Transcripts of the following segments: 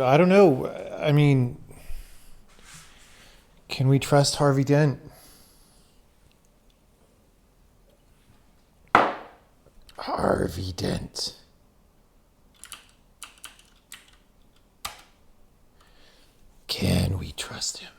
I don't know. I mean, can we trust Harvey Dent? Harvey Dent. Can we trust him?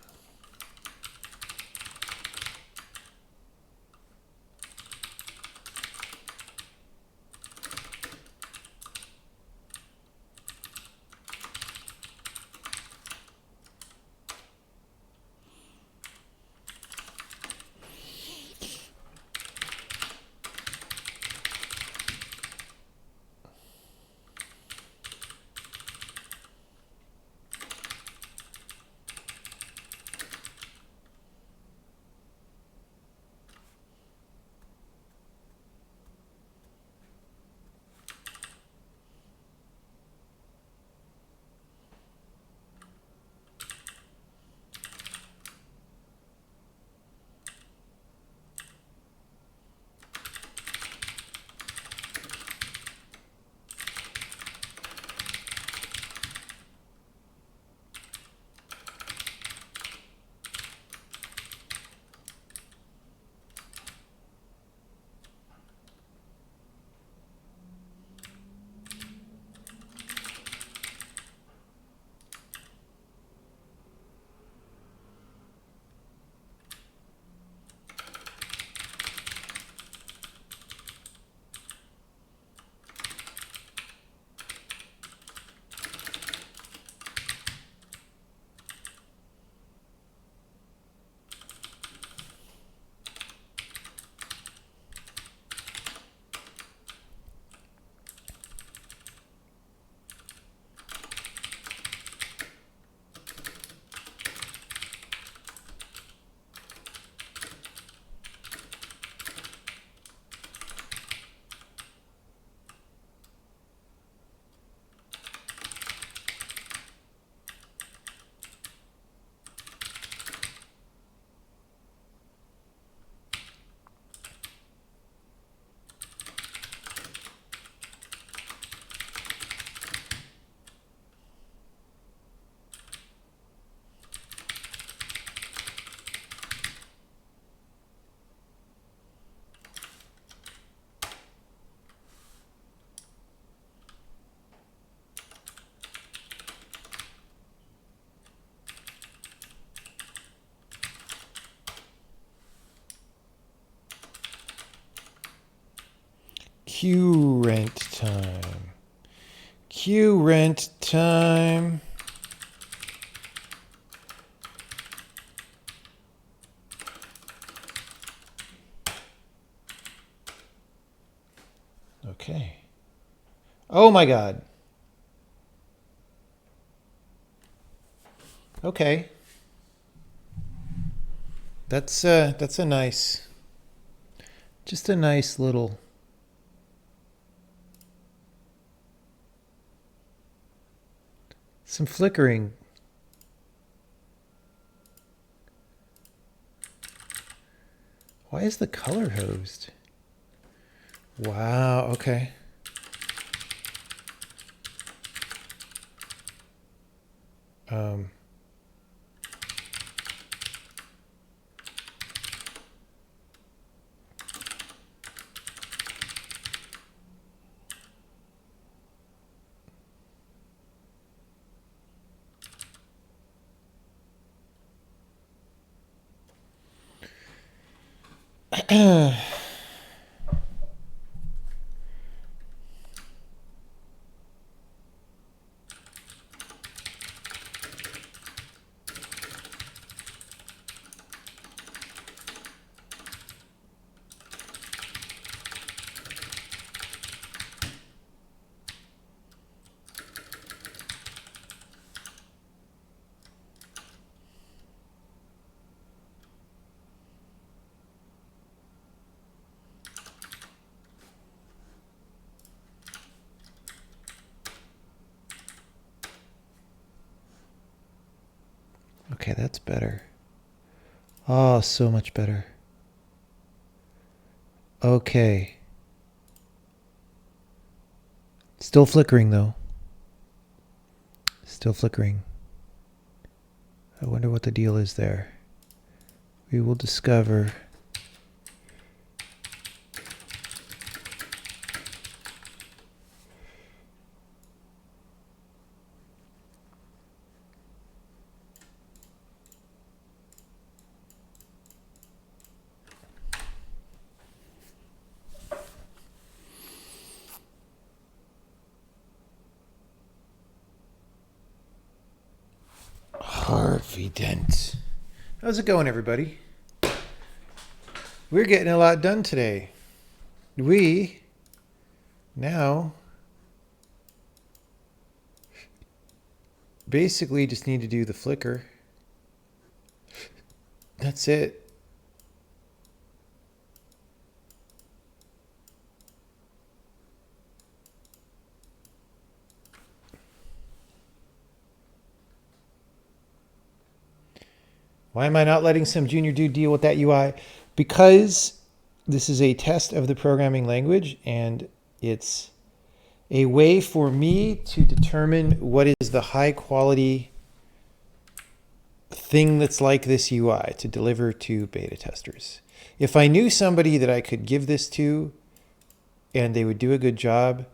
Q rent time. Q rent time. Okay. Oh my God. Okay. That's a nice, just a nice little. Some flickering. Why is the color hosed? Wow, okay. Um, okay, that's better. Oh, so much better. Okay. Still flickering though. Still flickering. I wonder what the deal is there. We will discover. Harvey Dent. How's it going, everybody? We're getting a lot done today. We now basically just need to do the flicker. That's it. Why am I not letting some junior dude deal with that UI? Because this is a test of the programming language, and it's a way for me to determine what is the high quality thing that's like this UI to deliver to beta testers. If I knew somebody that I could give this to and they would do a good job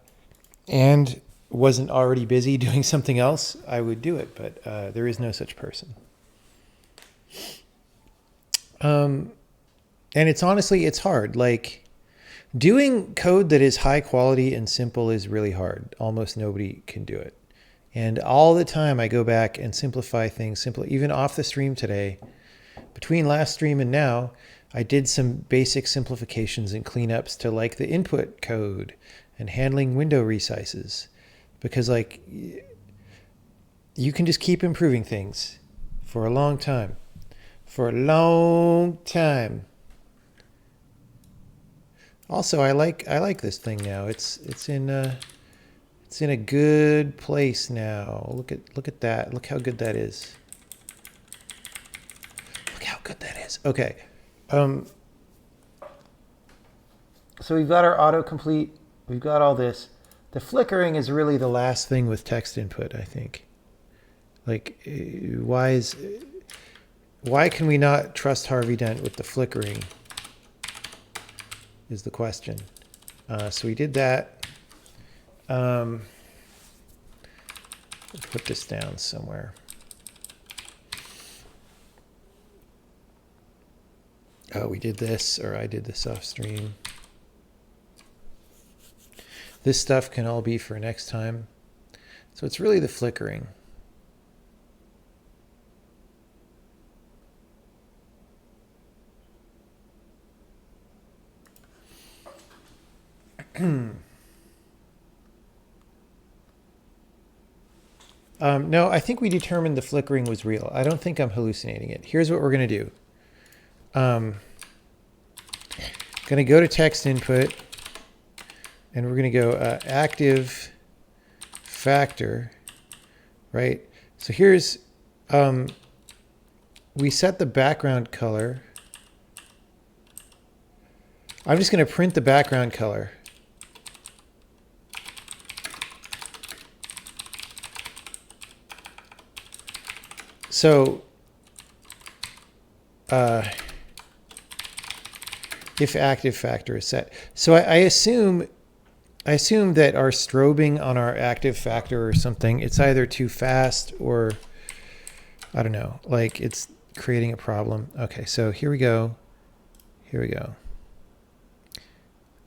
and wasn't already busy doing something else, I would do it, but there is no such person. And it's honestly, it's hard. Like, doing code that is high quality and simple is really hard. Almost nobody can do it. And all the time I go back and simplify things, even off the stream today. Between last stream and now, I did some basic simplifications and cleanups to like the input code and handling window resizes. Because like, you can just keep improving things for a long time. For a long time. Also, I like this thing now. It's in a good place now. Look at that. Look how good that is. Look how good that is. Okay. So we've got our autocomplete. We've got all this. The flickering is really the last thing with text input, I think. Like, why can we not trust Harvey Dent with the flickering is the question. So we did that. Let's put this down somewhere. Oh, we did this, or I did this off stream. This stuff can all be for next time. So it's really the flickering. No, I think we determined the flickering was real. I don't think I'm hallucinating it. Here's what we're going to do. Going to go to text input, and we're going to go active factor, right? So here's, we set the background color I'm just going to print the background color. So if active factor is set. So I assume that our strobing on our active factor or something, it's either too fast or I don't know, like it's creating a problem. Okay, so here we go. Here we go.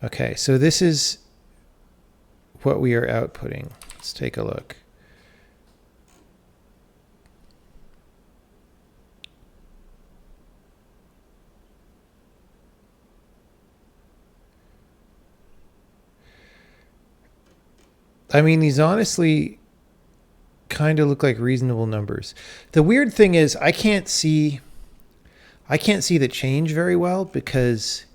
Okay, so this is what we are outputting. Let's take a look. I mean, these honestly kind of look like reasonable numbers. The weird thing is I can't see the change very well because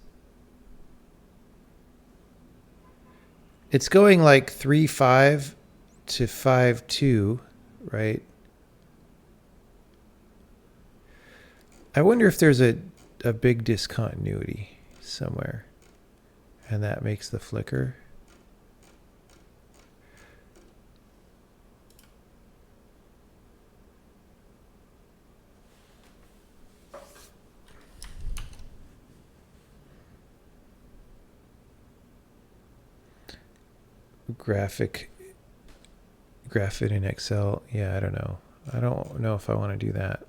it's going like 3.5 to 5.2, right? I wonder if there's a big discontinuity somewhere and that makes the flicker. Graph it in Excel. Yeah, I don't know. I don't know if I want to do that.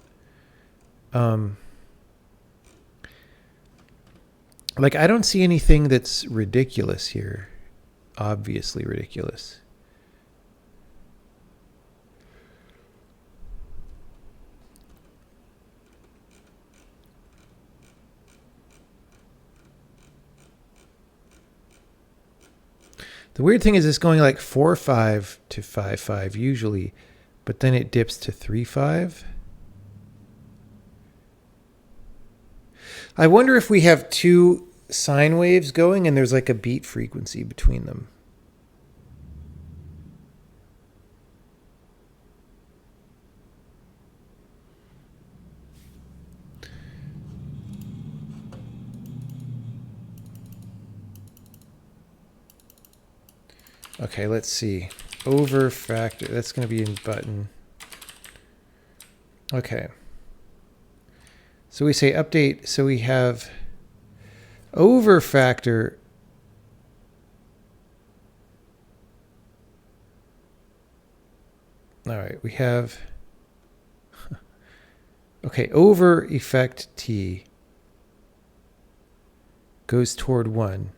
Like I don't see anything that's ridiculous here. Obviously ridiculous. The weird thing is it's going like 4.5 to 5.5 usually, but then it dips to 3.5. I wonder if we have two sine waves going and there's like a beat frequency between them. Okay, let's see. Over factor, that's going to be in button. Okay. So we say update, so we have over factor. All right, we have, okay, over effect T goes toward 1.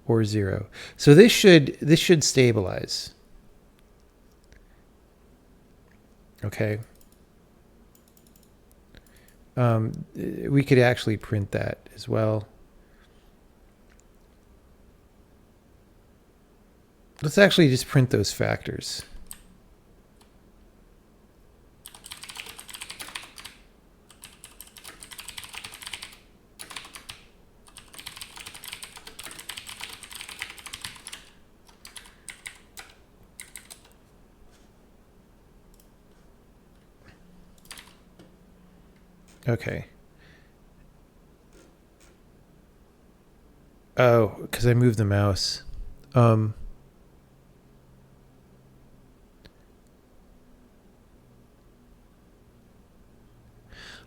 Or 0. So this should stabilize. Okay. We could actually print that as well. Let's actually just print those factors. Okay. Oh, because I moved the mouse. I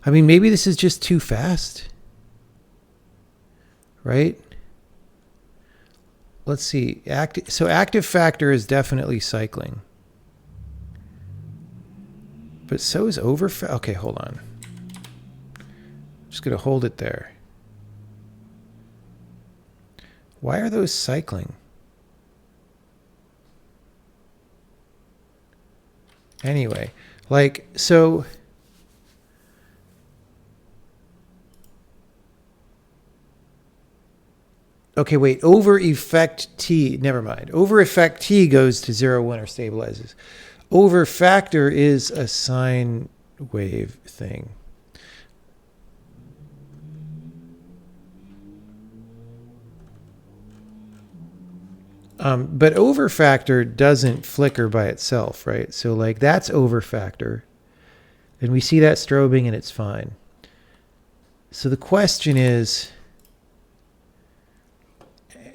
mean, maybe this is just too fast. Right? Let's see. So active factor is definitely cycling. But so is over. Okay, hold on. Just going to hold it there. Why are those cycling? Anyway, like, so okay, wait, over effect T, never mind. Over effect T goes to 0, 1 or stabilizes. Over factor is a sine wave thing. But over factor doesn't flicker by itself, right? So like that's over factor. And we see that strobing and it's fine. So the question is,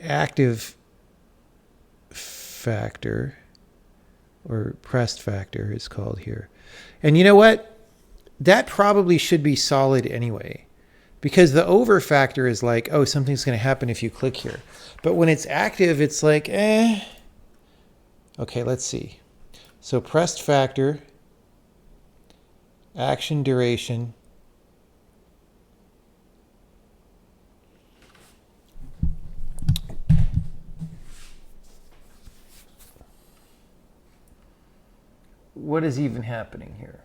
active factor, or pressed factor is called here. And you know what? That probably should be solid anyway, because the over factor is like, oh, something's going to happen if you click here. But when it's active, it's like, eh. Okay, let's see. So pressed factor, action duration, what is even happening here?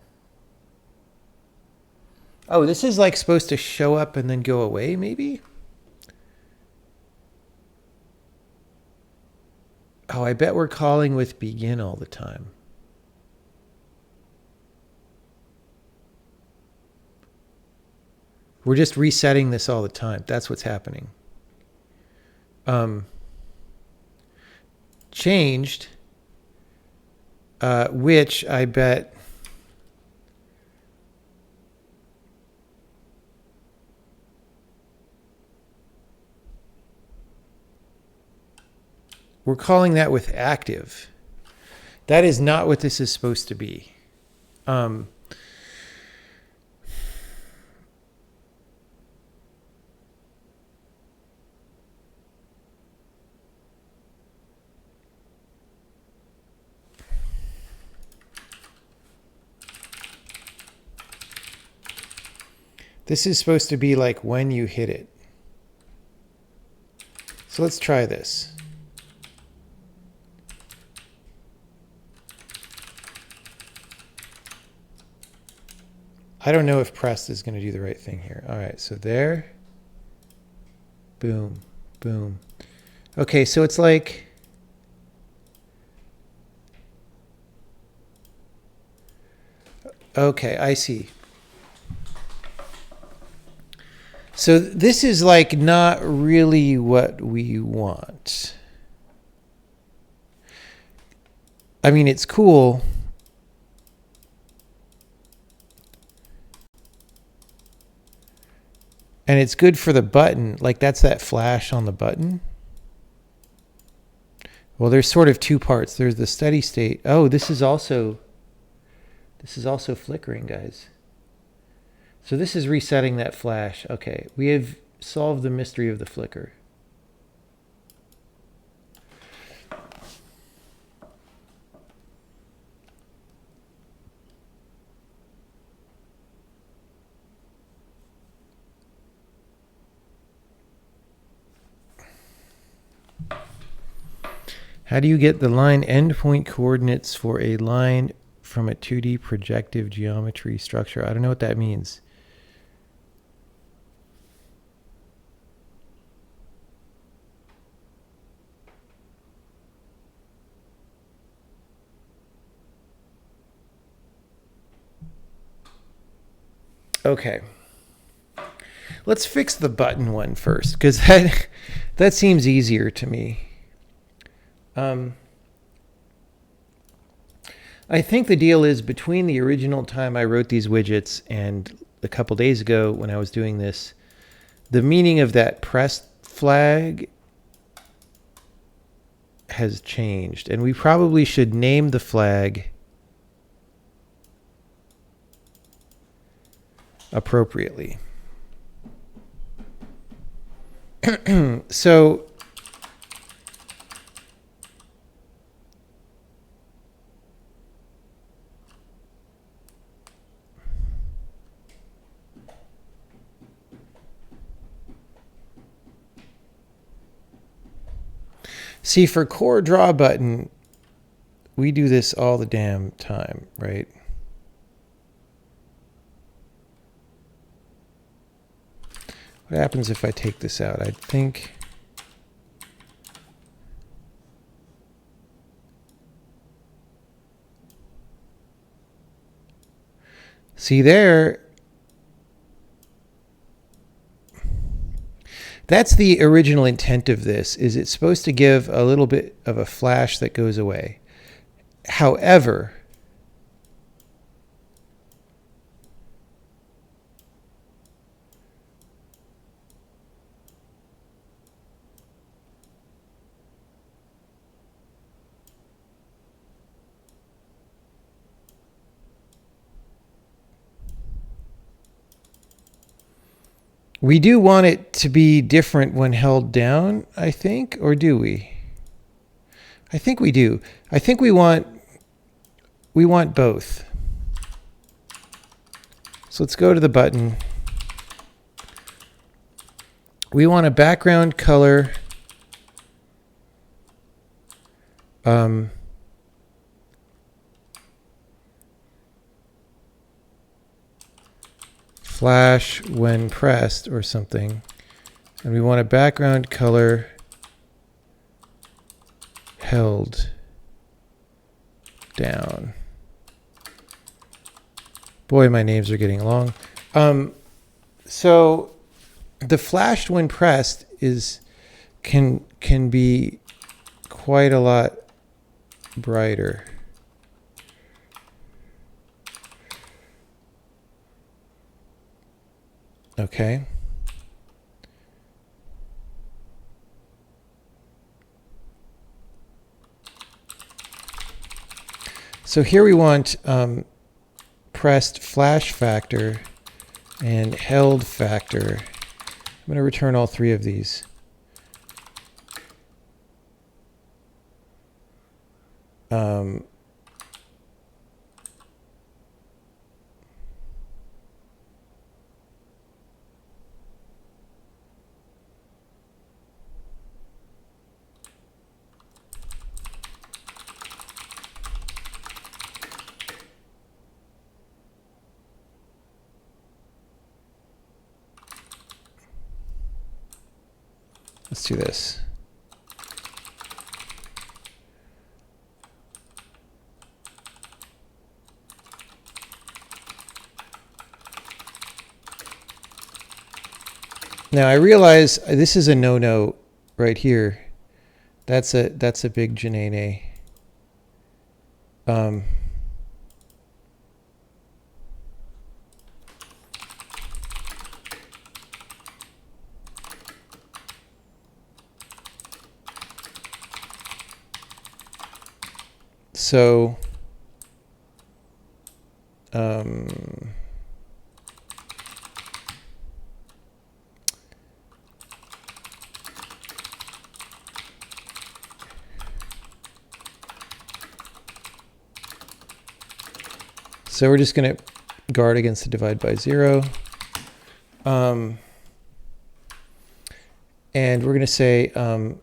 Oh, this is like supposed to show up and then go away, maybe? Oh, I bet we're calling with begin all the time. We're just resetting this all the time. That's what's happening. Changed, which I bet we're calling that with active. That is not what this is supposed to be. This is supposed to be like when you hit it. So let's try this. I don't know if pressed is going to do the right thing here. All right, so there. Boom, boom. Okay, so it's like, okay, I see. So this is like not really what we want. I mean, it's cool. And it's good for the button. Like that's that flash on the button. Well, there's sort of two parts. There's the steady state. Oh, this is also flickering, guys. So this is resetting that flash. Okay, we have solved the mystery of the flicker. How do you get the line endpoint coordinates for a line from a 2D projective geometry structure? I don't know what that means. Okay. Let's fix the button one first, because that seems easier to me. I think the deal is between the original time I wrote these widgets and a couple days ago when I was doing this, the meaning of that pressed flag has changed, and we probably should name the flag appropriately. So see, for core draw button, we do this all the damn time, right? What happens if I take this out? I think see there, that's the original intent of this, is it's supposed to give a little bit of a flash that goes away. However, We do want it to be different when held down, I think, or do we? I think we do. I think we want both. So let's go to the button. We want a background color flash when pressed or something. And we want a background color held down. Boy, my names are getting long. So the flashed when pressed can be quite a lot brighter. Okay. So here we want pressed flash factor and held factor. I'm going to return all three of these. Let's do this. Now I realize this is a no-no right here. That's a big janene. So so we're just going to guard against the divide by 0. And we're going to say oh,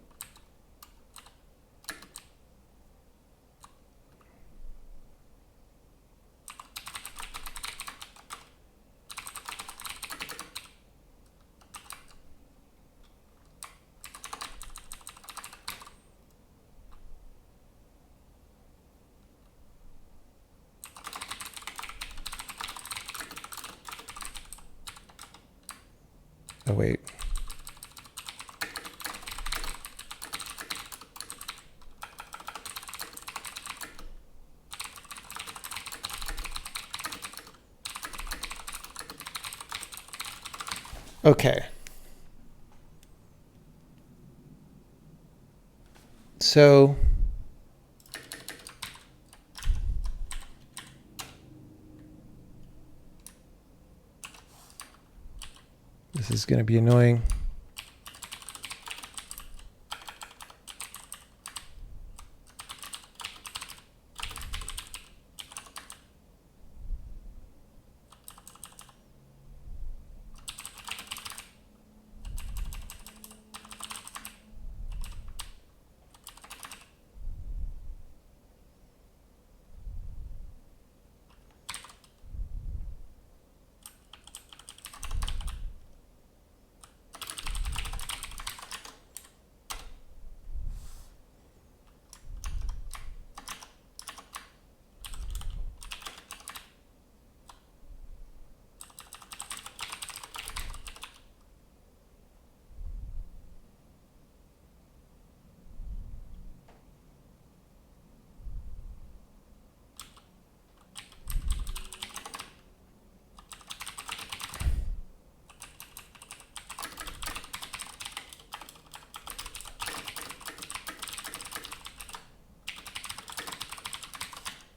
wait. Okay. So this is going to be annoying.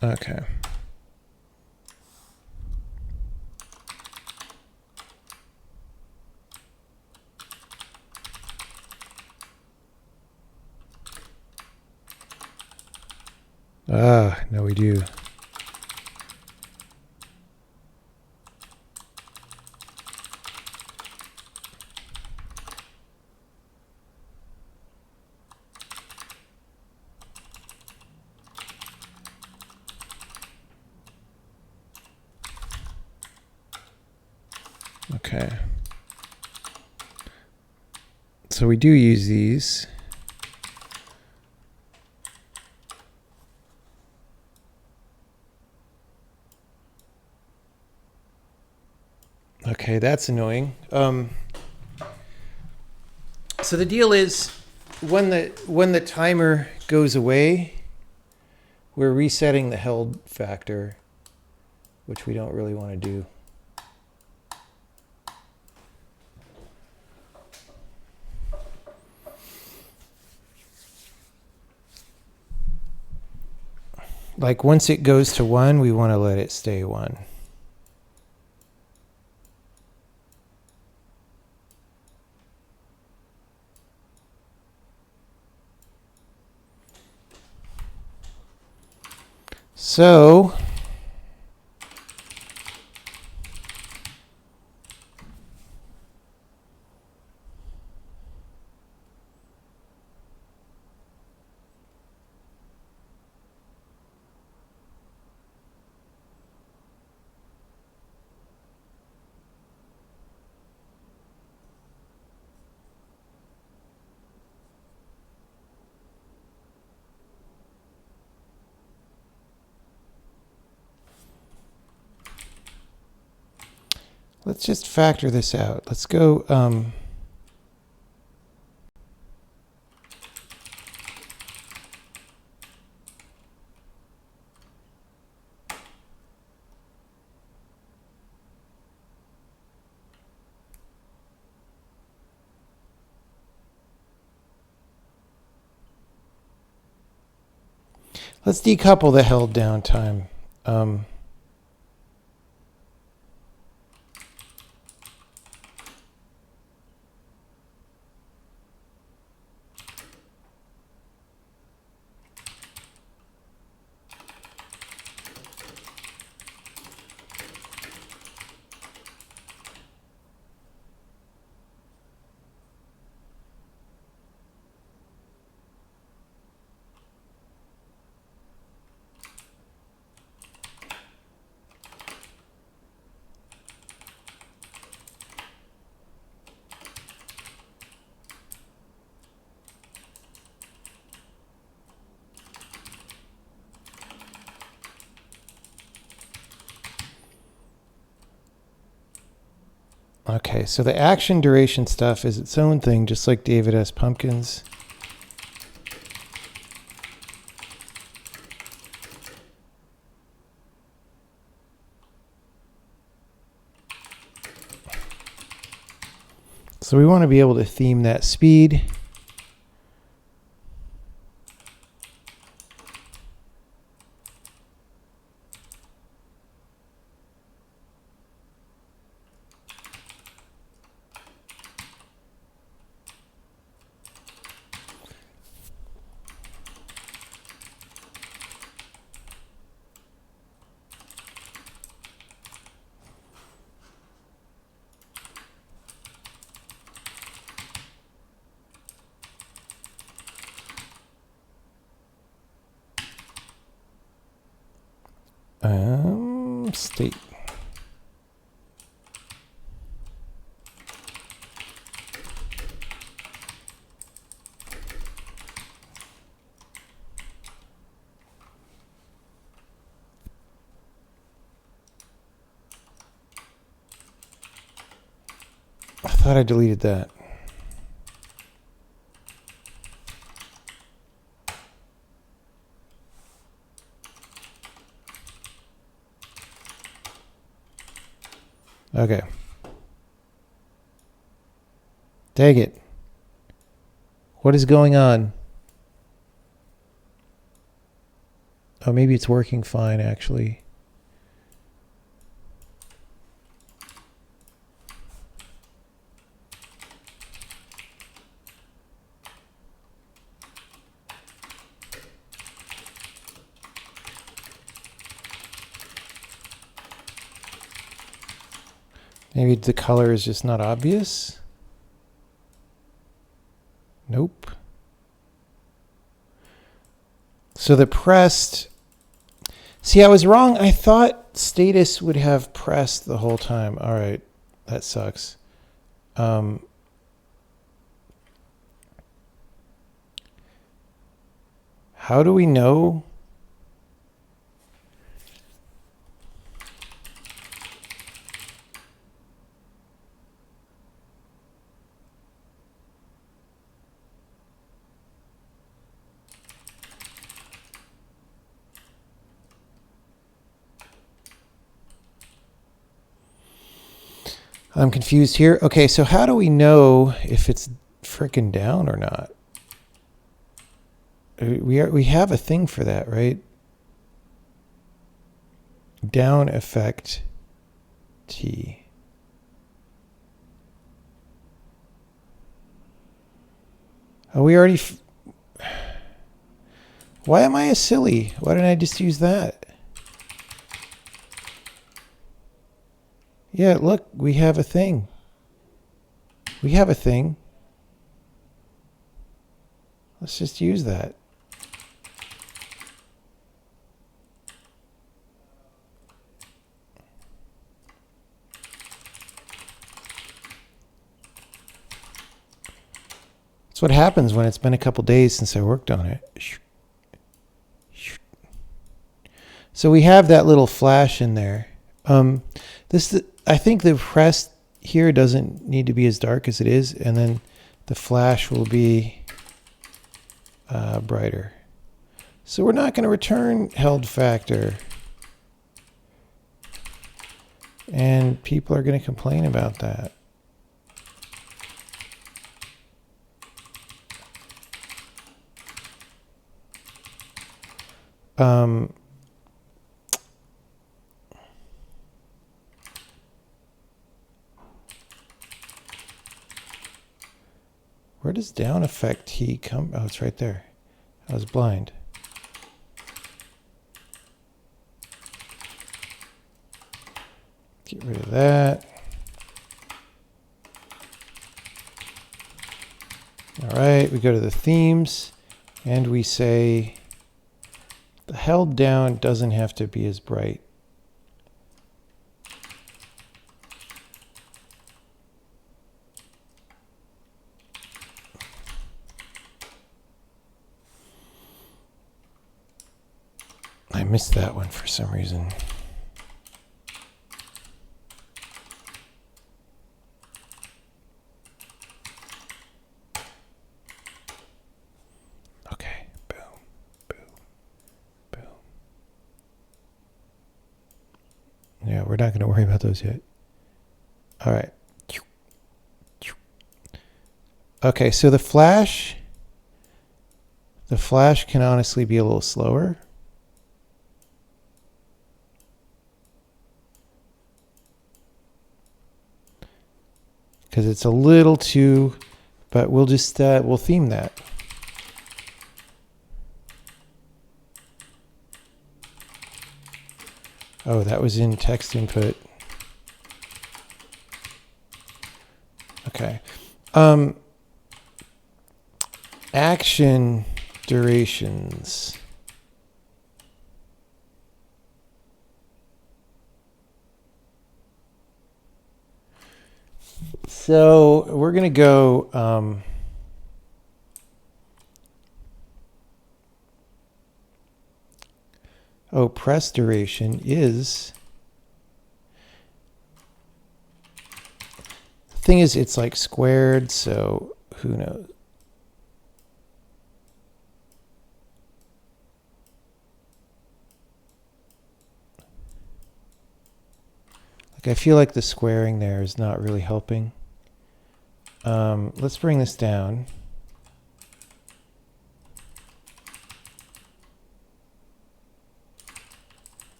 Okay. Ah, no, we do. Okay. So we do use these. Okay, that's annoying. So the deal is when the timer goes away, we're resetting the held factor, which we don't really want to do. Like once it goes to 1, we want to let it stay 1. So let's just factor this out. Let's go. Let's decouple the held down time. Okay, so the action duration stuff is its own thing, just like David S. Pumpkins. So we want to be able to theme that speed. State. I thought I deleted that. Okay. Dang it. What is going on? Oh, maybe it's working fine, actually. Maybe the color is just not obvious. Nope. So the pressed, see, I was wrong. I thought status would have pressed the whole time. All right, that sucks. How do we know? I'm confused here. Okay, so how do we know if it's frickin' down or not? We have a thing for that, right? Down effect T. Oh, we already... Why am I a silly? Why didn't I just use that? Yeah, look, we have a thing. We have a thing. Let's just use that. That's what happens when it's been a couple days since I worked on it. So we have that little flash in there. I think the press here doesn't need to be as dark as it is, and then the flash will be brighter. So we're not going to return held factor. And people are going to complain about that. Where does down effect T come? Oh, it's right there. I was blind. Get rid of that. All right, we go to the themes and we say the held down doesn't have to be as bright. I missed that one for some reason. Okay, boom, boom, boom. Yeah, we're not going to worry about those yet. All right. Okay, so the flash can honestly be a little slower. Because it's a little too, but we'll just, we'll theme that. Oh, that was in text input. Okay. Action durations. So we're going to go press duration is, the thing is it's like squared, so who knows? Like I feel like the squaring there is not really helping. Let's bring this down.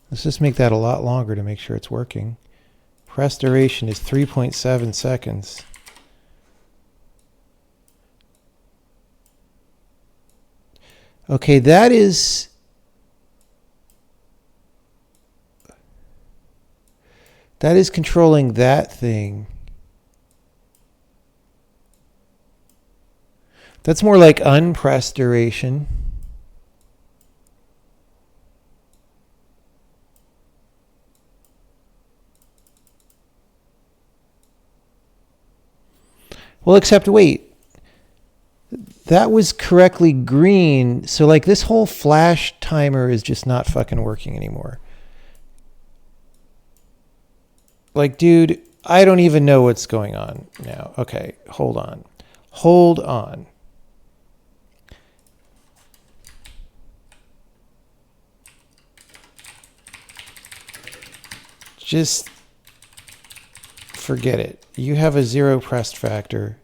Let's just make that a lot longer to make sure it's working. Press duration is 3.7 seconds. Okay, that is controlling that thing. That's more like unpressed duration. Well, except wait, that was correctly green. So like this whole flash timer is just not fucking working anymore. Like, dude, I don't even know what's going on now. Okay, hold on. Hold on. Just forget it. You have a 0 pressed factor.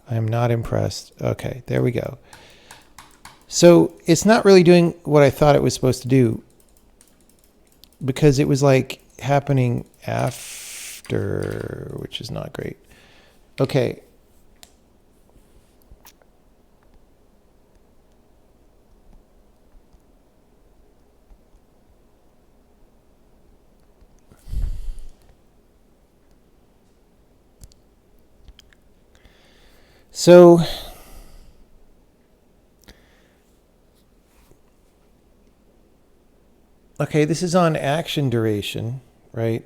I am not impressed. Okay, there we go. So it's not really doing what I thought it was supposed to do, because it was like happening after, which is not great. Okay. So okay, this is on action duration, right?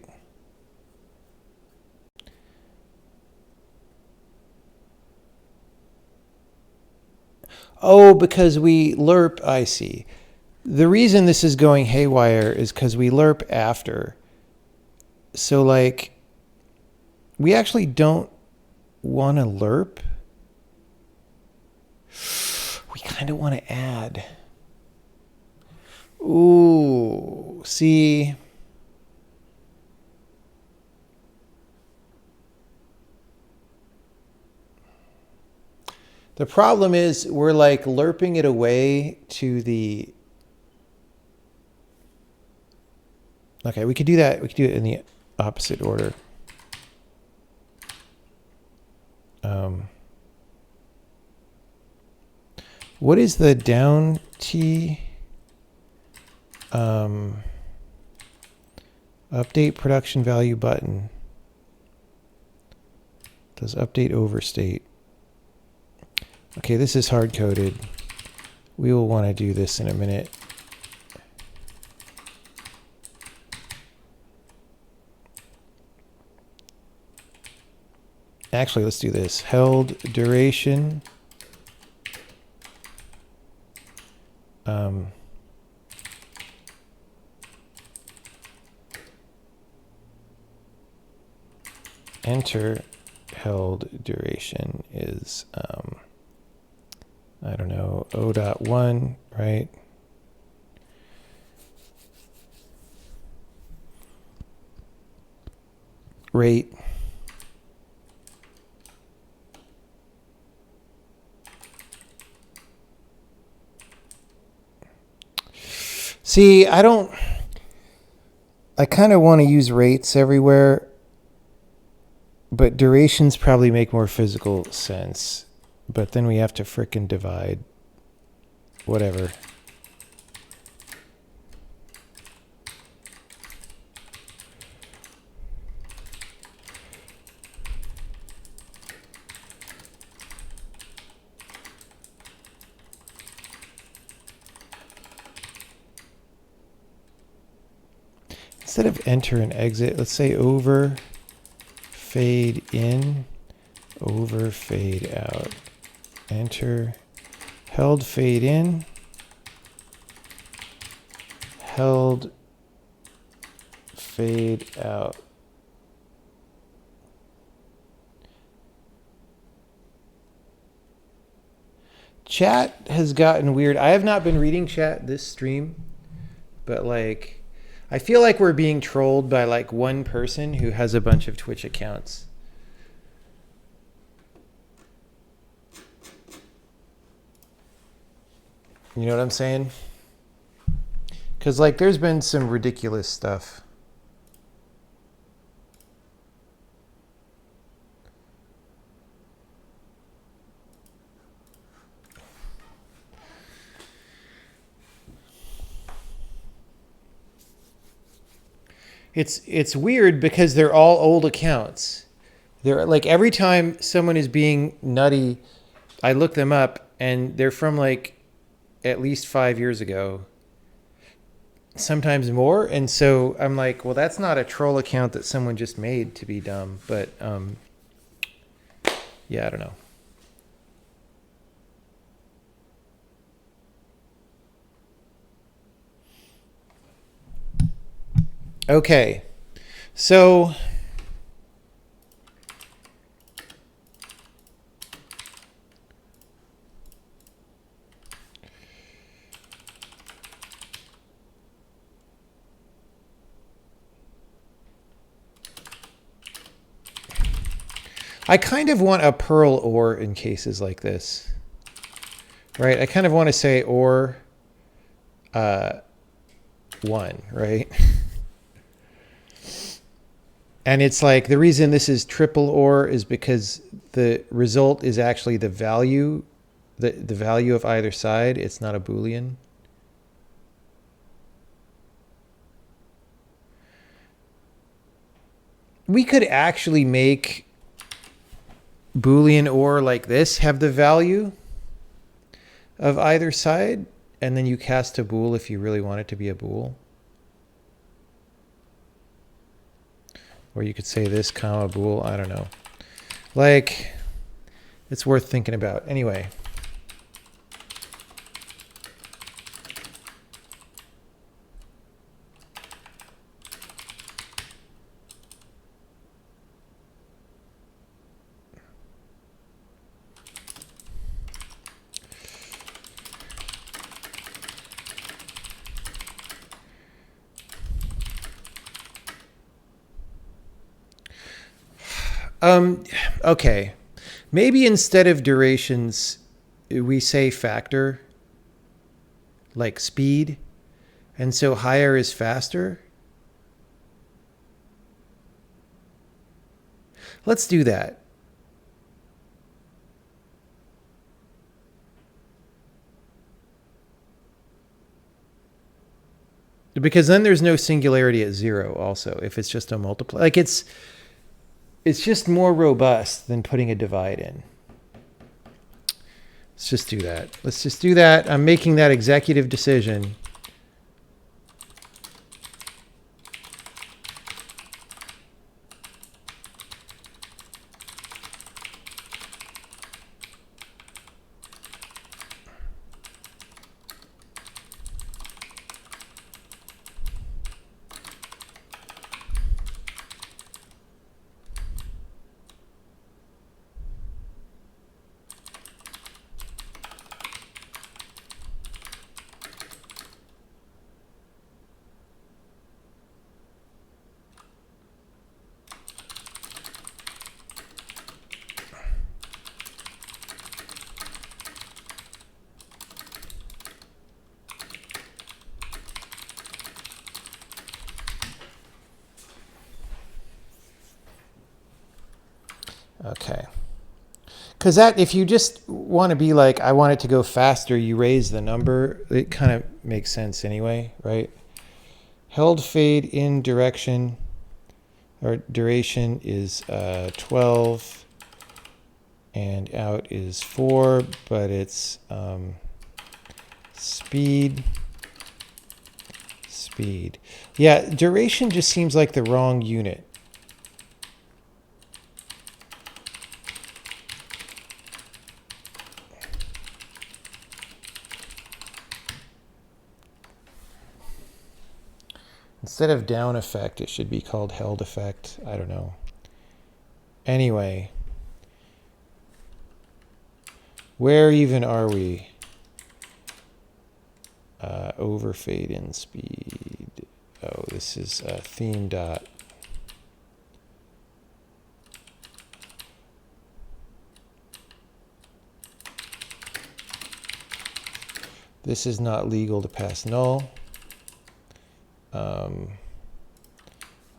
Oh, because we lerp, I see. The reason this is going haywire is because we lerp after. So like, we actually don't want to lerp. We kind of want to add. Ooh, see. The problem is we're like lerping it away to the... Okay, we could do that. We could do it in the opposite order. What is the down T? Update production value button. Does update overstate? Okay, this is hard coded. We will want to do this in a minute. Actually, let's do this. Held duration. Enter held duration is, I don't know, O.1, right? Rate. See, I kind of want to use rates everywhere, but durations probably make more physical sense. But then we have to frickin' divide. Whatever. Instead of enter and exit, let's say over, fade in, over, fade out. Enter, held, fade in, held, fade out. Chat has gotten weird. I have not been reading chat this stream, but like, I feel like we're being trolled by like one person who has a bunch of Twitch accounts. You know what I'm saying? Because like there's been some ridiculous stuff. It's weird because they're all old accounts. They're like every time someone is being nutty, I look them up and they're from like at least 5 years ago, sometimes more. And so I'm like, well, that's not a troll account that someone just made to be dumb. But yeah, I don't know. Okay, so I kind of want a Perl or in cases like this, right? I kind of want to say or one, right? And it's like the reason this is triple or is because the result is actually the value, the value of either side. It's not a Boolean. We could actually make Boolean or like this have the value of either side, and then you cast a bool if you really want it to be a bool. Or you could say this comma bool. I don't know. Like, it's worth thinking about. Anyway. Okay. Maybe instead of durations, we say factor, like speed. And so higher is faster. Let's do that. Because then there's no singularity at 0 also, if it's just a multiply. Like it's just more robust than putting a divide in. Let's just do that. Let's just do that. I'm making that executive decision. Okay. Because that, if you just want to be like, I want it to go faster, you raise the number. It kind of makes sense anyway, right? Held fade in direction or duration is 12 and out is 4, but it's speed. Yeah, duration just seems like the wrong unit. Instead of down effect, it should be called held effect. I don't know. Anyway, where even are we? Over fade in speed. Oh, this is theme dot. This is not legal to pass null.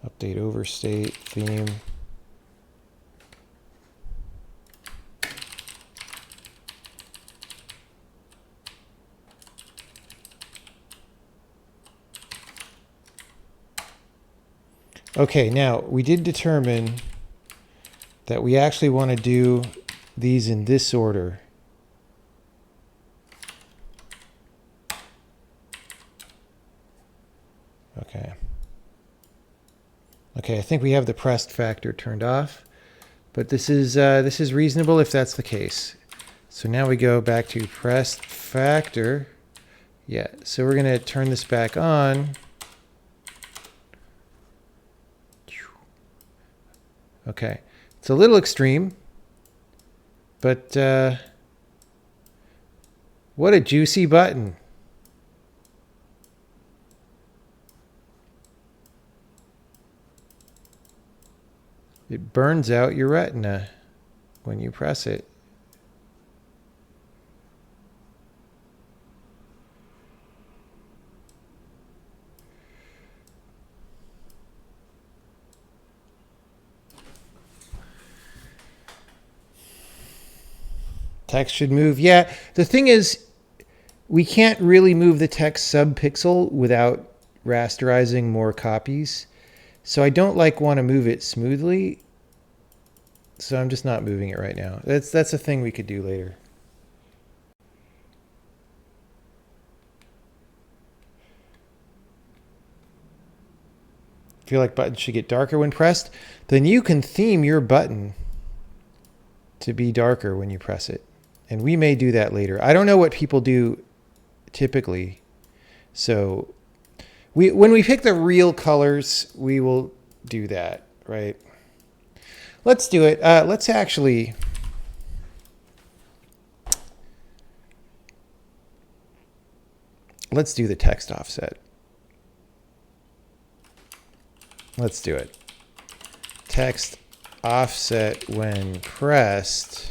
Update overstate theme. Okay, now we did determine that we actually want to do these in this order. Okay. Okay, I think we have the pressed factor turned off, but this is reasonable if that's the case. So now we go back to pressed factor. Yeah, so we're going to turn this back on. Okay, it's a little extreme, but what a juicy button. It burns out your retina when you press it. Text should move. Yeah, the thing is, we can't really move the text sub-pixel without rasterizing more copies. So I don't want to move it smoothly. So I'm just not moving it right now. That's a thing we could do later. Feel like buttons should get darker when pressed? Then you can theme your button to be darker when you press it. And we may do that later. I don't know what people do typically. So when we pick the real colors, we will do that, right? Let's do it. Let's actually... Let's do the text offset. Let's do it. Text offset when pressed.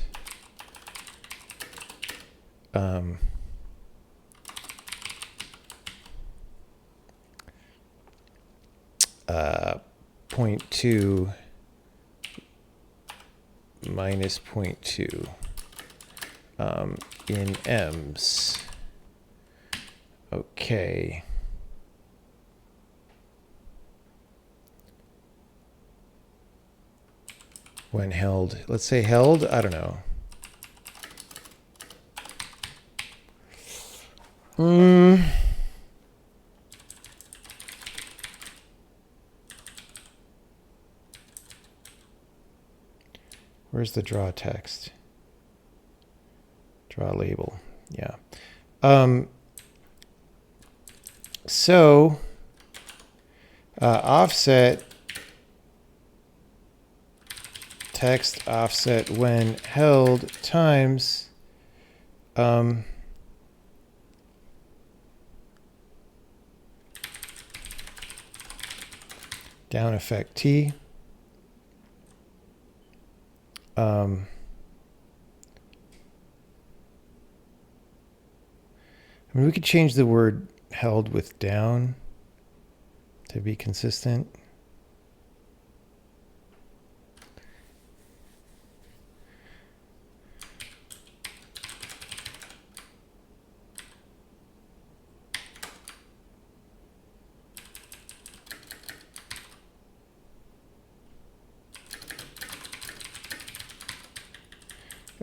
0.2 minus 0.2 in ems. Okay. When held, let's say held, I don't know. Where's the draw text? Draw label. Yeah. So offset, text offset when held times down effect T. I mean, we could change the word held with down to be consistent.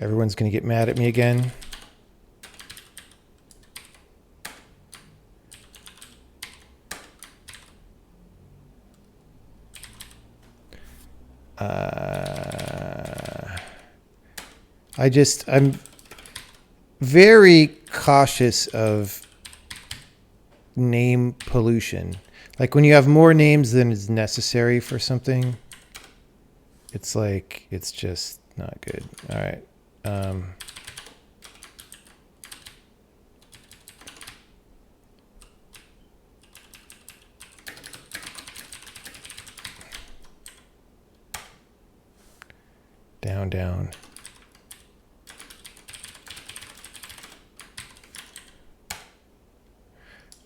Everyone's going to get mad at me again. I'm very cautious of name pollution. Like when you have more names than is necessary for something, it's like, it's just not good. All right. Down.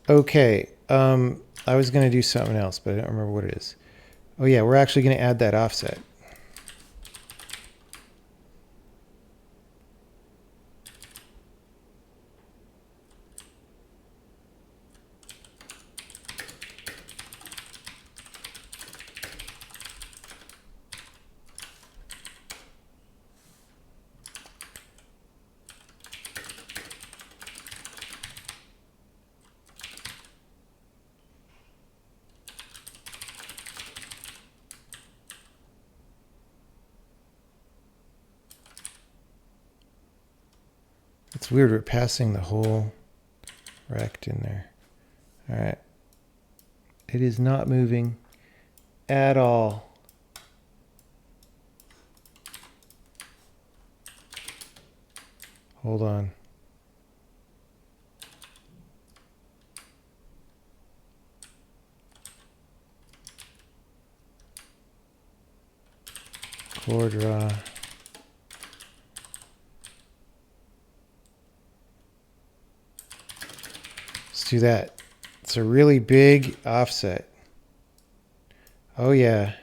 Okay. I was going to do something else, but I don't remember what it is. Oh yeah, we're actually going to add that offset. It's weird. We're passing the whole rect in there. All right. It is not moving at all. Hold on. Core draw. Let's do that. It's a really big offset. Oh yeah.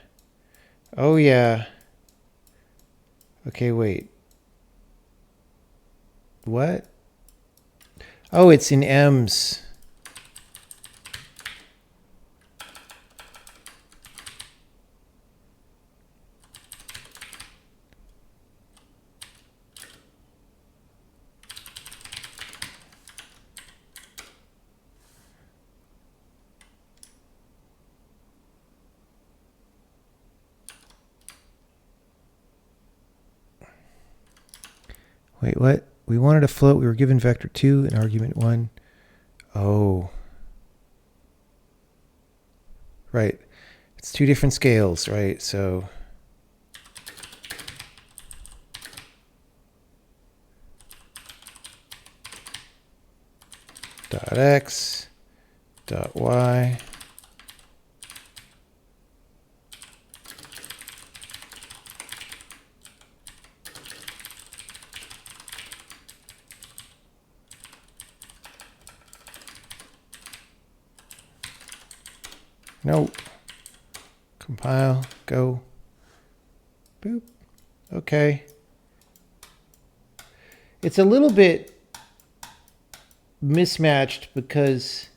Oh yeah. Okay, wait. What? Oh, it's in M's. Wait, what? We wanted a float. We were given vector 2 and argument 1. Oh. Right. It's two different scales, right? So dot x, dot y. Nope. Compile, go. Boop. Okay. It's a little bit mismatched because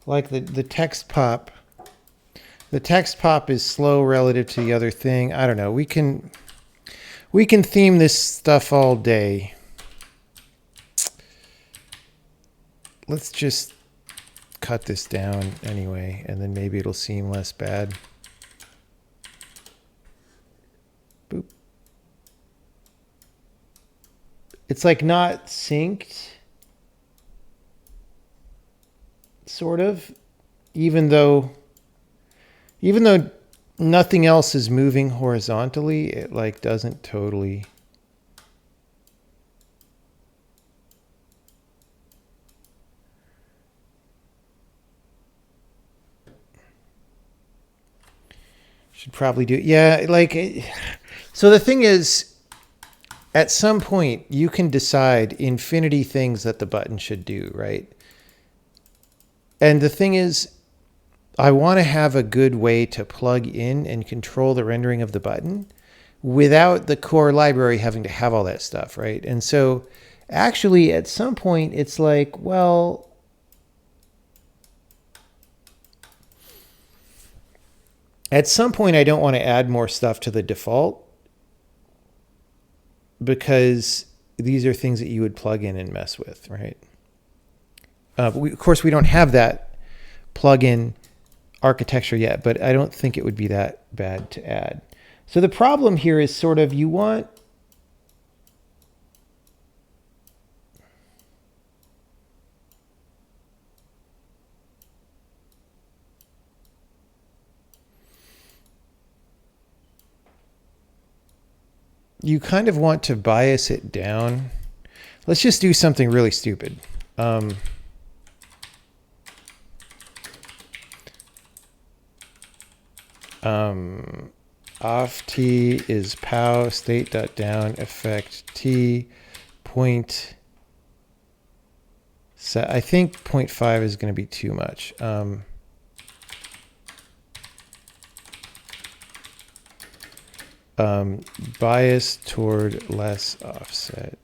like the text pop is slow relative to the other thing. I don't know. We can theme this stuff all day. Let's just cut this down anyway, and then maybe it'll seem less bad. Boop. It's like not synced, sort of, even though nothing else is moving horizontally, it like doesn't totally. Should probably do it. Yeah, like, so the thing is, at some point you can decide infinity things that the button should do, right? And the thing is, I want to have a good way to plug in and control the rendering of the button without the core library having to have all that stuff, right? And so actually at some point it's like, well, at some point I don't want to add more stuff to the default because these are things that you would plug in and mess with, right? But of course, we don't have that plug-in architecture yet, but I don't think it would be that bad to add. So the problem here is sort of you kind of want to bias it down. Let's just do something really stupid. Off t is pow state.down effect t point set. I think 0.5 is going to be too much. Bias toward less offset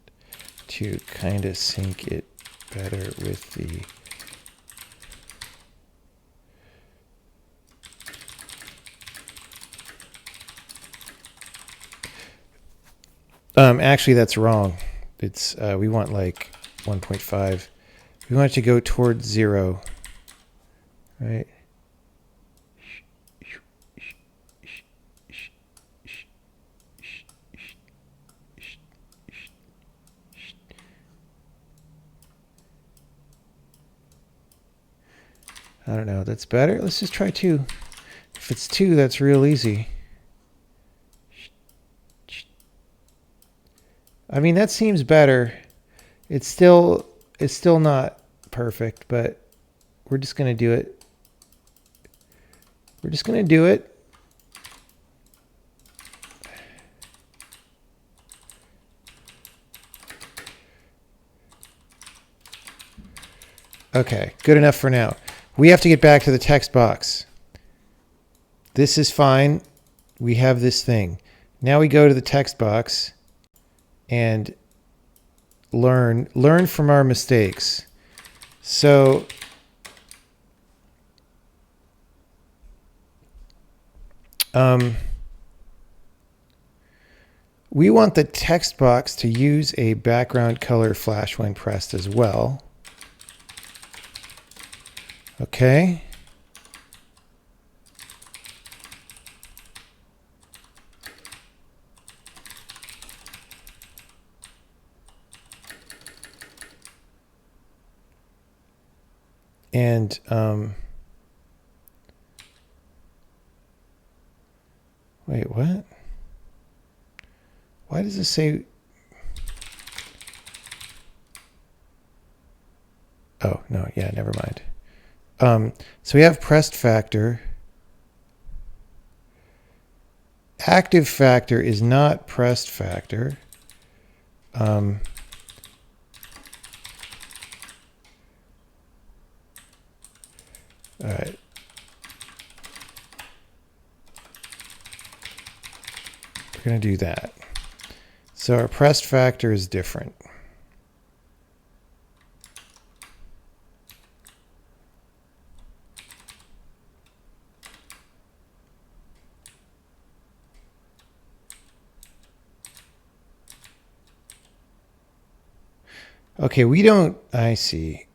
to kind of sync it better with the actually that's wrong. It's we want like 1.5. We want it to go towards 0, right? I don't know. That's better. Let's just try 2. If it's 2, that's real easy. I mean, that seems better. It's still not perfect, but we're just going to do it. We're just going to do it. Okay, good enough for now. We have to get back to the text box. This is fine. We have this thing. Now we go to the text box and learn from our mistakes. So we want the text box to use a background color flash when pressed as well. Okay. And wait, what? Why does this say? Oh, no, yeah, never mind. So we have pressed factor. Active factor is not pressed factor. All right. We're going to do that. So our pressed factor is different. Okay, we don't, I see.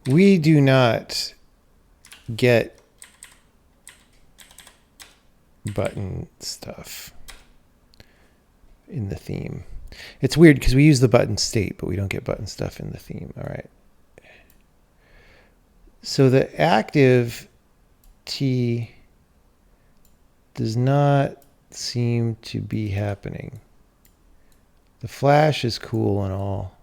We do not get button stuff in the theme. It's weird because we use the button state, but we don't get button stuff in the theme. All right. So the active T does not seem to be happening. The flash is cool and all.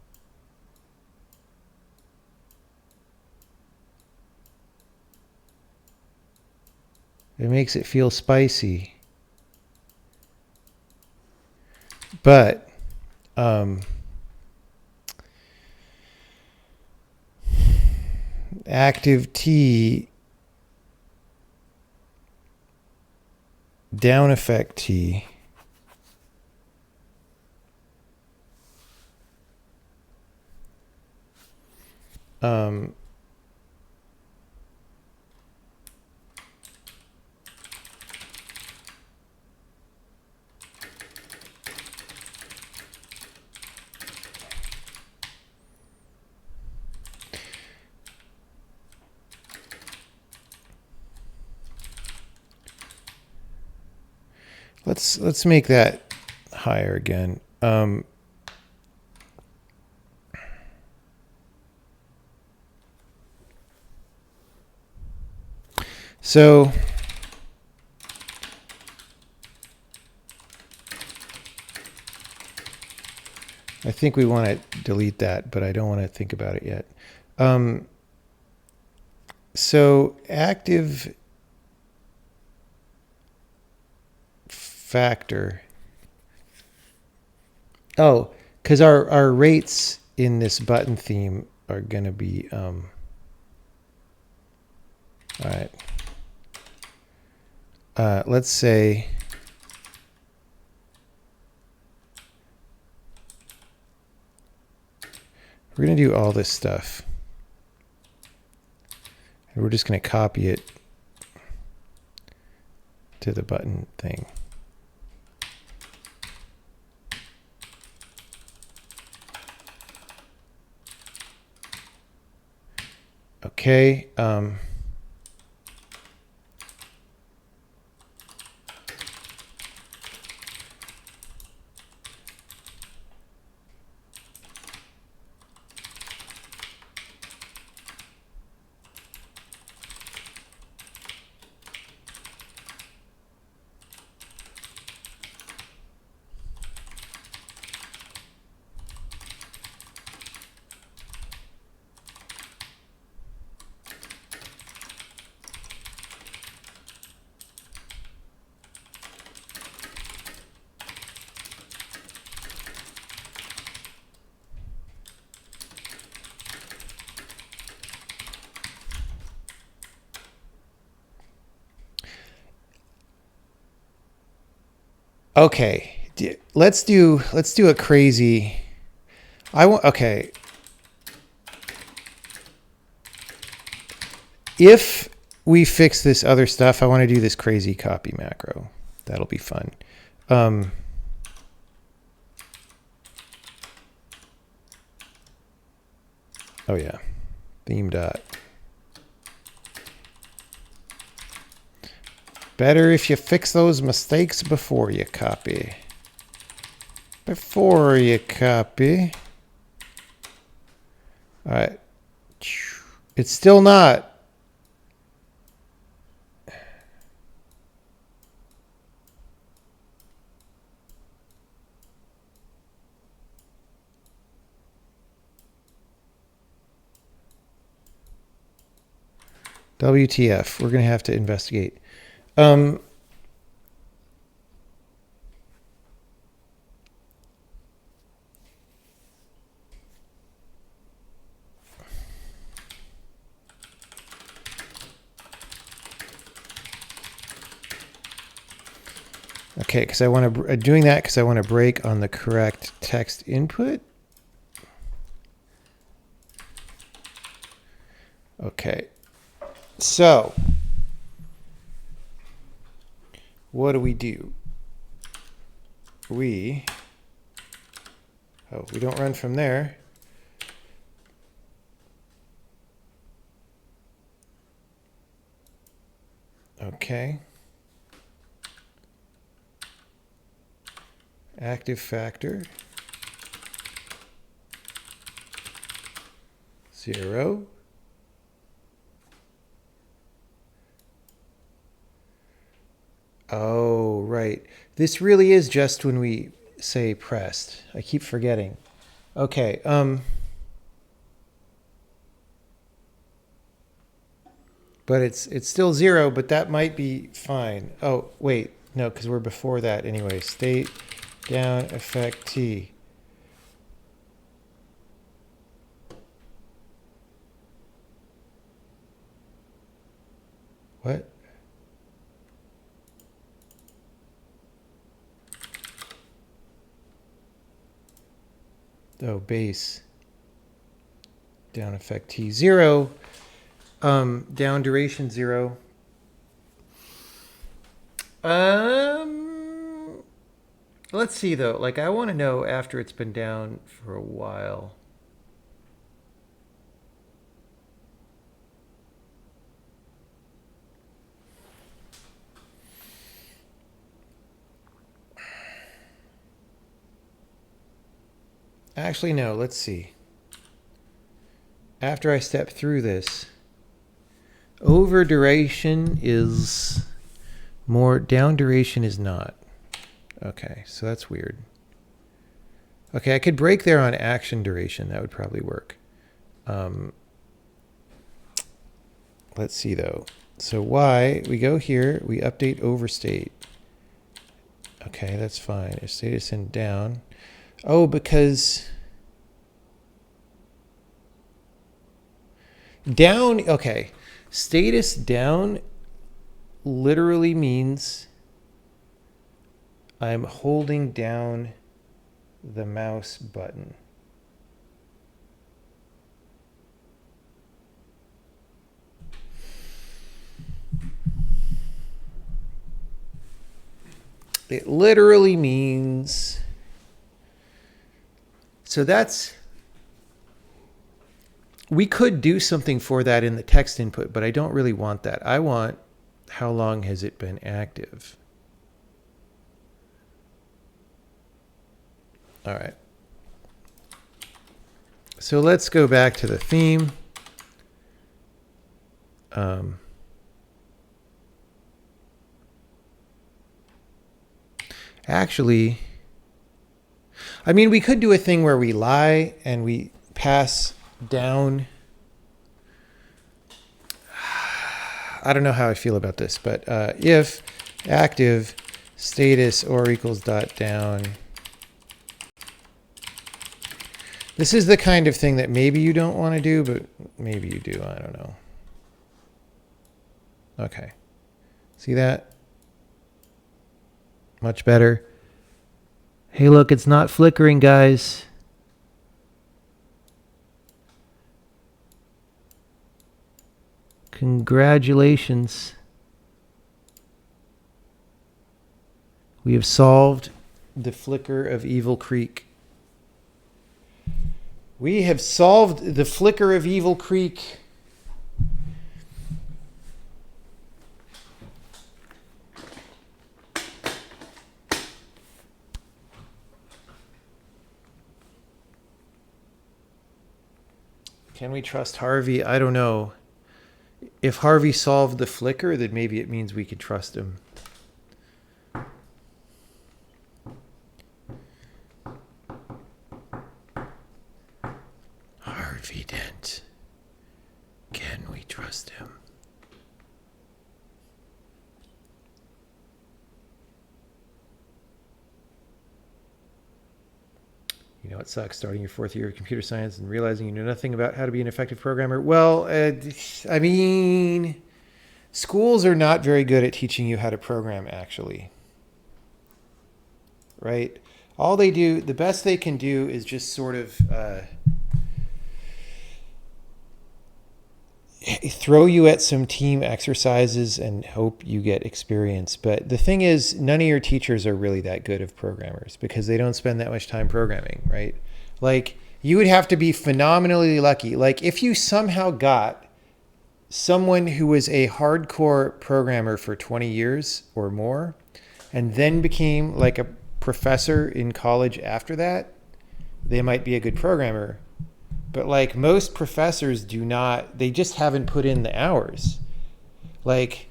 It makes it feel spicy. But active T, down effect T, let's make that higher again. So I think we want to delete that, but I don't want to think about it yet. So active factor. Oh, because our rates in this button theme are going to be, all right. Let's say we're going to do all this stuff. And we're just going to copy it to the button thing. Okay. Okay, let's do a crazy. Okay. If we fix this other stuff, I want to do this crazy copy macro. That'll be fun. Oh yeah, theme dot. Better if you fix those mistakes before you copy. Before you copy. All right. It's still not. WTF. We're going to have to investigate. Okay, because I want to doing that because I want to break on the correct text input. Okay, so what do? We don't run from there. Okay. Active factor 0. Oh, right. This really is just when we say pressed. I keep forgetting. Okay. But it's still 0, but that might be fine. Oh, wait. No, because we're before that anyway. State down effect T. What? Oh, base. Down effect T. 0. Down duration 0. Let's see though. Like I want to know after it's been down for a while. Actually, no. Let's see. After I step through this, over duration is more, down duration is not. Okay, so that's weird. Okay, I could break there on action duration. That would probably work. Let's see though. So Y, we go here, we update overstate. Okay, that's fine. If status in down. Oh, because down, okay. Status down literally means I'm holding down the mouse button. It literally means, so that's, we could do something for that in the text input, but I don't really want that. I want how long has it been active. All right. So let's go back to the theme. Actually, I mean, we could do a thing where we lie and we pass down. I don't know how I feel about this, but if active status or equals dot down. This is the kind of thing that maybe you don't want to do, but maybe you do. I don't know. Okay. See that? Much better. Hey, look, it's not flickering, guys. Congratulations. We have solved the flicker of Evil Creek. We have solved the flicker of Evil Creek. Can we trust Harvey? I don't know. If Harvey solved the flicker, then maybe it means we could trust him. Harvey Dent. Can we trust him? You know, it sucks starting your fourth year of computer science and realizing you know nothing about how to be an effective programmer. Well, I mean, schools are not very good at teaching you how to program, actually. Right? All they do, the best they can do is just sort of throw you at some team exercises and hope you get experience. But the thing is, none of your teachers are really that good of programmers because they don't spend that much time programming, right? Like, you would have to be phenomenally lucky. Like, if you somehow got someone who was a hardcore programmer for 20 years or more and then became like a professor in college after that, they might be a good programmer. But like most professors do not, they just haven't put in the hours. Like,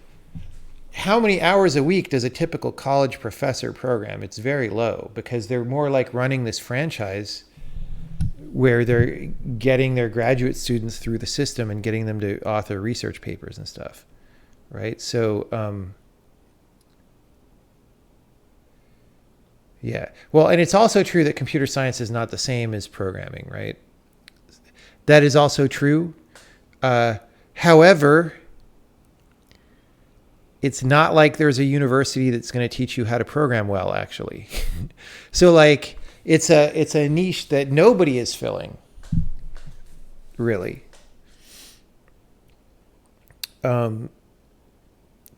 how many hours a week does a typical college professor program? It's very low because they're more like running this franchise where they're getting their graduate students through the system and getting them to author research papers and stuff, right? So, yeah. Well, and it's also true that computer science is not the same as programming, right? That is also true. However, it's not like there's a university that's going to teach you how to program well, actually. So like it's a niche that nobody is filling, really. So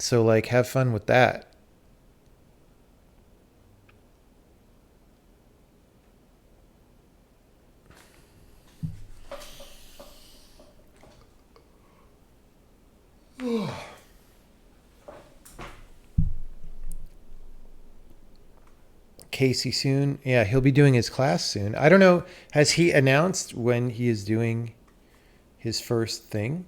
like have fun with that. Casey soon. Yeah, he'll be doing his class soon. I don't know. Has he announced when he is doing his first thing?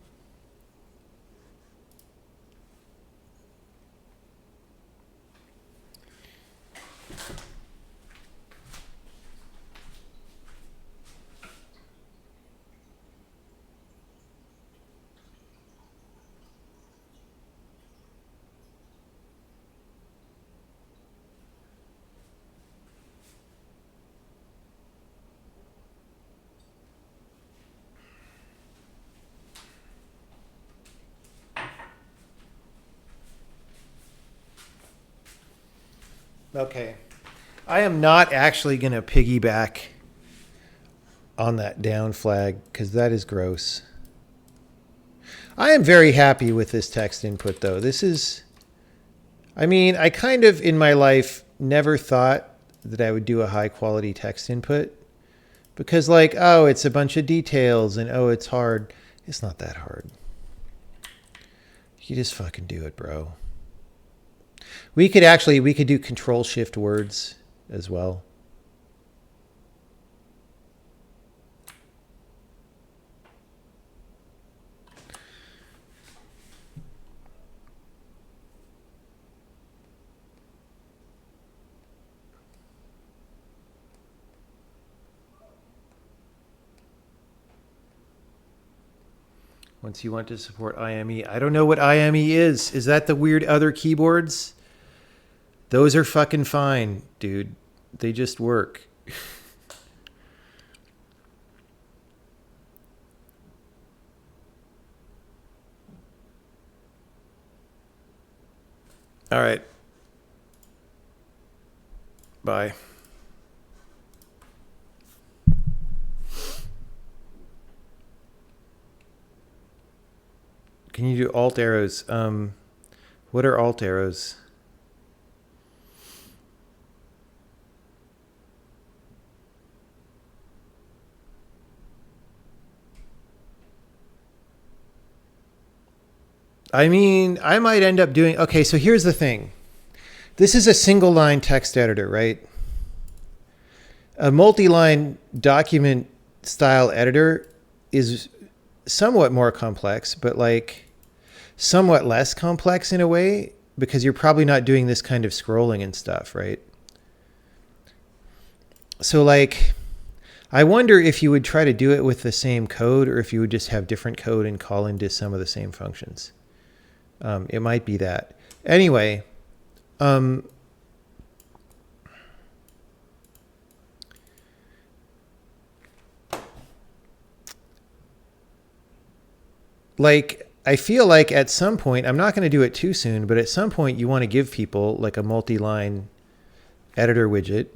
Okay. I am not actually going to piggyback on that down flag because that is gross. I am very happy with this text input, though. This is, I mean, I kind of in my life never thought that I would do a high quality text input because, like, oh, it's a bunch of details and oh, it's hard. It's not that hard. You just fucking do it, bro. We could do control shift words as well. Once you want to support IME. I don't know what IME is. Is that the weird other keyboards? Those are fucking fine, dude. They just work. All right. Bye. Can you do alt arrows? What are alt arrows? I mean, I might end up doing... Okay, so here's the thing. This is a single line text editor, right? A multi-line document style editor is somewhat more complex, but like somewhat less complex in a way, because you're probably not doing this kind of scrolling and stuff, right? So like, I wonder if you would try to do it with the same code, or if you would just have different code and call into some of the same functions. It might be that. Anyway, like, I feel like at some point, I'm not going to do it too soon, but at some point you want to give people like a multi-line editor widget.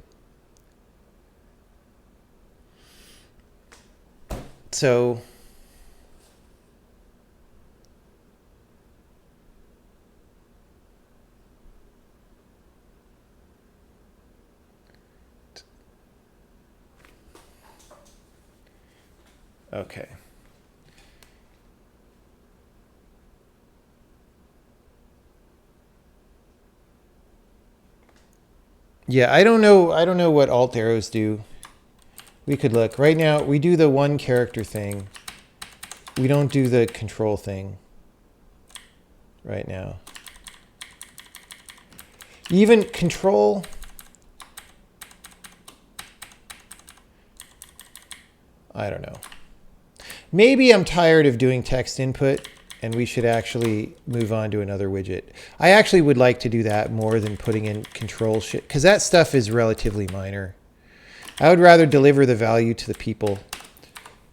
So okay. Yeah, I don't know what alt arrows do. We could look. Right now, we do the one character thing. We don't do the control thing right now. Even control... I don't know. Maybe I'm tired of doing text input and we should actually move on to another widget. I actually would like to do that more than putting in control shit, because that stuff is relatively minor. I would rather deliver the value to the people.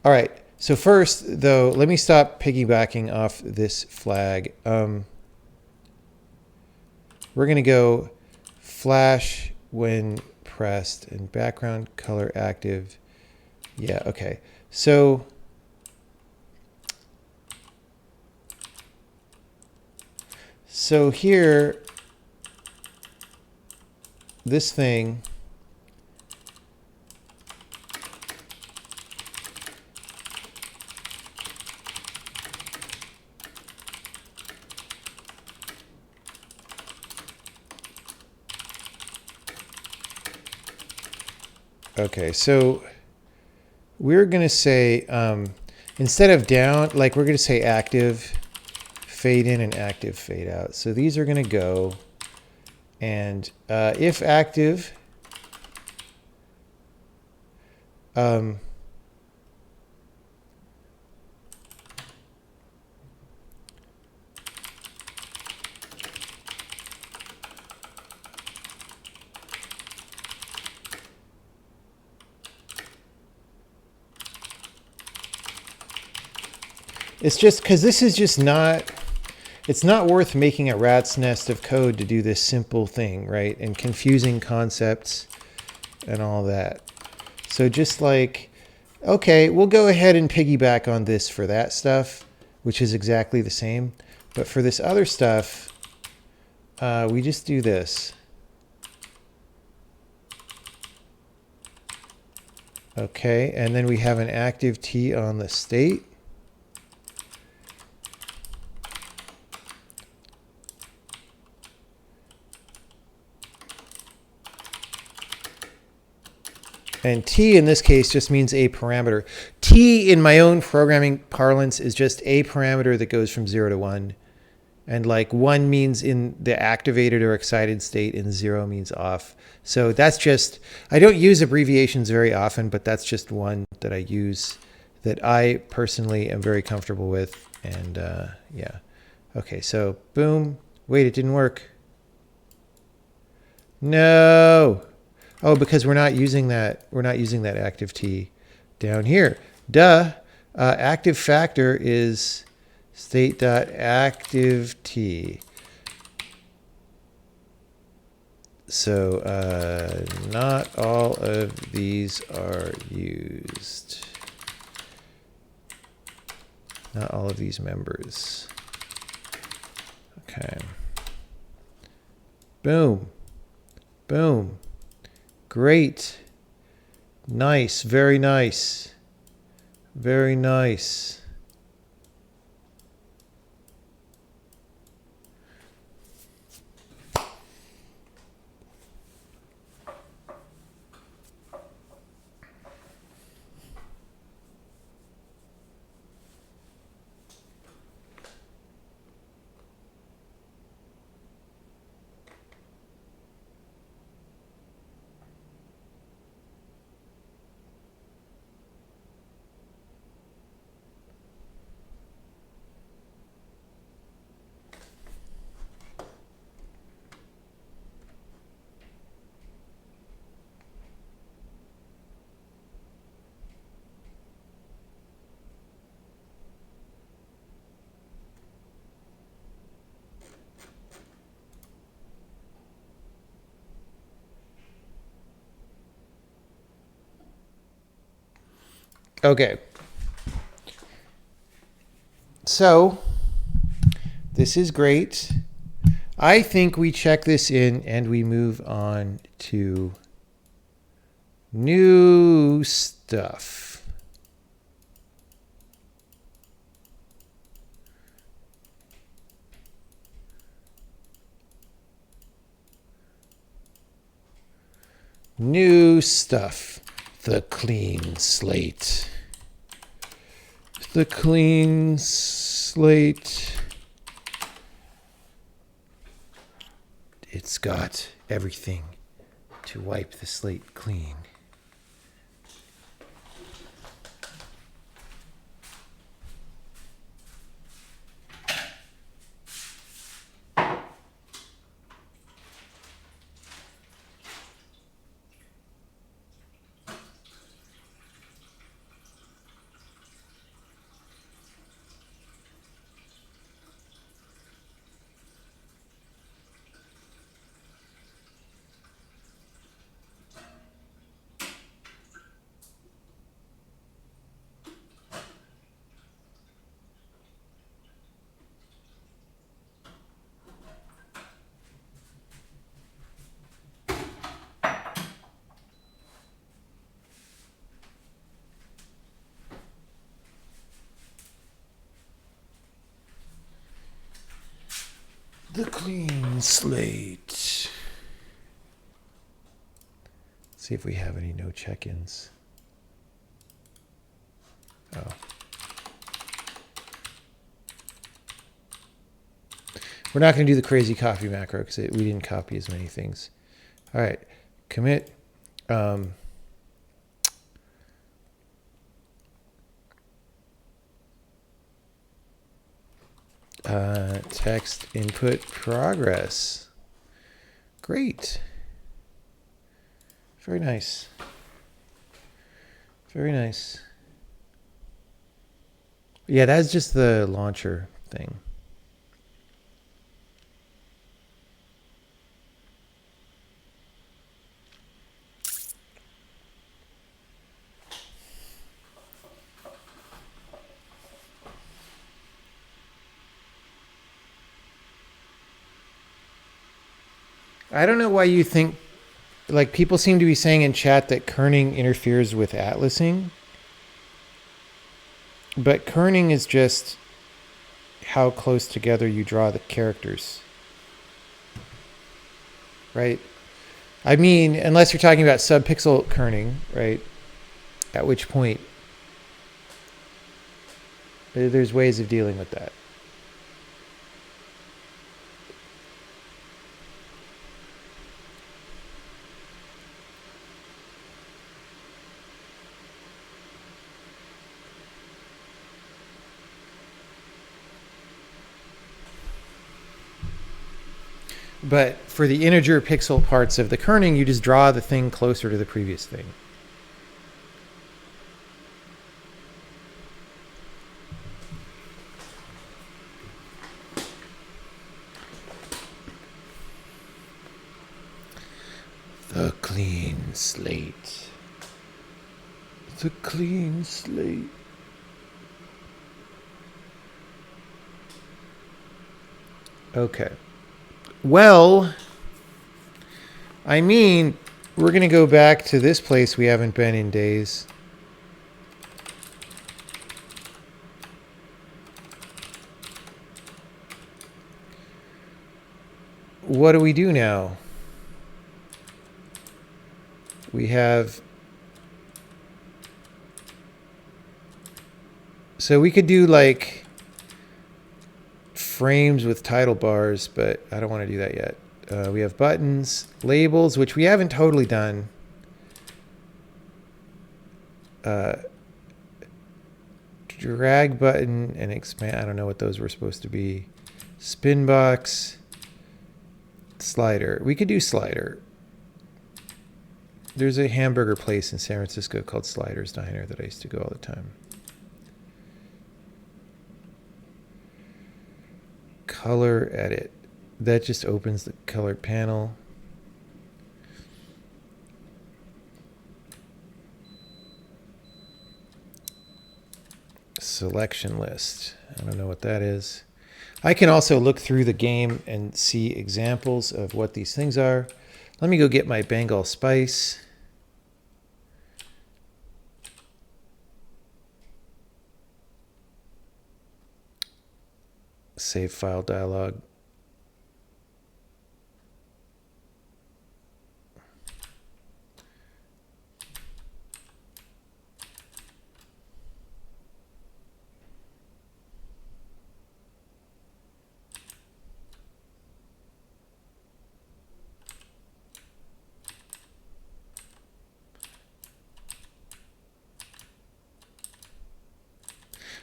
All right. So first, though, let me stop piggybacking off this flag. We're going to go flash when pressed and background color active. Yeah, okay. So here, this thing, okay, so we're going to say, instead of down, like we're going to say active fade in and active fade out. So these are going to go, and if active, it's just because this is just not, it's not worth making a rat's nest of code to do this simple thing, right? And confusing concepts and all that. So just like, okay, we'll go ahead and piggyback on this for that stuff, which is exactly the same. But for this other stuff, we just do this. Okay, and then we have an active T on the state. And T in this case just means a parameter. T in my own programming parlance is just a parameter that goes from 0 to 1. And like 1 means in the activated or excited state and 0 means off. So that's just, I don't use abbreviations very often, but that's just one that I use that I personally am very comfortable with. And yeah. Okay, so boom. Wait, it didn't work. No. Oh, because we're not using that. We're not using that active T down here. Duh. Active factor is state.active T. So not all of these are used. Not all of these members. Okay. Boom. Boom. Great. Nice. Very nice. Very nice. Okay. So, this is great. I think we check this in and we move on to new stuff. New stuff. The clean slate. The clean slate. It's got everything to wipe the slate clean. The clean slate. Let's see if we have any no check-ins. Oh. We're not going to do the crazy copy macro because we didn't copy as many things. All right. Commit. Text input progress. Great. Very nice. Very nice. Yeah, that's just the launcher thing. I don't know why you think, like, people seem to be saying in chat that kerning interferes with atlasing. But kerning is just how close together you draw the characters. Right? I mean, unless you're talking about subpixel kerning, right? At which point, there's ways of dealing with that. But for the integer pixel parts of the kerning, you just draw the thing closer to the previous thing. The clean slate. The clean slate. Okay. Well, I mean, we're going to go back to this place we haven't been in days. What do we do now? We have... So we could do like frames with title bars, but I don't want to do that yet. We have buttons, labels, which we haven't totally done. Drag button and expand. I don't know what those were supposed to be. Spin box, slider. We could do slider. There's a hamburger place in San Francisco called Slider's Diner that I used to go all the time. Color edit. That just opens the color panel. Selection list. I don't know what that is. I can also look through the game and see examples of what these things are. Let me go get my Bengal spice. Save file dialog.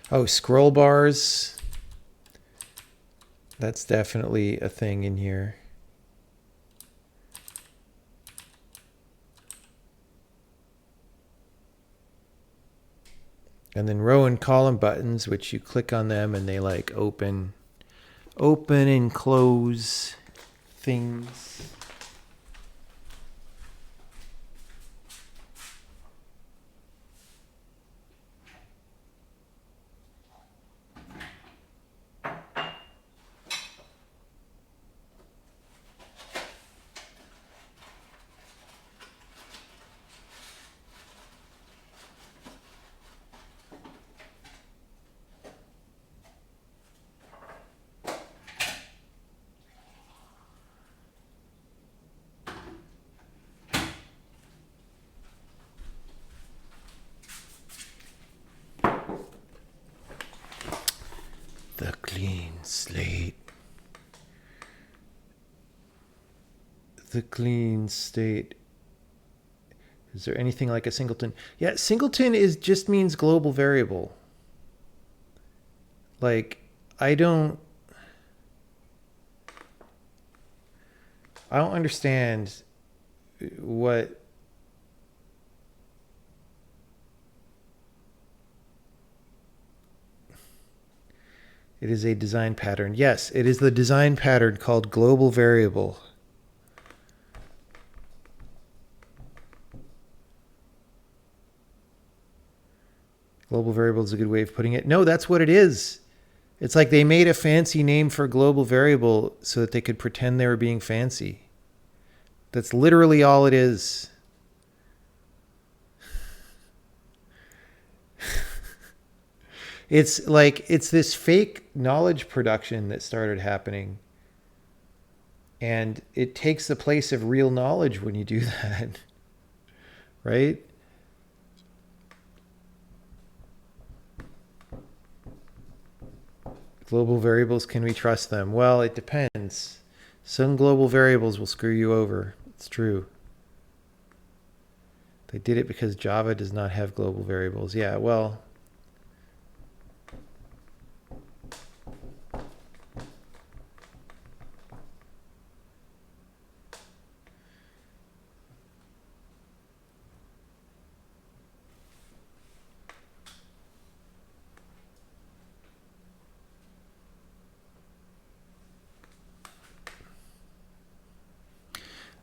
Oh, scroll bars. That's definitely a thing in here. And then row and column buttons, which you click on them and they like open and close things. The clean slate. The clean state. Is there anything like a singleton? Yeah, singleton just means global variable. Like, I don't understand what... It is a design pattern. Yes, it is the design pattern called global variable. Global variable is a good way of putting it. No, that's what it is. It's like they made a fancy name for global variable so that they could pretend they were being fancy. That's literally all it is. It's like, it's this fake knowledge production that started happening. And it takes the place of real knowledge when you do that. Right? Global variables, can we trust them? Well, it depends. Some global variables will screw you over. It's true. They did it because Java does not have global variables. Yeah, well...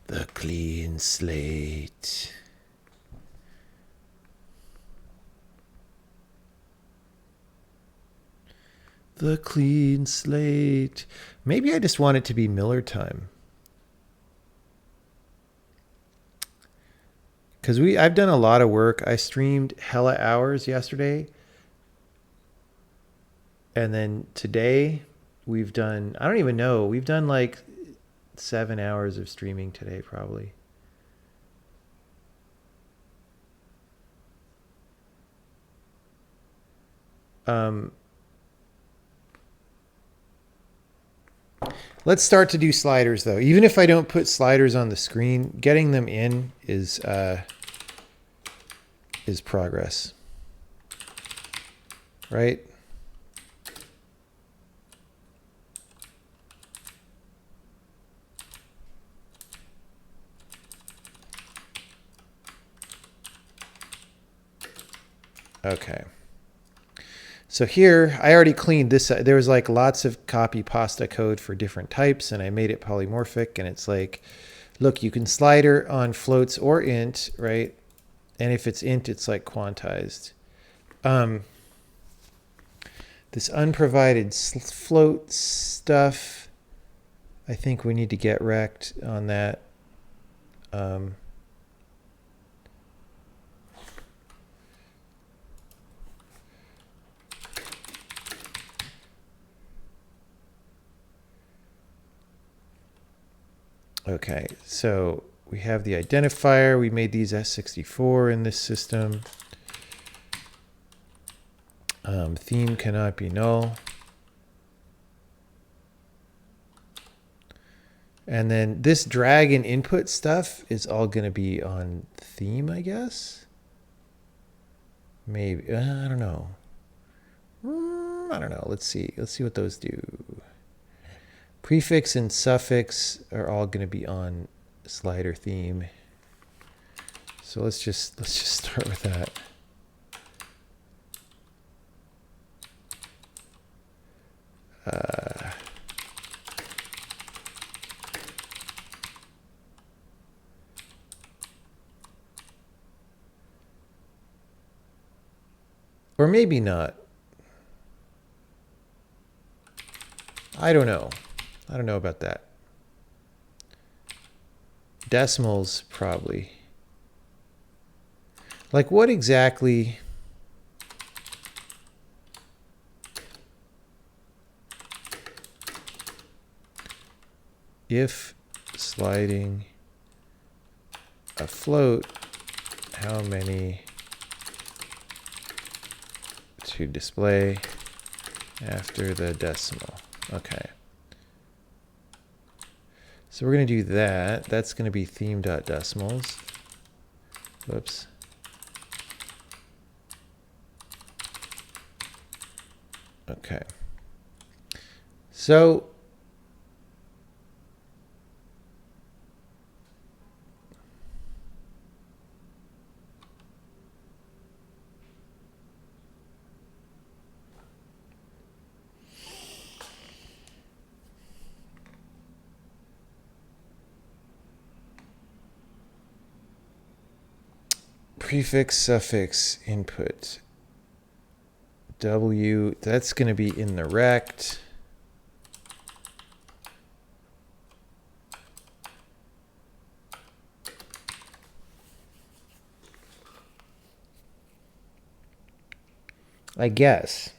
The clean slate. The clean slate. Maybe I just want it to be Miller time. Because I've done a lot of work. I streamed hella hours yesterday. And then today we've done, I don't even know, we've done like 7 hours of streaming today probably. Let's start to do sliders though. Even if I don't put sliders on the screen, getting them in is progress. Right? Okay. So here, I already cleaned this. There was like lots of copy pasta code for different types, and I made it polymorphic. And it's like, look, you can slider on floats or int, right? And if it's int, it's like quantized. This unprovided float stuff, I think we need to get wrecked on that. Okay, so we have the identifier. We made these S64 in this system. Theme cannot be null. And then this drag and input stuff is all going to be on theme, I guess. Maybe. I don't know. I don't know. Let's see. Let's see what those do. Prefix and suffix are all going to be on slider theme. So let's just start with that. Or maybe not. I don't know. I don't know about that. Decimals, probably. Like what exactly? If sliding a float, how many to display after the decimal? Okay. So we're going to do that. That's going to be theme.decimals. Whoops. Okay. So prefix, suffix, input. W, that's going to be in the rect. I guess.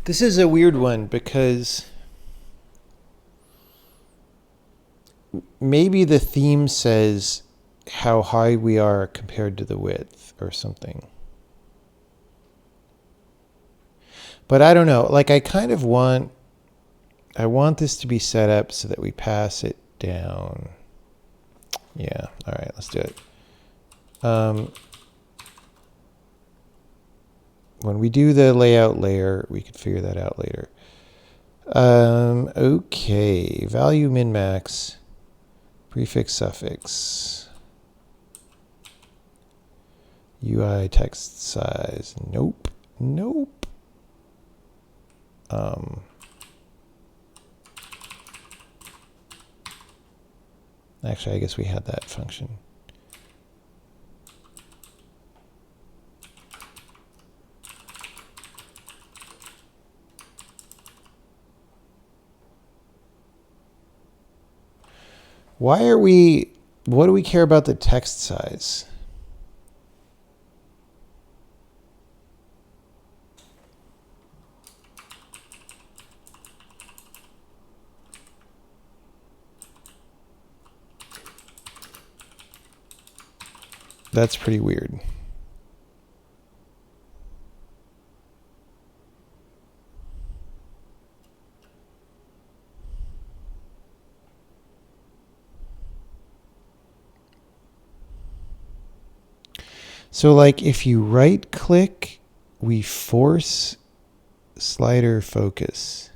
This is a weird one because maybe the theme says how high we are compared to the width or something. But I don't know. Like I want this to be set up so that we pass it down. Yeah, all right, let's do it. When we do the layout layer, we could figure that out later. Okay, value min-max, prefix suffix, UI text size. Nope. Actually, I guess we had that function. What do we care about the text size? That's pretty weird. So like if you right click, we force slider focus.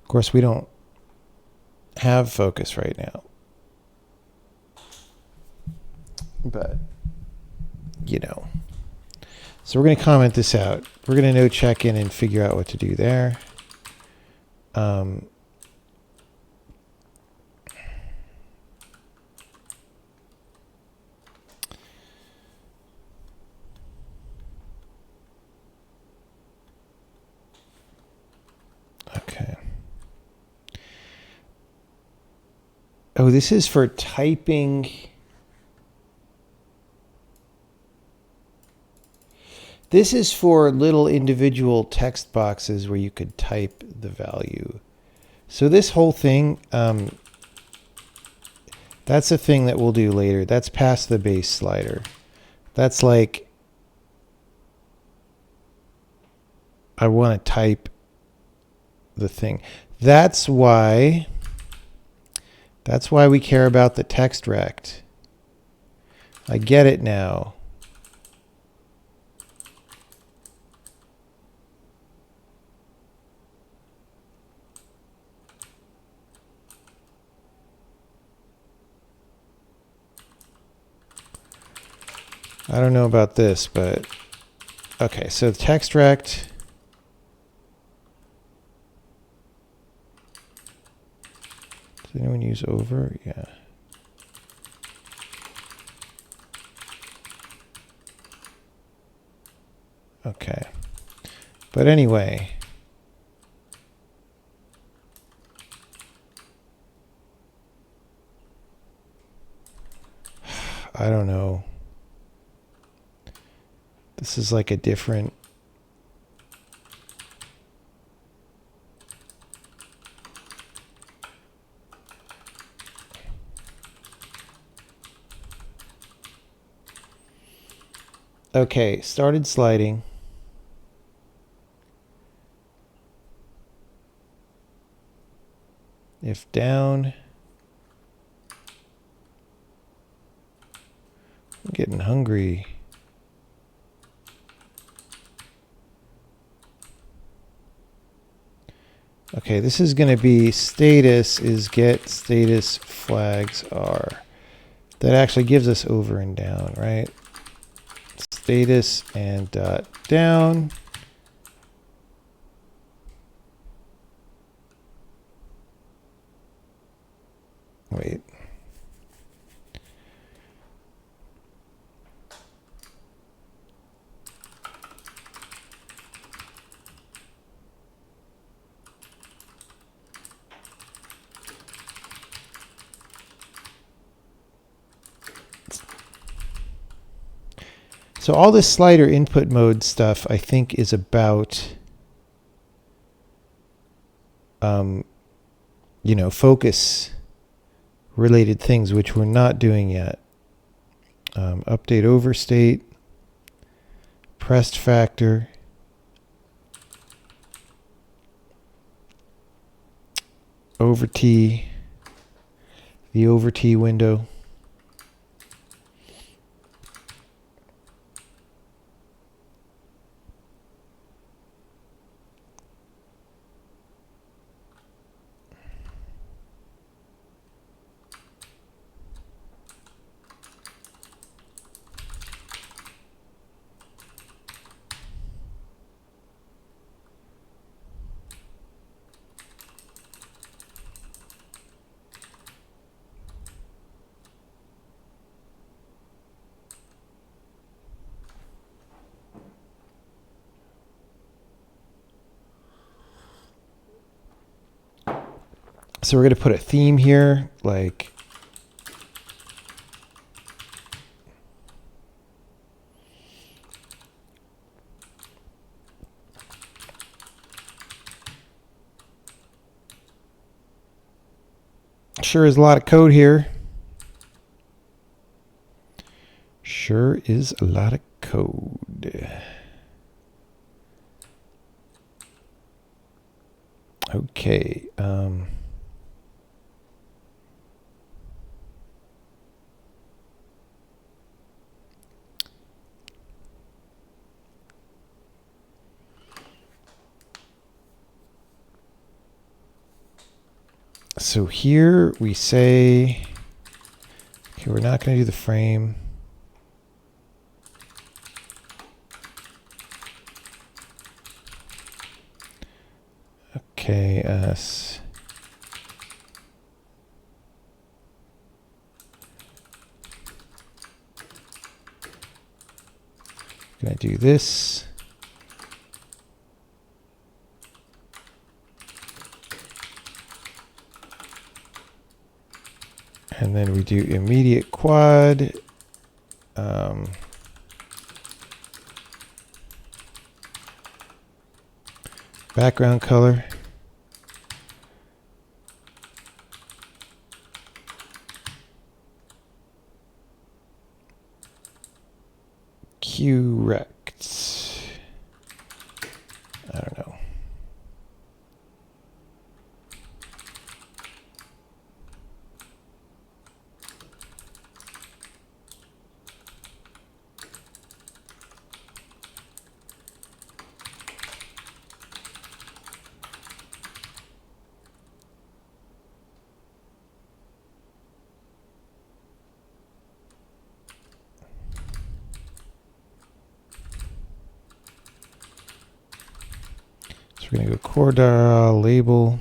Of course, we don't have focus right now. But, you know. So we're going to comment this out. We're going to no check in and figure out what to do there. Okay. Oh, this is for typing. This is for little individual text boxes where you could type the value. So this whole thing, that's a thing that we'll do later. That's past the base slider. That's like, I want to type the thing. That's why we care about the text rect. I get it now. I don't know about this, but okay, so the text rect. Does anyone use over? Yeah. Okay. But anyway. I don't know. This is like a different. Okay, started sliding. If down. I'm getting hungry. Okay, this is going to be status is get status flags are. That actually gives us over and down, right? Status and dot down. Wait. So all this slider input mode stuff, I think, is about, focus related things, which we're not doing yet. Update overstate, pressed factor. over T, the over T window. So we're going to put a theme here, like sure is a lot of code here. Sure is a lot of code. Okay. So here we say, okay, we're not going to do the frame. Okay, gonna do this. And then we do immediate quad. Background color. Correct. I don't know. So we're going to go core label.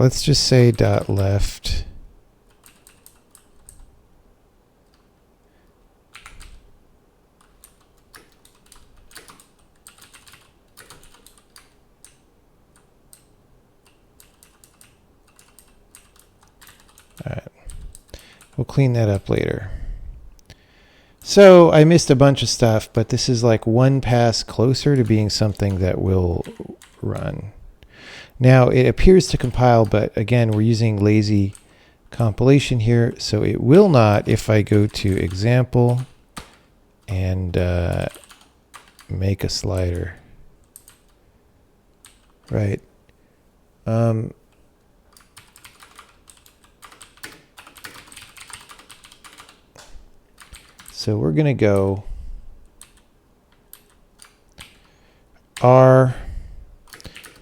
Let's just say dot left. All right. We'll clean that up later. So I missed a bunch of stuff, but this is like one pass closer to being something that will run. Now it appears to compile, but again, we're using lazy compilation here, so it will not if I go to example and make a slider. Right. So we're going to go R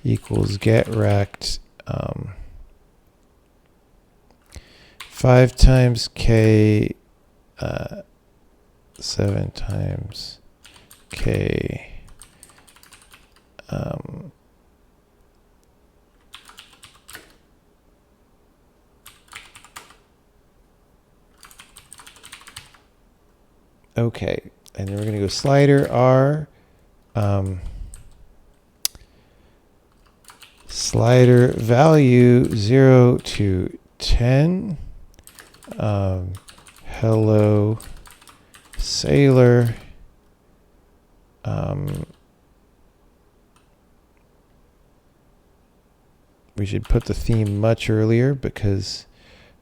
equals get rect 5 times K 7 times K Okay, and then we're going to go slider R, slider value 0 to 10. Hello sailor. We should put the theme much earlier because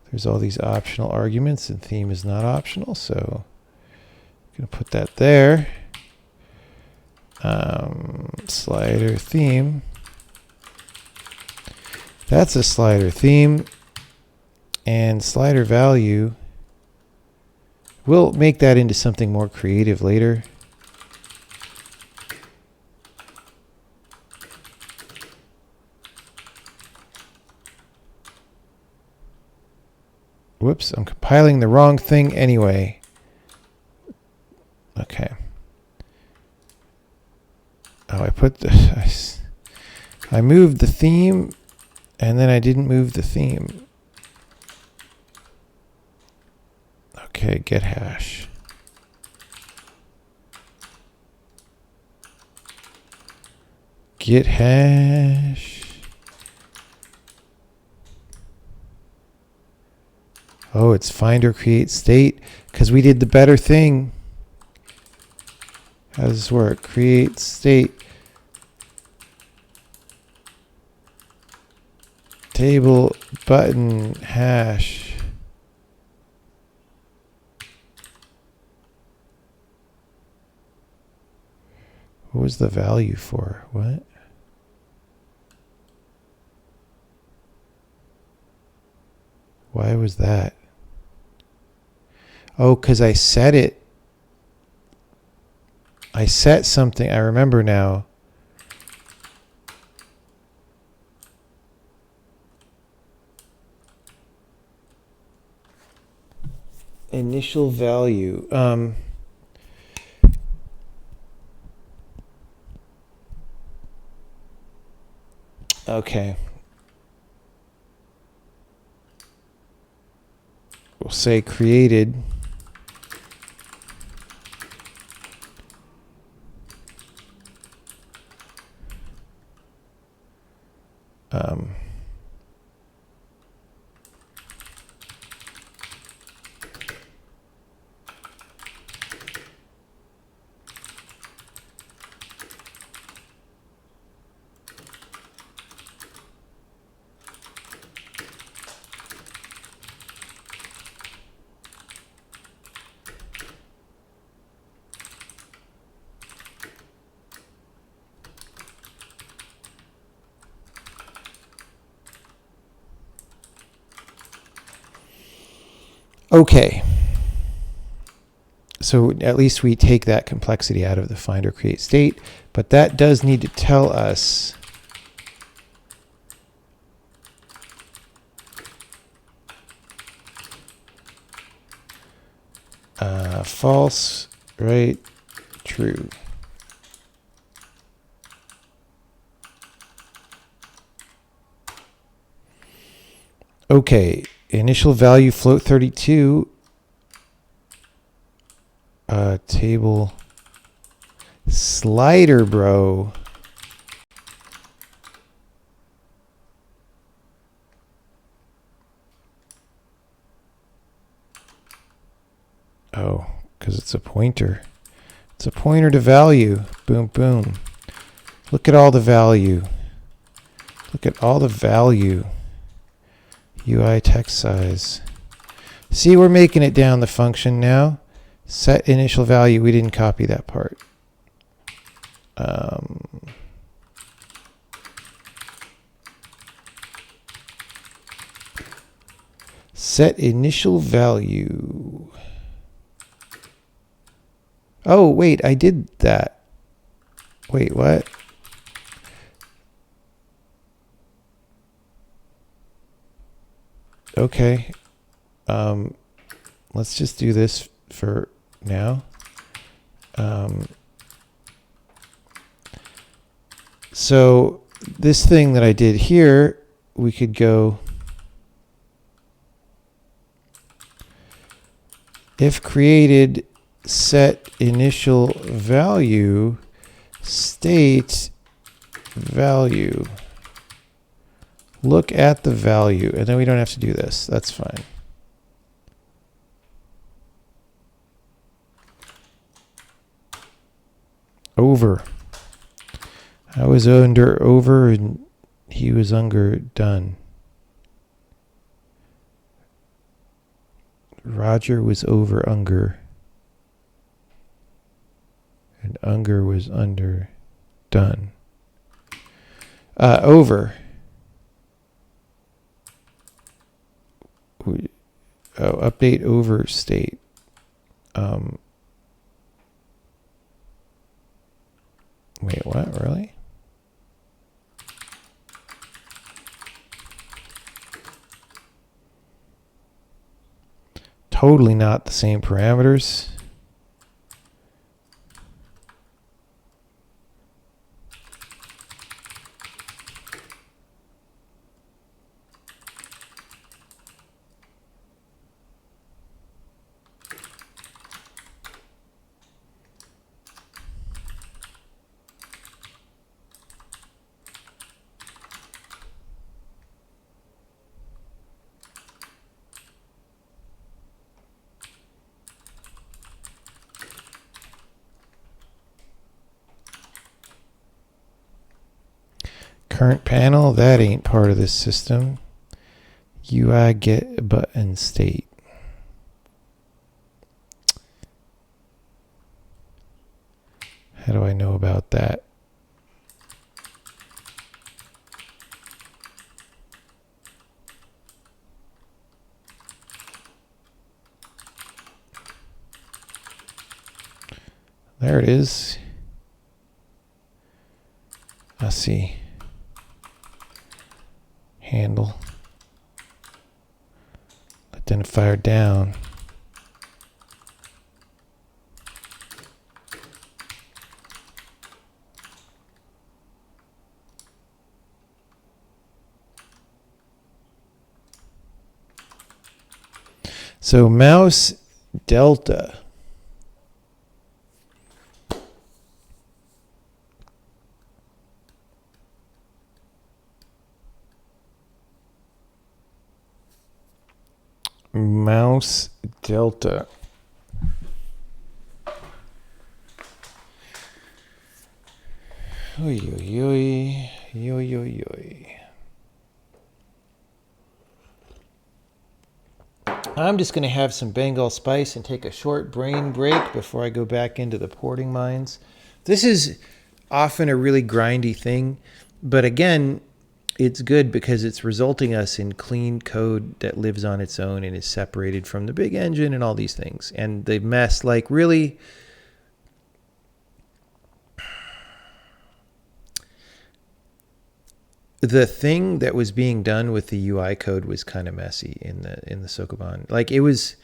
there's all these optional arguments and theme is not optional. So I'm going to put that there. Slider theme. That's a slider theme. And slider value. We'll make that into something more creative later. Whoops, I'm compiling the wrong thing anyway. Okay. Oh, I moved the theme and then I didn't move the theme. Okay, get hash. Get hash. Oh, it's find or create state because we did the better thing. How does this work? Create state. Table button hash. What was the value for? What? Why was that? Oh, because I set it. I set something. I remember now. Initial value. Okay. We'll say created. Okay. So at least we take that complexity out of the find or create state, but that does need to tell us false, right, true. Okay, initial value float 32. Table slider, bro. Oh, because it's a pointer. It's a pointer to value. Boom, boom. Look at all the value. Look at all the value. UI text size. See, we're making it down the function now. Set initial value. We didn't copy that part. Set initial value. Oh, wait, I did that. Wait, what? Okay. Let's just do this for now. So this thing that I did here, we could go if created set initial value state value. Look at the value, and then we don't have to do this. That's fine. Over. I was under over and he was under done. Roger was over Unger. And Unger was under done. Over. Update over state. Wait, what? Really? Totally not the same parameters. Current panel, that ain't part of this system. UI get button state. How do I know about that? There it is. I see. Handle. Identifier down. So mouse delta. Mouse delta. Oy, oy, oy, oy, oy, oy. I'm just going to have some Bengal spice and take a short brain break before I go back into the porting mines. This is often a really grindy thing, but again, it's good because it's resulting us in clean code that lives on its own and is separated from the big engine and all these things. And the mess, like really, the thing that was being done with the UI code was kind of messy in the Sokoban. Like it was,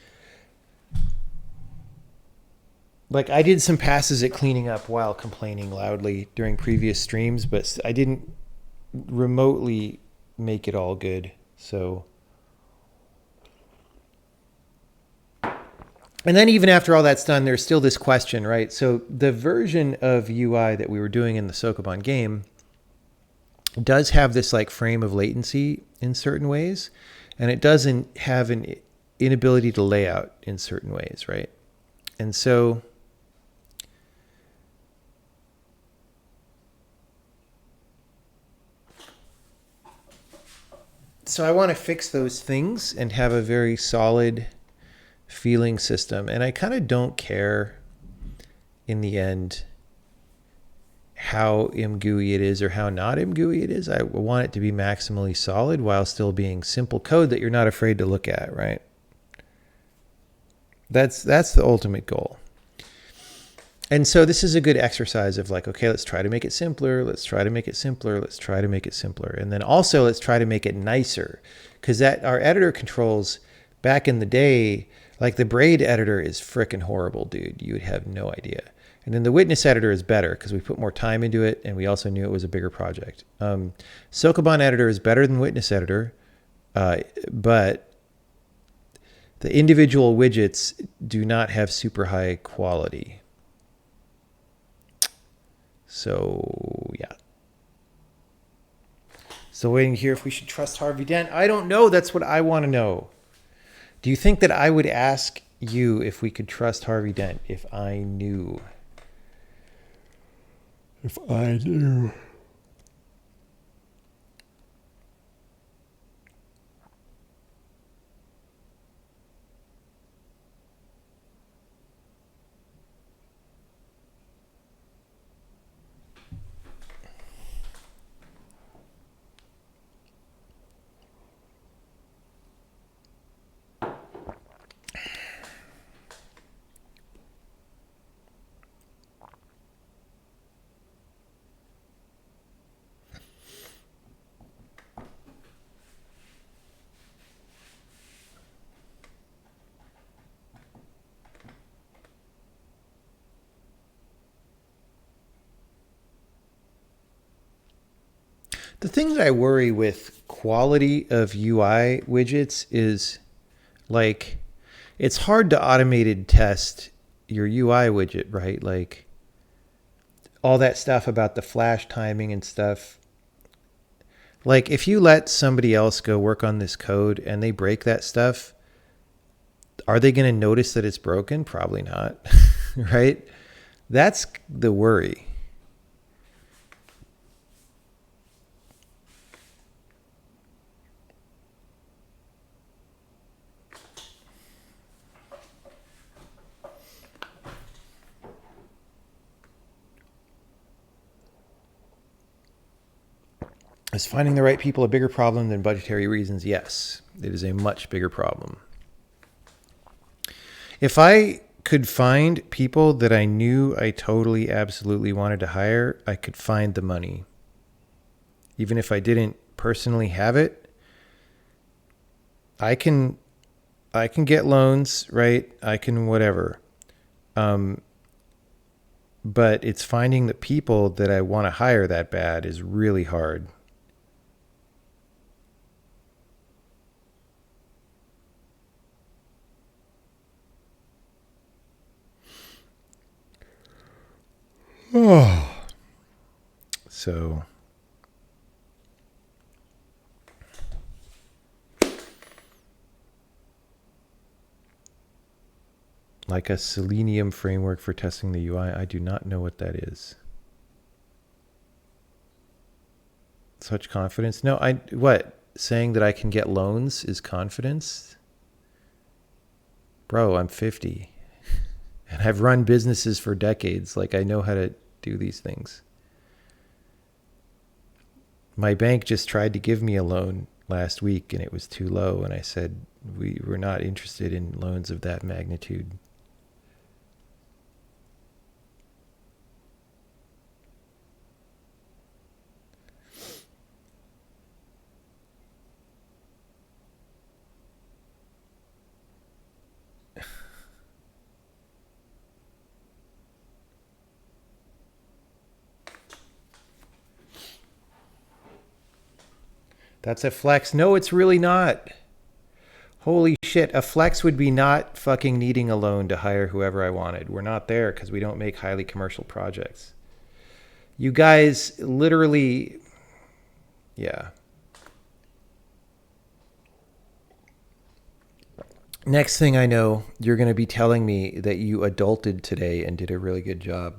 like I did some passes at cleaning up while complaining loudly during previous streams, but I didn't remotely make it all good. So, and then even after all that's done, there's still this question, right? So the version of UI that we were doing in the Sokoban game does have this like frame of latency in certain ways, and it doesn't have an inability to layout in certain ways, right? And so I want to fix those things and have a very solid feeling system. And I kind of don't care in the end how MGUI it is or how not MGUI it is. I want it to be maximally solid while still being simple code that you're not afraid to look at, right? That's the ultimate goal. And so this is a good exercise of like, okay, let's try to make it simpler. Let's try to make it simpler. Let's try to make it simpler. And then also let's try to make it nicer, because that our editor controls back in the day, like the braid editor is frickin' horrible, dude. You would have no idea. And then the witness editor is better because we put more time into it, and we also knew it was a bigger project. Sokoban editor is better than witness editor, but The individual widgets do not have super high quality. So, yeah. Still waiting to hear if we should trust Harvey Dent. I don't know. That's what I want to know. Do you think that I would ask you if we could trust Harvey Dent if I knew? If I knew. The thing that I worry with quality of UI widgets is like it's hard to automated test your UI widget, right? Like all that stuff about the flash timing and stuff. Like if you let somebody else go work on this code and they break that stuff, are they going to notice that it's broken? Probably not, right? That's the worry. Is finding the right people a bigger problem than budgetary reasons? Yes, it is a much bigger problem. If I could find people that I knew I totally, absolutely wanted to hire, I could find the money. Even if I didn't personally have it, I can get loans, right? I can whatever. But it's finding the people that I want to hire that bad is really hard. Oh. So like a Selenium framework for testing the UI, I do not know what that is. Such confidence? No, what? Saying that I can get loans is confidence? Bro, I'm 50. And I've run businesses for decades. Like I know how to do these things. My bank just tried to give me a loan last week and it was too low. And I said, we're not interested in loans of that magnitude. That's a flex. No, it's really not. Holy shit. A flex would be not fucking needing a loan to hire whoever I wanted. We're not there because we don't make highly commercial projects. You guys literally, yeah. Next thing I know, you're going to be telling me that you adulted today and did a really good job.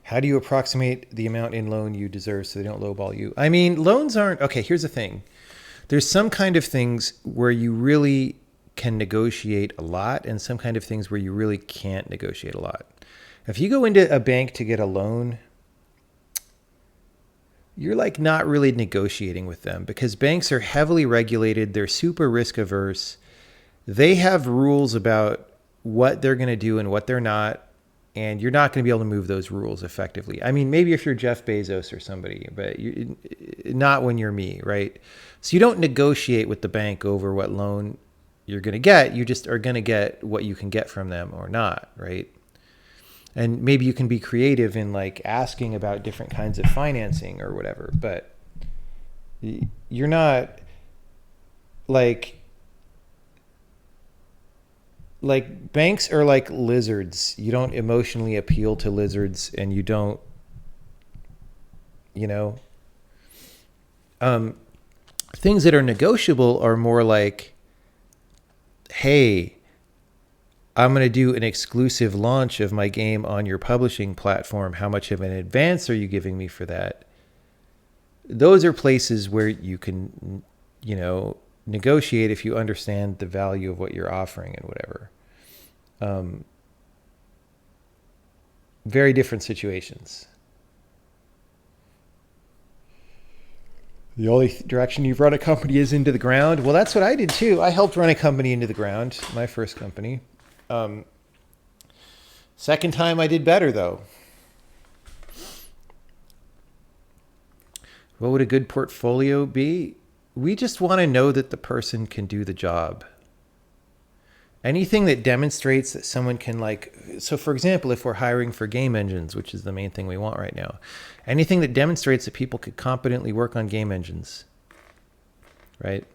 How do you approximate the amount in loan you deserve so they don't lowball you? I mean, loans aren't... Okay, here's the thing. There's some kind of things where you really can negotiate a lot and some kind of things where you really can't negotiate a lot. If you go into a bank to get a loan, you're like not really negotiating with them because banks are heavily regulated. They're super risk averse. They have rules about what they're going to do and what they're not. And you're not going to be able to move those rules effectively. I mean, maybe if you're Jeff Bezos or somebody, but not when you're me, right? So you don't negotiate with the bank over what loan you're going to get. You just are going to get what you can get from them or not, right? And maybe you can be creative in like asking about different kinds of financing or whatever, but you're not like banks are like lizards. You don't emotionally appeal to lizards, and you don't, you know, things that are negotiable are more like, hey, I'm going to do an exclusive launch of my game on your publishing platform. How much of an advance are you giving me for that? Those are places where you can, you know, negotiate if you understand the value of what you're offering and whatever. Very different situations. The only direction you've run a company is into the ground. Well, that's what I did too. I helped run a company into the ground, my first company. Second time I did better though. What would a good portfolio be? We just want to know that the person can do the job. Anything that demonstrates that someone can so for example, if we're hiring for game engines, which is the main thing we want right now, anything that demonstrates that people could competently work on game engines, right?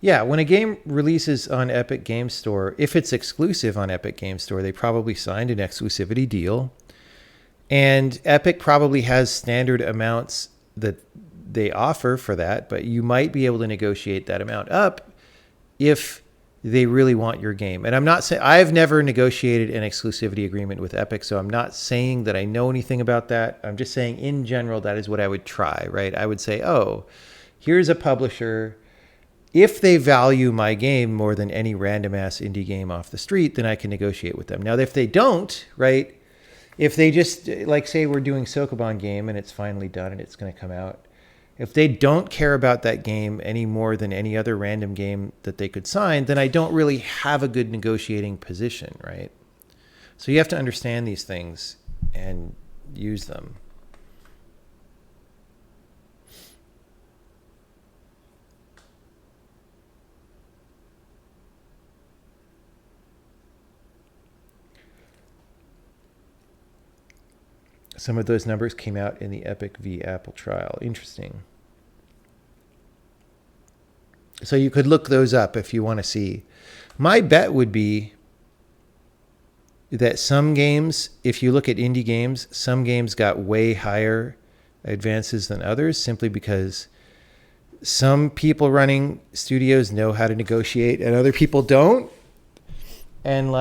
Yeah, when a game releases on Epic Games Store, if it's exclusive on Epic Games Store, they probably signed an exclusivity deal. And Epic probably has standard amounts that they offer for that, but you might be able to negotiate that amount up if they really want your game. And I'm not saying, I've never negotiated an exclusivity agreement with Epic, so I'm not saying that I know anything about that. I'm just saying in general, that is what I would try, right? I would say, oh, here's a publisher. If they value my game more than any random ass indie game off the street, then I can negotiate with them. Now, if they don't, right? If they just, like, say we're doing Sokoban game and it's finally done and it's going to come out. If they don't care about that game any more than any other random game that they could sign, then I don't really have a good negotiating position, right? So you have to understand these things and use them. Some of those numbers came out in the Epic v. Apple trial. Interesting. So you could look those up if you want to see. My bet would be that some games, if you look at indie games, some games got way higher advances than others simply because some people running studios know how to negotiate and other people don't. And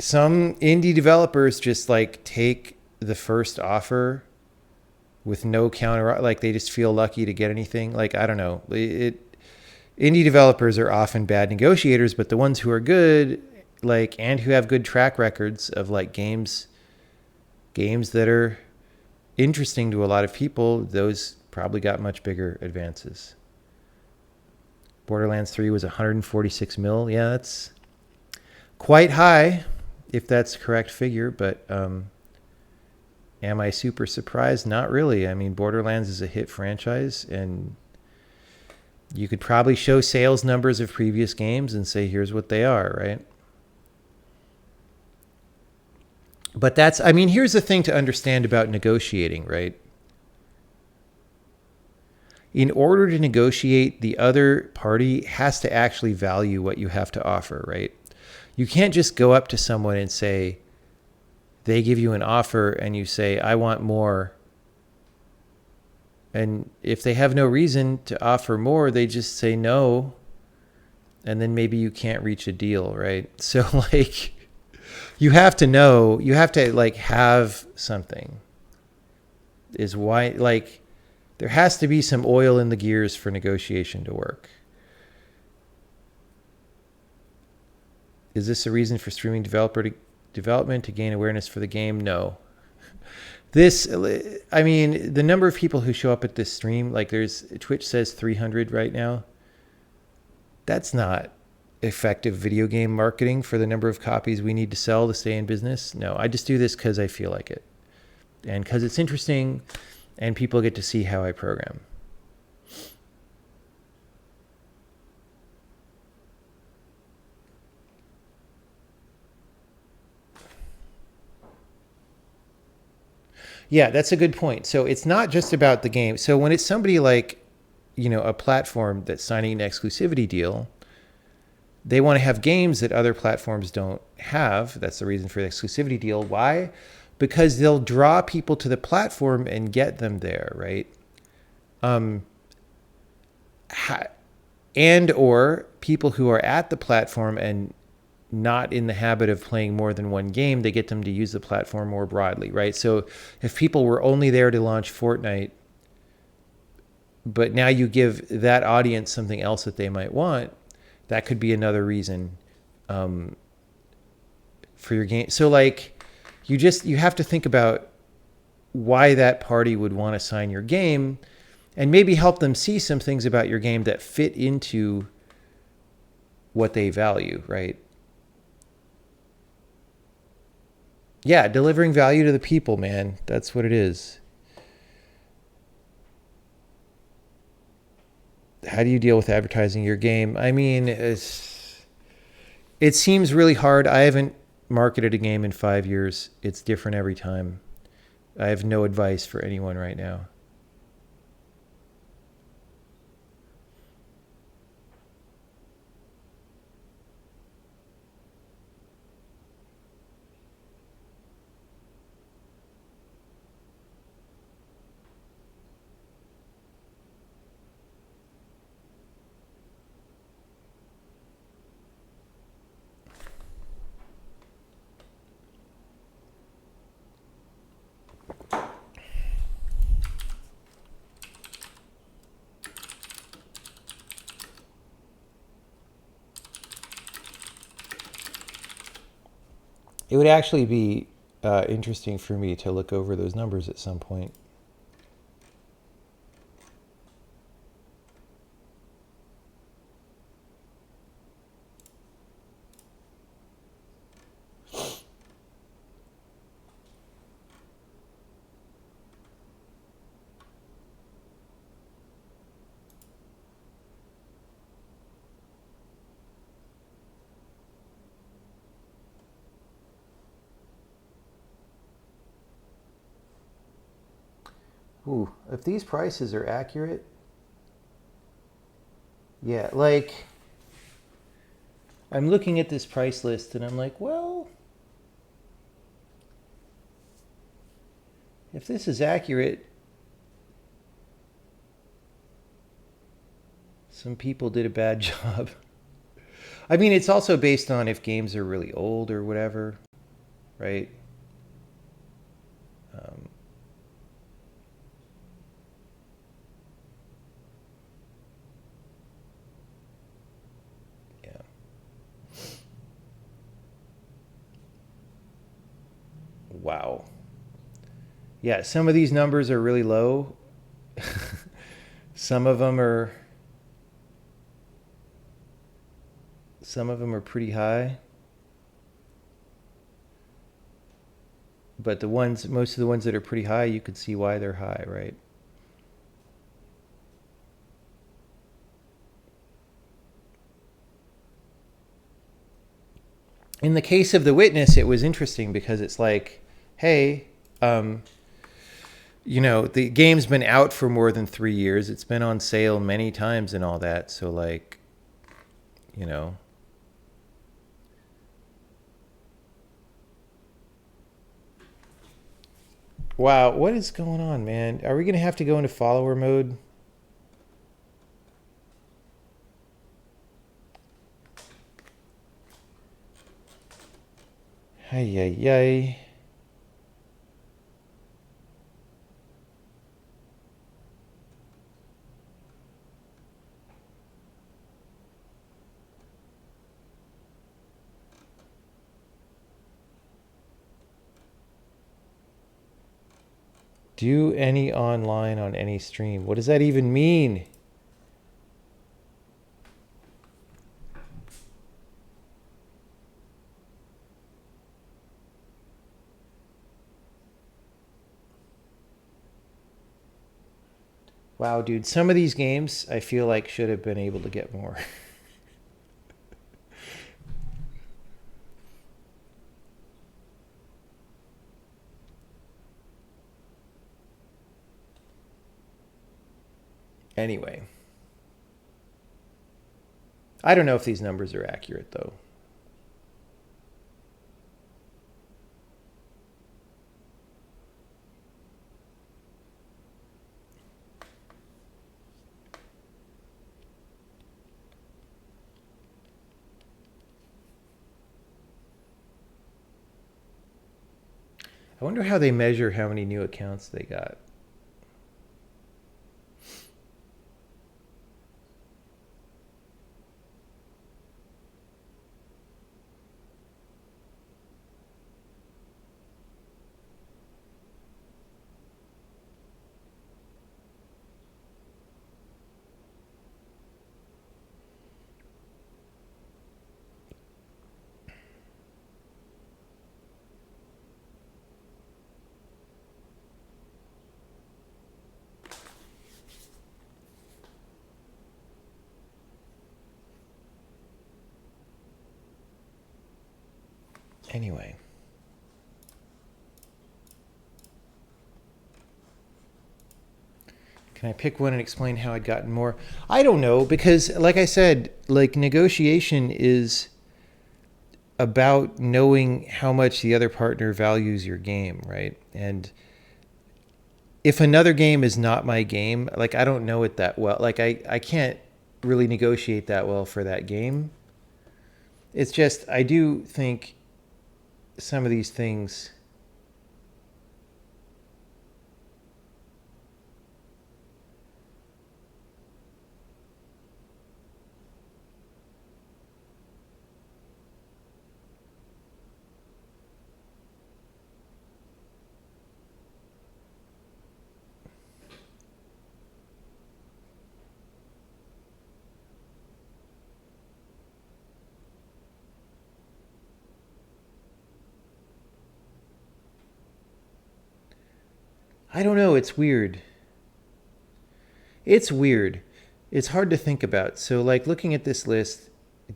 some indie developers just take the first offer with no counter, they just feel lucky to get anything. I don't know. Indie developers are often bad negotiators, but the ones who are good, and who have good track records of games that are interesting to a lot of people, those probably got much bigger advances. Borderlands 3 was 146 mil. Yeah, that's quite high, if that's the correct figure, but am I super surprised? Not really. I mean, Borderlands is a hit franchise, and you could probably show sales numbers of previous games and say, here's what they are, right? But here's the thing to understand about negotiating, right? In order to negotiate, the other party has to actually value what you have to offer, right? You can't just go up to someone and say, they give you an offer and you say, I want more. And if they have no reason to offer more, they just say no. And then maybe you can't reach a deal, right? So you have to know, you have to have something. Is why, there has to be some oil in the gears for negotiation to work. Is this a reason for streaming development to gain awareness for the game? No. I mean, the number of people who show up at this stream, like Twitch says 300 right now. That's not effective video game marketing for the number of copies we need to sell to stay in business. No, I just do this because I feel like it. And because it's interesting and people get to see how I program. Yeah, that's a good point. So it's not just about the game. So when it's somebody like, a platform that's signing an exclusivity deal, they want to have games that other platforms don't have. That's the reason for the exclusivity deal. Why? Because they'll draw people to the platform and get them there, right? And or people who are at the platform and not in the habit of playing more than one game, they get them to use the platform more broadly, right? So if people were only there to launch Fortnite, but now you give that audience something else that they might want, that could be another reason for your game. So like you have to think about why that party would want to sign your game and maybe help them see some things about your game that fit into what they value, right? Yeah, delivering value to the people, man. That's what it is. How do you deal with advertising your game? I mean, it seems really hard. I haven't marketed a game in 5 years. It's different every time. I have no advice for anyone right now. It would actually be interesting for me to look over those numbers at some point. Ooh, if these prices are accurate, yeah, like I'm looking at this price list and I'm like, well, if this is accurate, some people did a bad job. I mean, it's also based on if games are really old or whatever, right? Yeah. Wow. Yeah, some of these numbers are really low. Some of them are pretty high. But most of the ones that are pretty high, you could see why they're high, right? In the case of The Witness, it was interesting because it's like, hey, the game's been out for more than 3 years. It's been on sale many times and all that. So like, wow, what is going on, man? Are we going to have to go into follower mode? Ay, ay, ay. Do any online on any stream. What does that even mean? Wow, dude, some of these games I feel like should have been able to get more. Anyway, I don't know if these numbers are accurate though. I wonder how they measure how many new accounts they got. Anyway. Can I pick one and explain how I'd gotten more? I don't know, because like I said, like negotiation is about knowing how much the other partner values your game, right? And if another game is not my game, like I don't know it that well. Like I can't really negotiate that well for that game. It's just I do think some of these things. I don't know. It's weird. It's weird. It's hard to think about. So, like, looking at this list,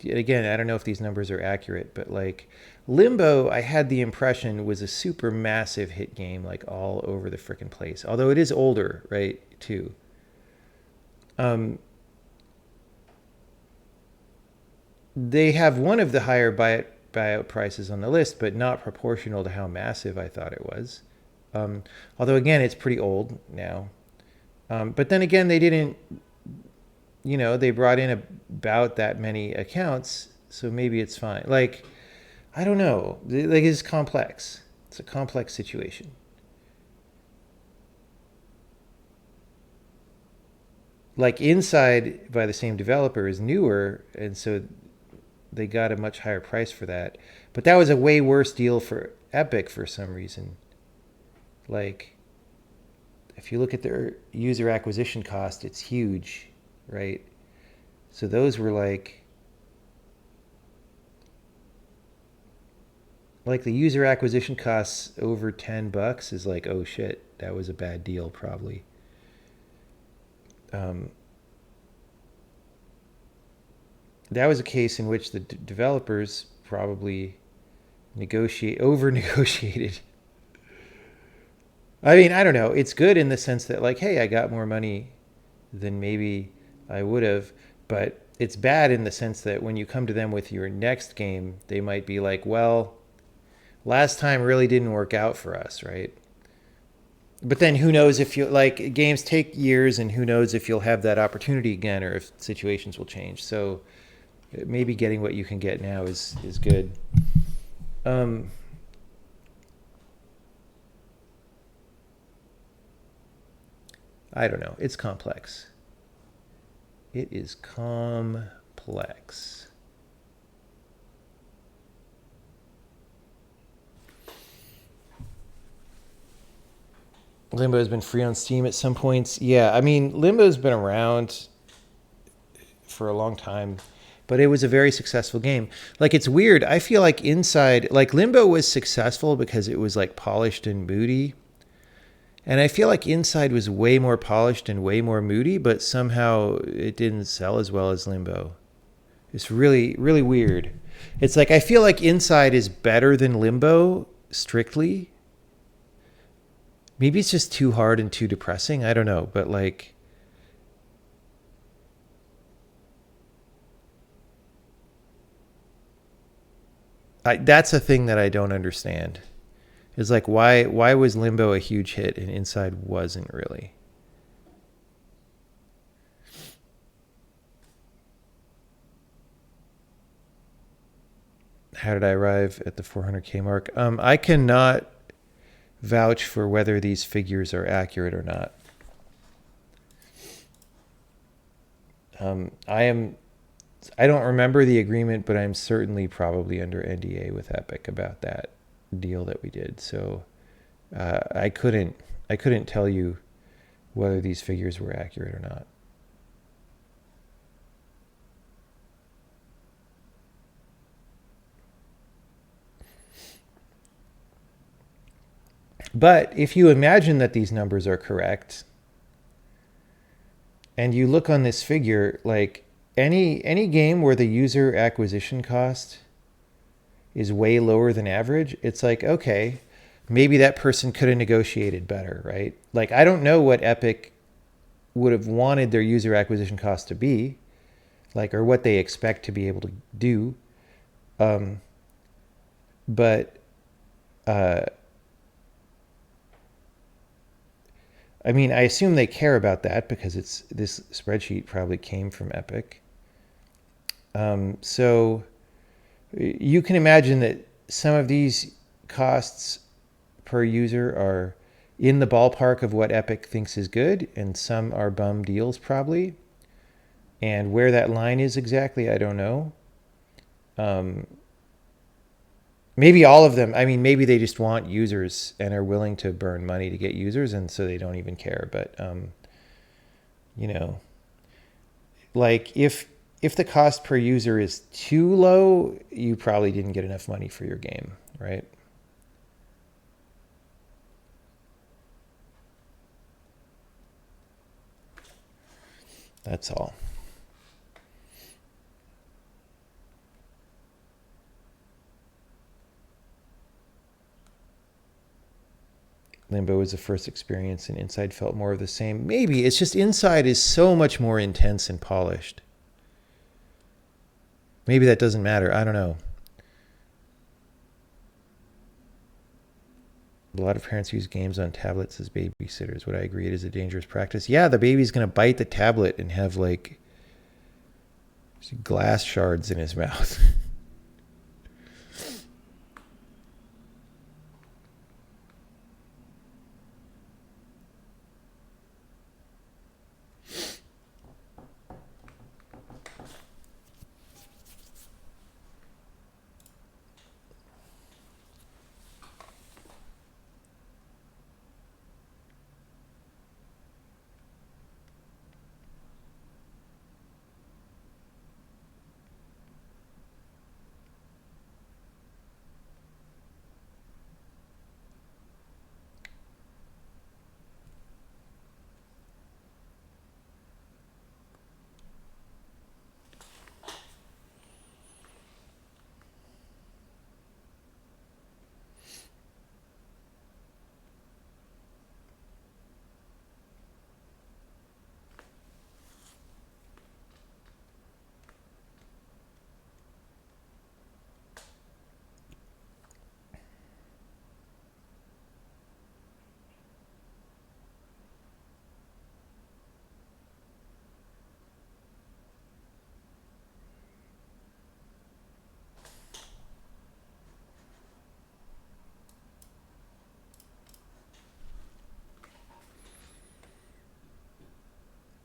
again, I don't know if these numbers are accurate, but like Limbo, I had the impression was a super massive hit game, like all over the freaking place. Although it is older, right, too. Um, they have one of the higher buyout prices on the list, but not proportional to how massive I thought it was. Although, again, it's pretty old now. But then again, they didn't, they brought in about that many accounts, so maybe it's fine. Like, I don't know. Like, it's complex. It's a complex situation. Like, Inside by the same developer is newer, and so they got a much higher price for that. But that was a way worse deal for Epic for some reason. Like, if you look at their user acquisition cost, it's huge, right? So those were like the user acquisition costs over $10 is like, oh shit, that was a bad deal probably. Um, that was a case in which the developers probably over negotiated. I mean, I don't know. It's good in the sense that, like, hey, I got more money than maybe I would have, but it's bad in the sense that when you come to them with your next game, they might be like, well, last time really didn't work out for us, right? But then who knows if you like games take years, and who knows if you'll have that opportunity again or if situations will change. So maybe getting what you can get now is good. Um, I don't know. It's complex. It is complex. Limbo's been free on Steam at some points. Yeah, I mean, Limbo's been around for a long time, but it was a very successful game. Like, it's weird. I feel like Inside, like Limbo was successful because it was like polished and moody. And I feel like Inside was way more polished and way more moody, but somehow it didn't sell as well as Limbo. It's really, really weird. It's like I feel like Inside is better than Limbo strictly. Maybe it's just too hard and too depressing. I don't know, but like that's a thing that I don't understand. Is like why was Limbo a huge hit and Inside wasn't really? How did I arrive at the 400K mark? I cannot vouch for whether these figures are accurate or not. I don't remember the agreement, but I'm certainly probably under NDA with Epic about that deal that we did. So I couldn't tell you whether these figures were accurate or not. But if you imagine that these numbers are correct, and you look on this figure, like any game where the user acquisition cost is way lower than average, it's like, okay, maybe that person could have negotiated better, right? Like, I don't know what Epic would have wanted their user acquisition cost to be, like, or what they expect to be able to do. But I mean, I assume they care about that because this spreadsheet probably came from Epic. So you can imagine that some of these costs per user are in the ballpark of what Epic thinks is good, and some are bum deals probably. And where that line is exactly, I don't know. Maybe all of them. I mean, maybe they just want users and are willing to burn money to get users, and so they don't even care. But you know, like if the cost per user is too low, you probably didn't get enough money for your game, right? That's all. Limbo was the first experience, and Inside felt more of the same. Maybe it's just Inside is so much more intense and polished. Maybe that doesn't matter. I don't know. A lot of parents use games on tablets as babysitters. Would I agree it is a dangerous practice? Yeah, the baby's going to bite the tablet and have like glass shards in his mouth.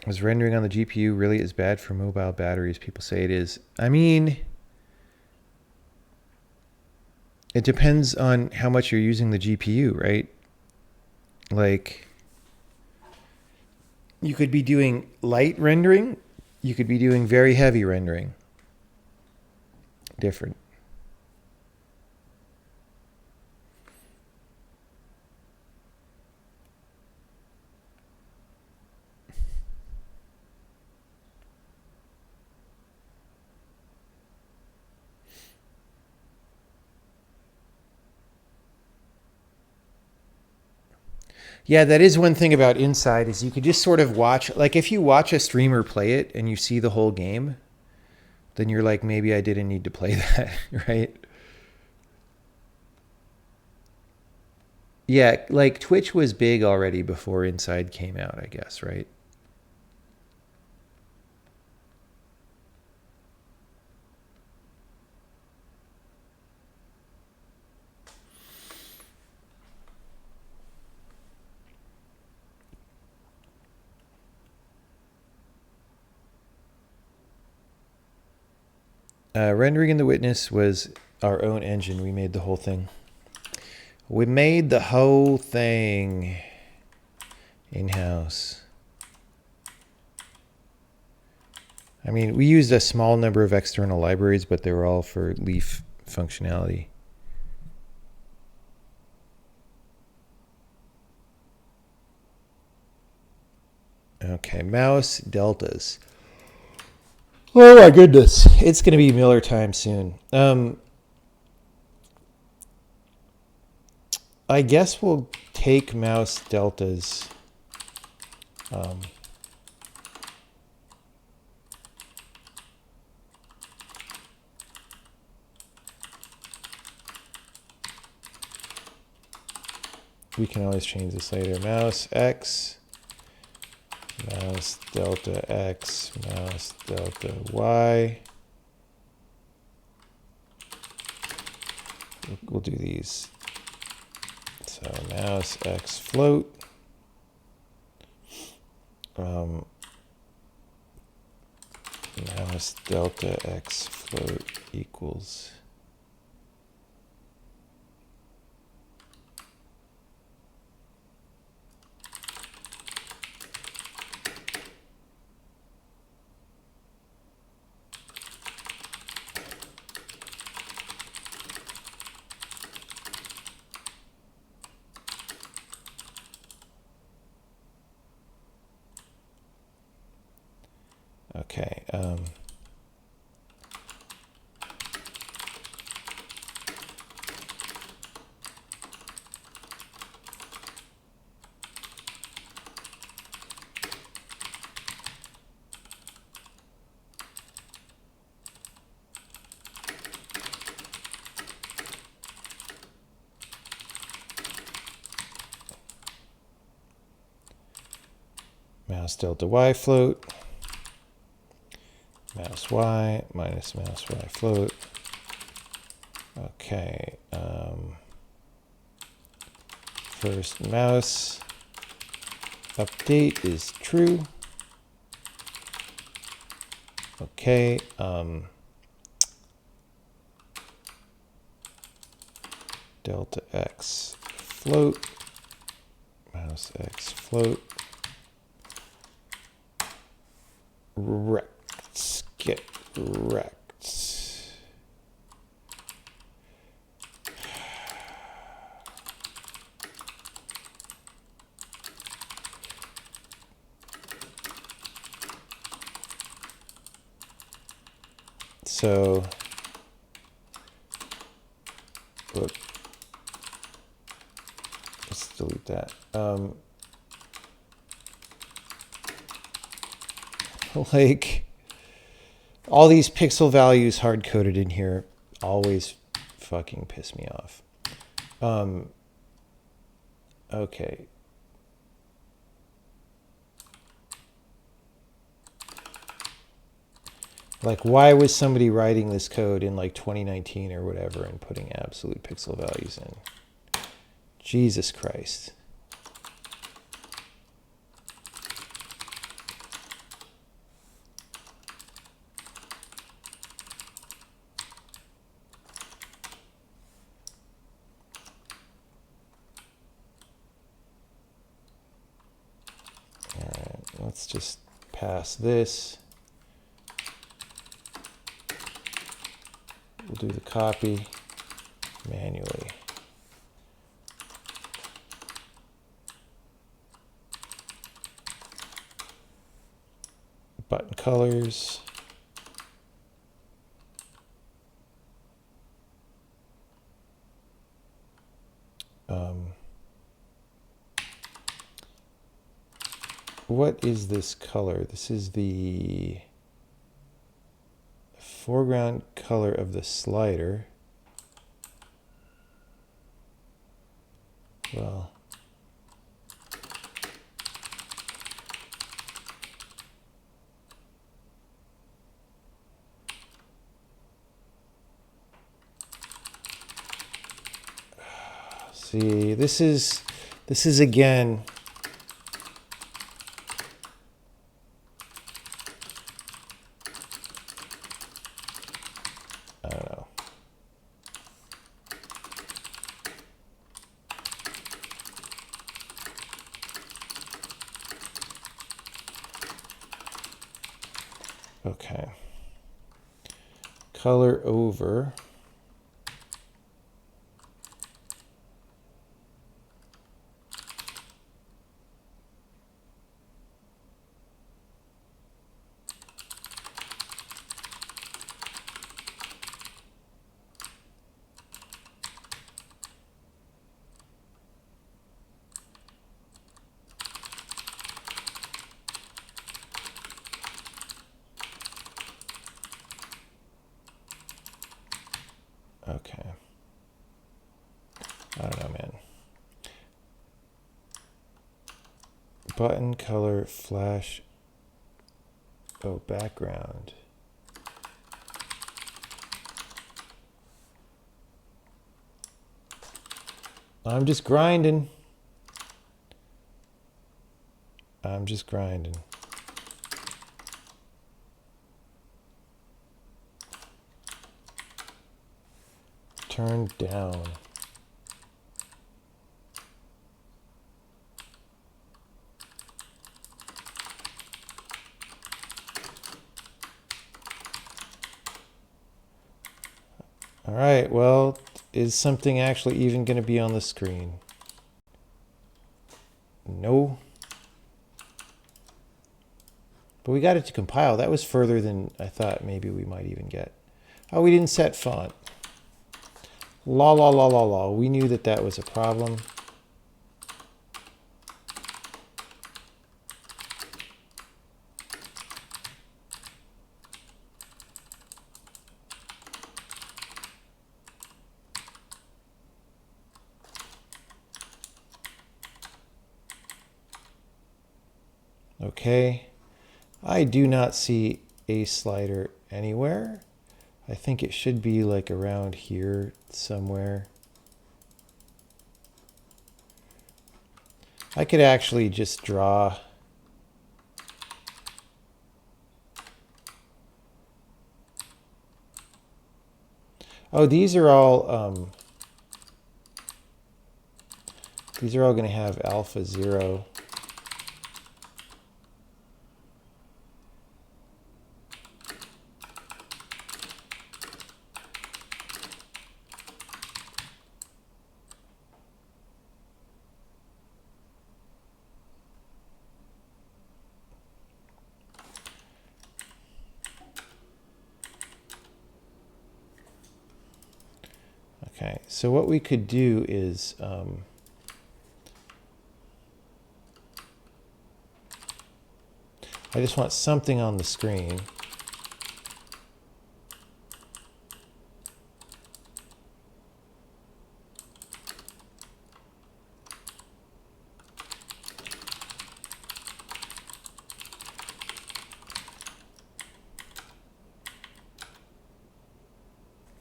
Was rendering on the GPU really as bad for mobile batteries? People say it is. I mean, it depends on how much you're using the GPU, right? Like, You could be doing light rendering. You could be doing very heavy rendering. Different. Yeah, that is one thing about Inside is you could just sort of watch, like if you watch a streamer play it and you see the whole game, then you're like, maybe I didn't need to play that, right? Yeah, like Twitch was big already before Inside came out, I guess, right? Rendering in the Witness was our own engine. We made the whole thing. We made the whole thing in-house. I mean, we used a small number of external libraries, but they were all for Leaf functionality. Okay, mouse deltas. Oh my goodness. It's going to be Miller time soon. I guess we'll take mouse deltas. We can always change this later. Mouse X, mouse delta X, mouse delta Y. We'll do these. So mouse X float. Mouse delta X float equals. Okay. Mouse delta Y float. Mouse Y minus mouse Y float. Okay. First mouse update is true. Okay. Delta X float. Mouse X float. Rect. Get wrecked. So, look, let's delete that. Like, all these pixel values hard-coded in here always fucking piss me off. Okay. Like, why was somebody writing this code in like 2019 or whatever and putting absolute pixel values in? Jesus Christ. just pass this. We'll do the copy manually. Button colors. What is this color? This is the foreground color of the slider. Well, see, this is again, I don't know. Okay. Color over. Okay. I don't know, man. Button color flash. Oh, background. I'm just grinding. I'm just grinding. Turn down. All right, well, is something actually even going to be on the screen? No. But we got it to compile. That was further than I thought maybe we might even get. Oh, we didn't set font. La la la la la. We knew that that was a problem. Okay. I do not see a slider anywhere. I think it should be like around here somewhere. I could actually just draw. Oh, these are all going to have alpha 0. Okay, so what we could do is I just want something on the screen.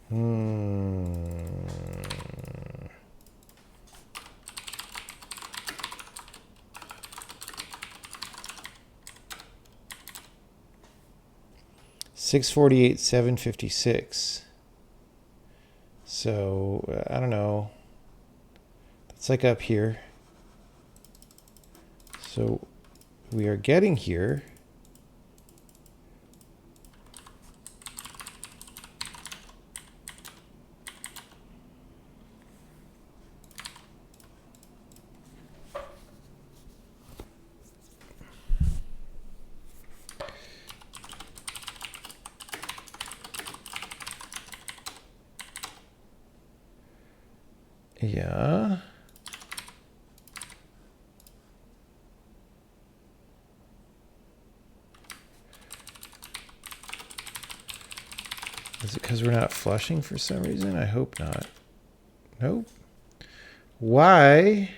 Hmm. 648, 756. So I don't know. It's like up here. So we are getting here. Yeah. Is it because we're not flushing for some reason? I hope not. Nope. Why?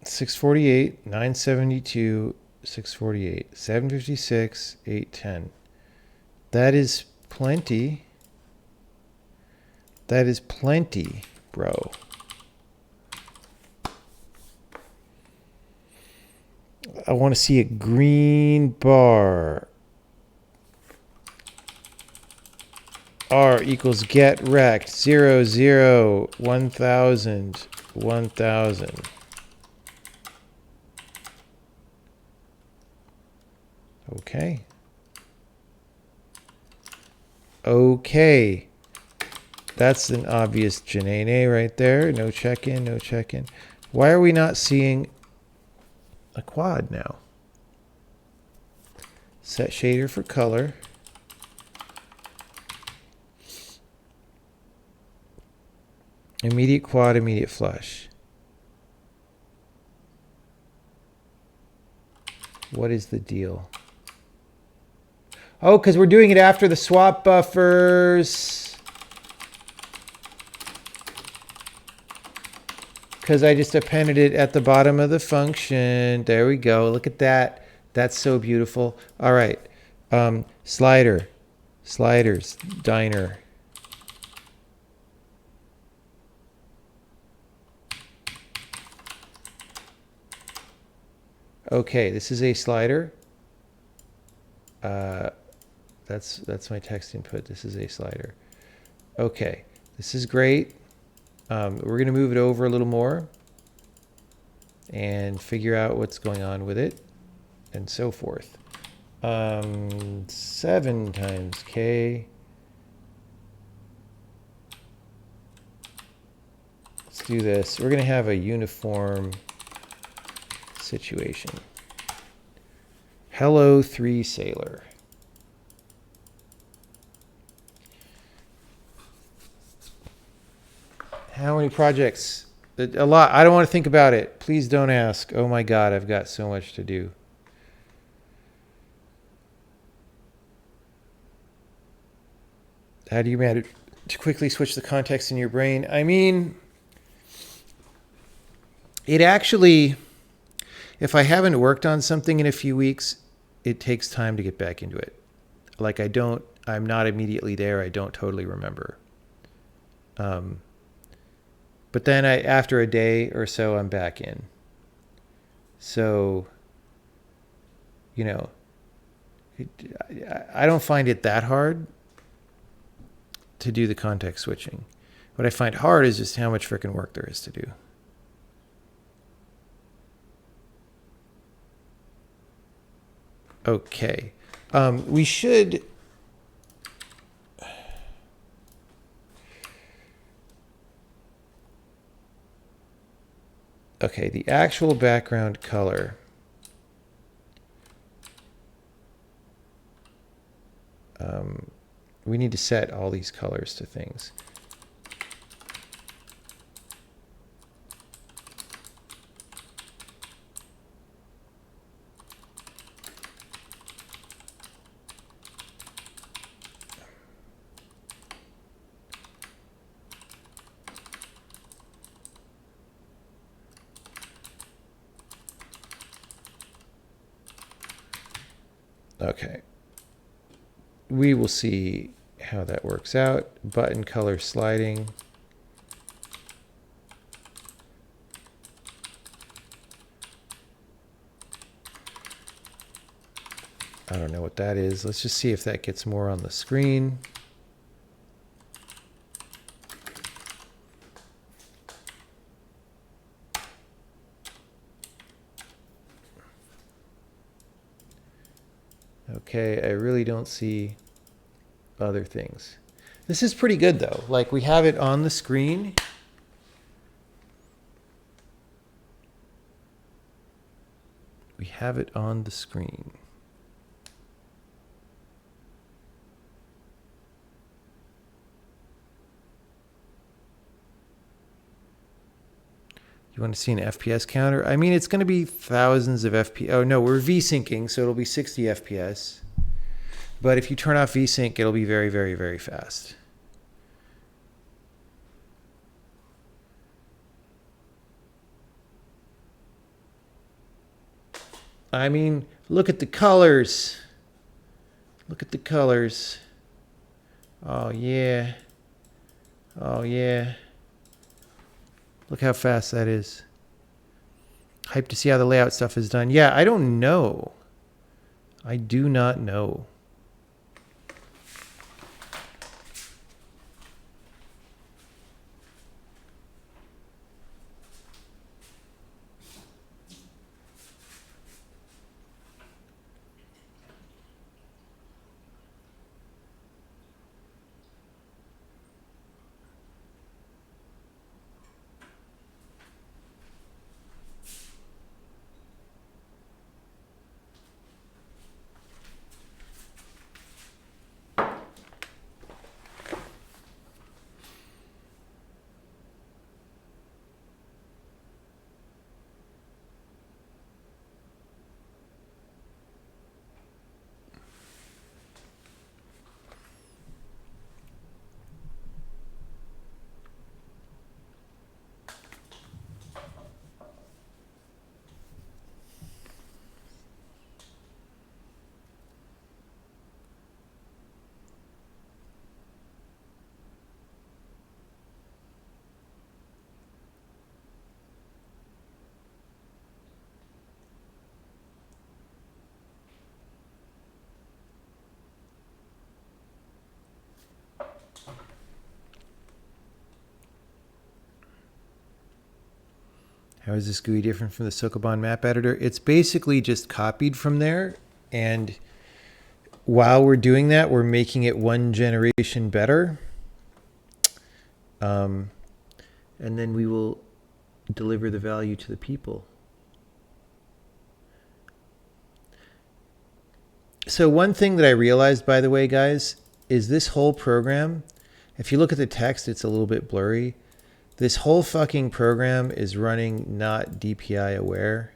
$648, $972, $648, $756, $810. That is plenty. That is plenty, bro. I want to see a green bar. R equals get wrecked. 0, 0, 1000, 1000. Okay. Okay. That's an obvious Janene right there. No check-in, no check-in. Why are we not seeing a quad now? Set shader for color. Immediate quad, immediate flush. What is the deal? Oh, because we're doing it after the swap buffers. Because I just appended it at the bottom of the function. There we go. Look at that. That's so beautiful. All right. Slider. Sliders. Diner. Okay, this is a slider. That's my text input. This is a slider. Okay, this is great. We're going to move it over a little more and figure out what's going on with it and so forth. 7 times K. Let's do this. We're going to have a uniform situation. Hello 3 Sailor. How many projects? A lot. I don't want to think about it. Please don't ask. Oh my God, I've got so much to do. How do you manage to quickly switch the context in your brain? I mean, it actually, if I haven't worked on something in a few weeks, it takes time to get back into it. Like I'm not immediately there. I don't totally remember. But then after a day or so, I'm back in. So, you know, I don't find it that hard to do the context switching. What I find hard is just how much frickin' work there is to do. Okay. We should... Okay, the actual background color. We need to set all these colors to things. Okay. We will see how that works out. Button color sliding. I don't know what that is. Let's just see if that gets more on the screen. Okay, I really don't see other things. This is pretty good though. Like we have it on the screen. We have it on the screen. You want to see an FPS counter? I mean, it's going to be thousands of FPS. Oh, no, we're V-syncing, so it'll be 60 FPS. But if you turn off V-sync, it'll be very, very, very fast. I mean, look at the colors. Look at the colors. Oh, yeah. Oh, yeah. Look how fast that is. Hyped to see how the layout stuff is done. Yeah, I don't know. I do not know. How is this GUI different from the Sokoban map editor? It's basically just copied from there. And while we're doing that, we're making it one generation better. And then we will deliver the value to the people. So one thing that I realized, by the way, guys, is this whole program, if you look at the text, it's a little bit blurry. This whole fucking program is running not DPI aware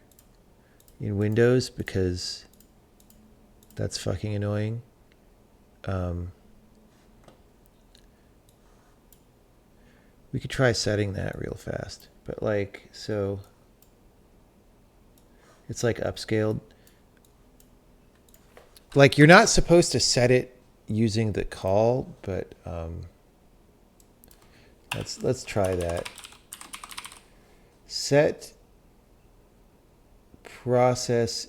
in Windows because that's fucking annoying. We could try setting that real fast, but like, so it's like upscaled. Like you're not supposed to set it using the call, but let's try that. Set process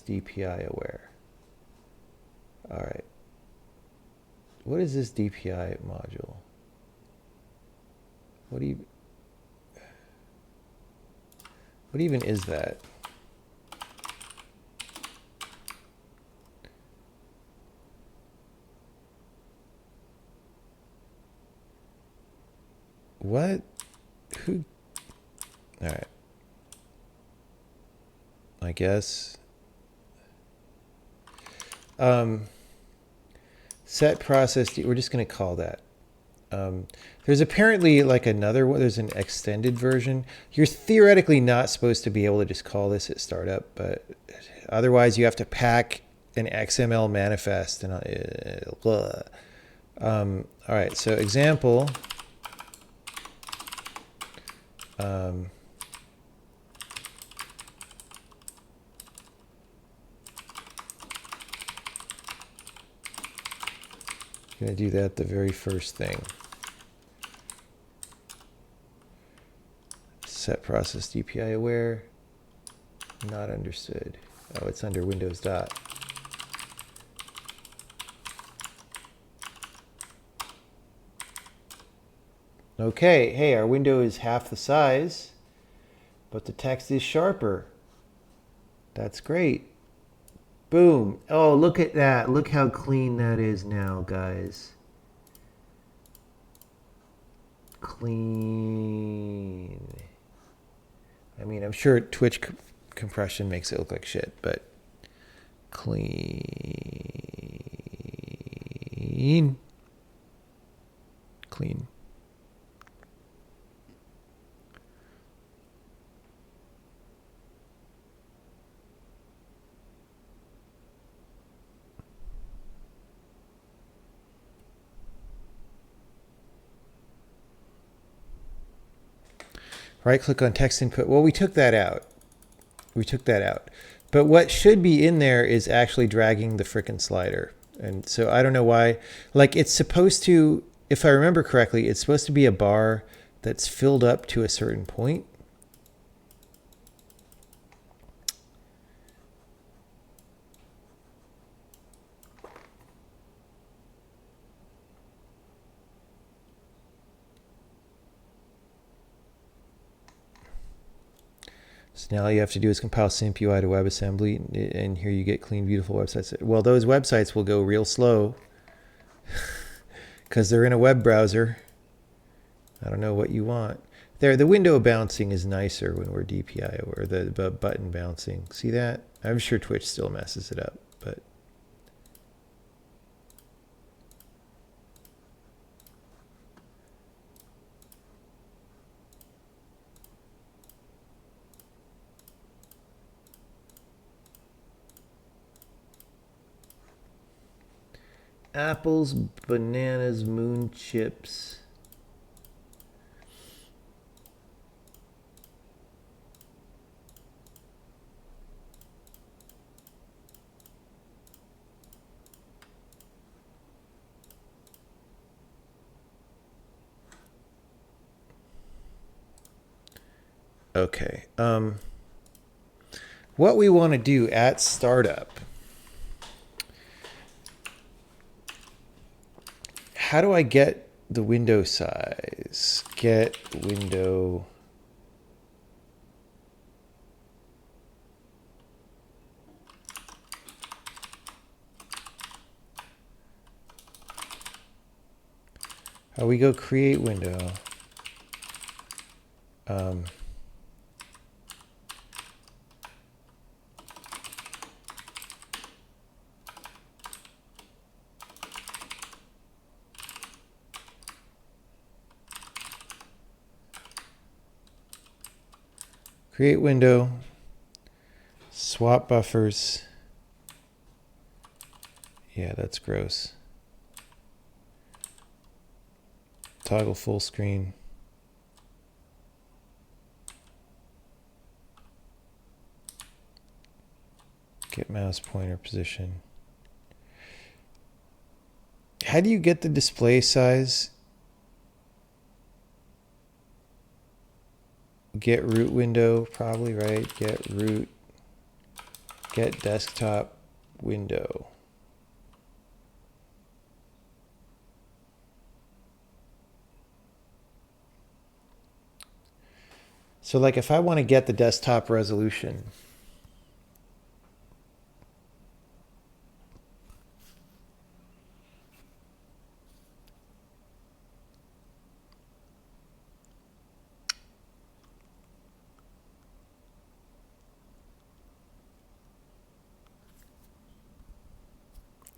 DPI aware. All right. What is this DPI module? What even is that? What? Who? All right. I guess. Set process. We're just going to call that. There's apparently like another one. There's an extended version. You're theoretically not supposed to be able to just call this at startup, but otherwise you have to pack an XML manifest. And all right. So example. going to do that the very first thing. Set process DPI aware. Not understood. Oh, it's under Windows dot. Okay, hey, our window is half the size, but the text is sharper. That's great. Boom. Oh, look at that. Look how clean that is now, guys. Clean. I mean, I'm sure Twitch compression makes it look like shit, but clean. Clean. Right click on text input. Well, we took that out. But what should be in there is actually dragging the frickin' slider. And so I don't know why. Like, it's supposed to, if I remember correctly, it's supposed to be a bar that's filled up to a certain point. So now all you have to do is compile simp UI to WebAssembly, and here you get clean, beautiful websites. Well, those websites will go real slow because they're in a web browser. I don't know what you want. There, the window bouncing is nicer when we're DPI, or the button bouncing. See that? I'm sure Twitch still messes it up, but apples, bananas, moon chips. Okay. What we want to do at startup. How do I get the window size? Get window. How we go create window. Create window, swap buffers. Yeah, that's gross. Toggle full screen. Get mouse pointer position. How do you get the display size? Get root window, probably, right? Get root, get desktop window. So like if I want to get the desktop resolution,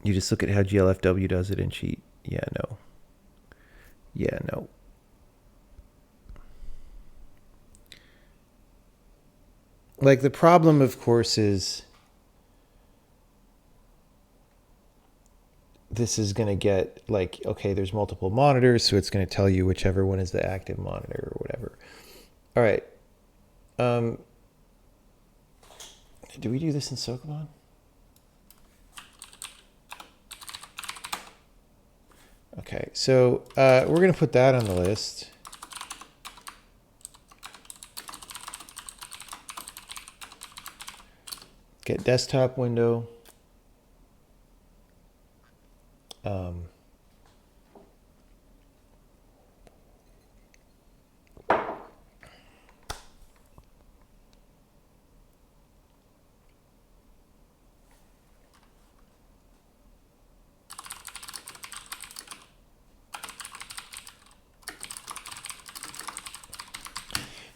you just look at how GLFW does it and cheat. Yeah, no. Yeah, no. Like the problem, of course, is this is going to get like, okay, there's multiple monitors, so it's going to tell you whichever one is the active monitor or whatever. All right. Do we do this in Sokoban? Okay, so we're going to put that on the list. Get desktop window.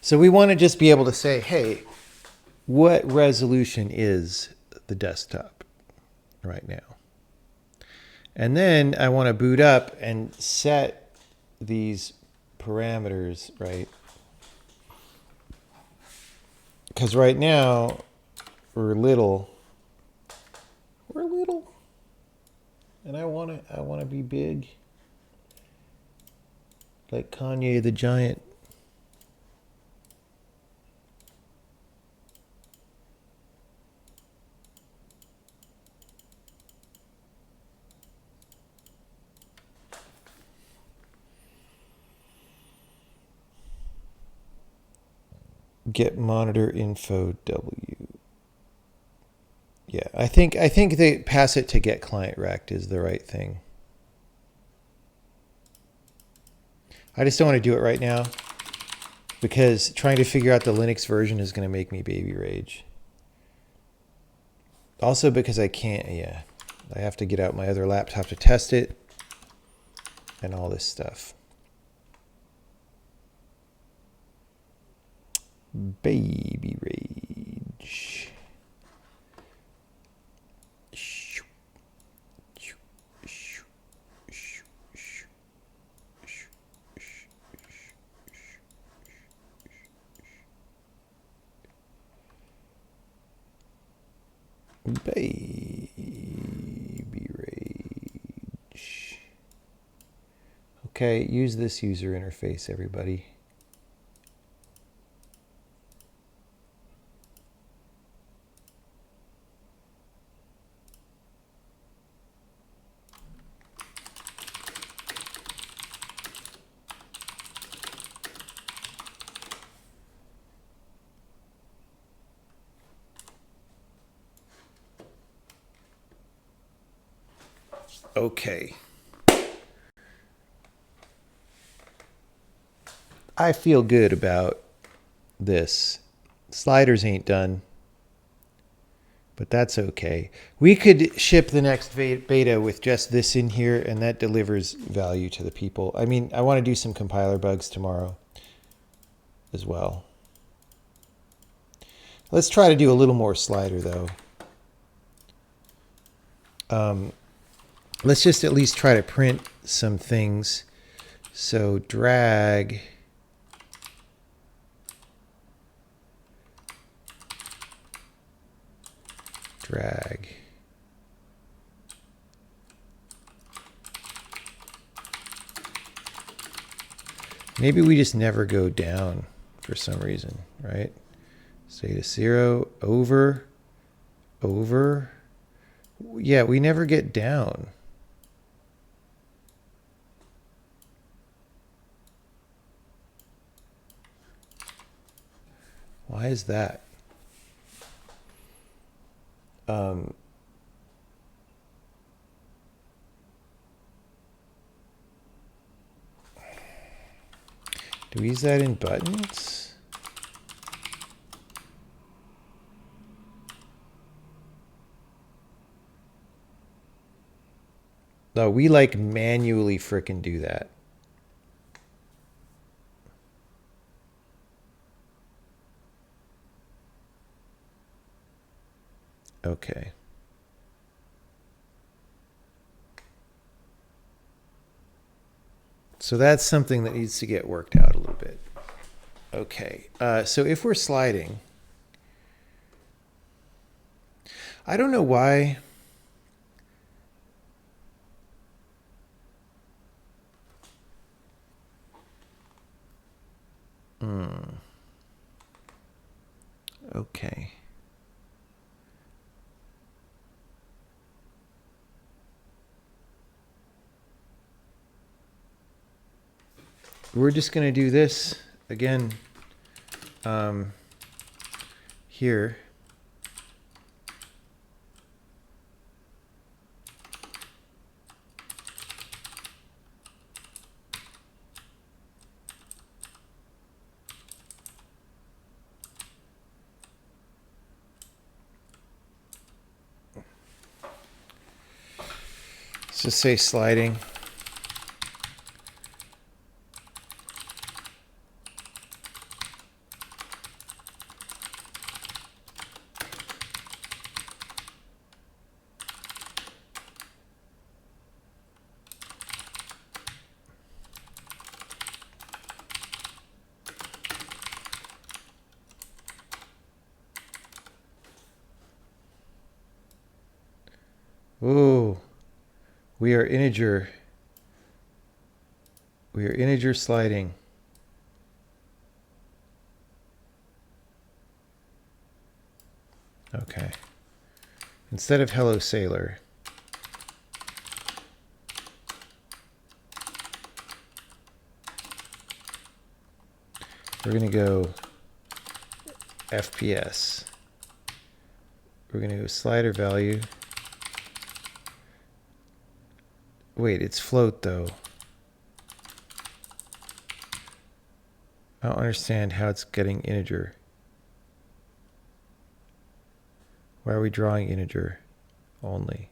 So we want to just be able to say, hey, what resolution is the desktop right now? And then I want to boot up and set these parameters, right? Because right now we're little, and I want to be big, like Kanye the Giant. Get monitor info W. Yeah, I think they pass it to get client rect is the right thing. I just don't want to do it right now because trying to figure out the Linux version is going to make me baby rage. Also because I can't, I have to get out my other laptop to test it and all this stuff. Baby rage. Baby rage. Okay, use this user interface, everybody. Okay. I feel good about this. Sliders ain't done, but that's okay. We could ship the next beta with just this in here, and that delivers value to the people. I mean, I want to do some compiler bugs tomorrow as well. Let's try to do a little more slider, though. Let's just at least try to print some things. So drag. Maybe we just never go down for some reason, right? Status 0, over. Yeah, we never get down. Why is that? Do we use that in buttons? No, we like manually frickin' do that. Okay. So that's something that needs to get worked out a little bit. Okay. So if we're sliding, I don't know why. Okay. we're just going to do this again here. Let's just say sliding. Ooh, we are integer. We are integer sliding. Okay. Instead of hello sailor. We're going to go FPS. We're going to go slider value. Wait, it's float though. I don't understand how it's getting integer. Why are we drawing integer only?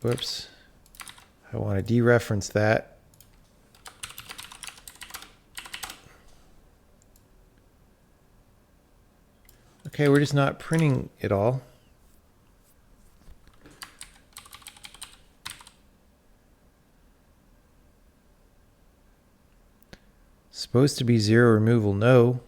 Whoops. I want to dereference that. Okay, we're just not printing it all. Supposed to be zero removal, no.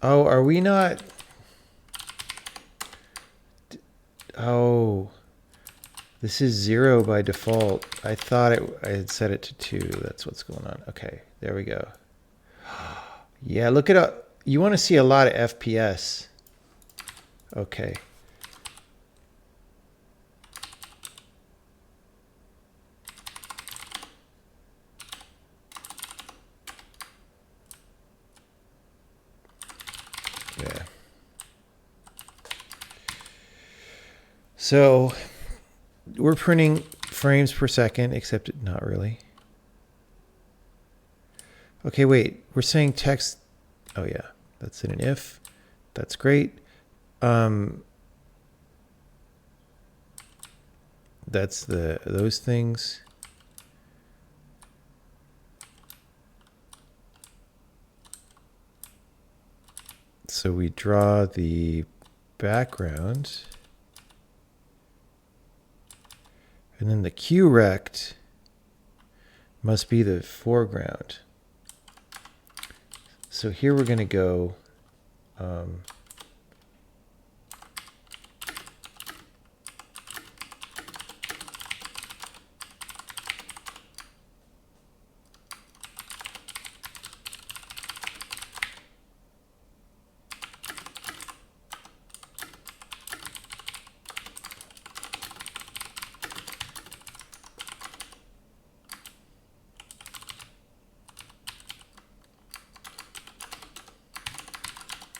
Oh, are we not? Oh, this is 0 by default. I thought I had set it to 2. That's what's going on. Okay, there we go. Yeah, look at it. You want to see a lot of FPS. Okay. Yeah. So we're printing frames per second, except not really. Okay, wait. We're saying text. Oh yeah, that's in an if. That's great. That's those things. So we draw the background. And then the Q rect must be the foreground. So here we're going to go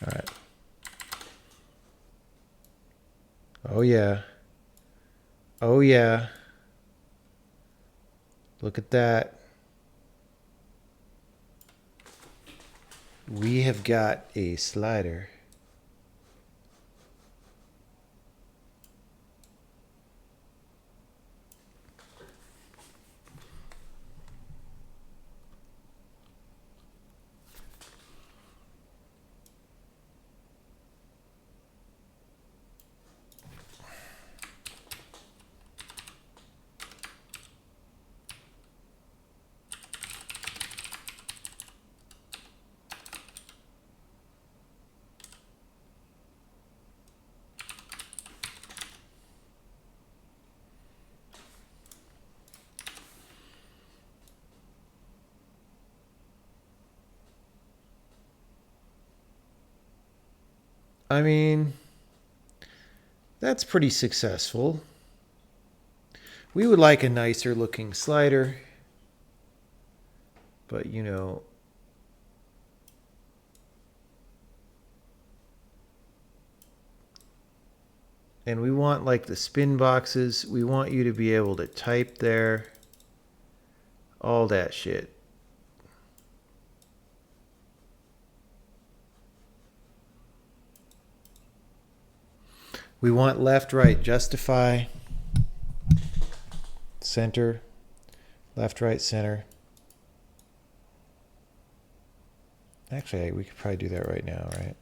all right. Oh yeah. Oh yeah. Look at that. We have got a slider. I mean, that's pretty successful. We would like a nicer looking slider, but you know, and we want like the spin boxes. We want you to be able to type there. All that shit. We want left, right, justify, center, left, right, center. Actually, we could probably do that right now, right?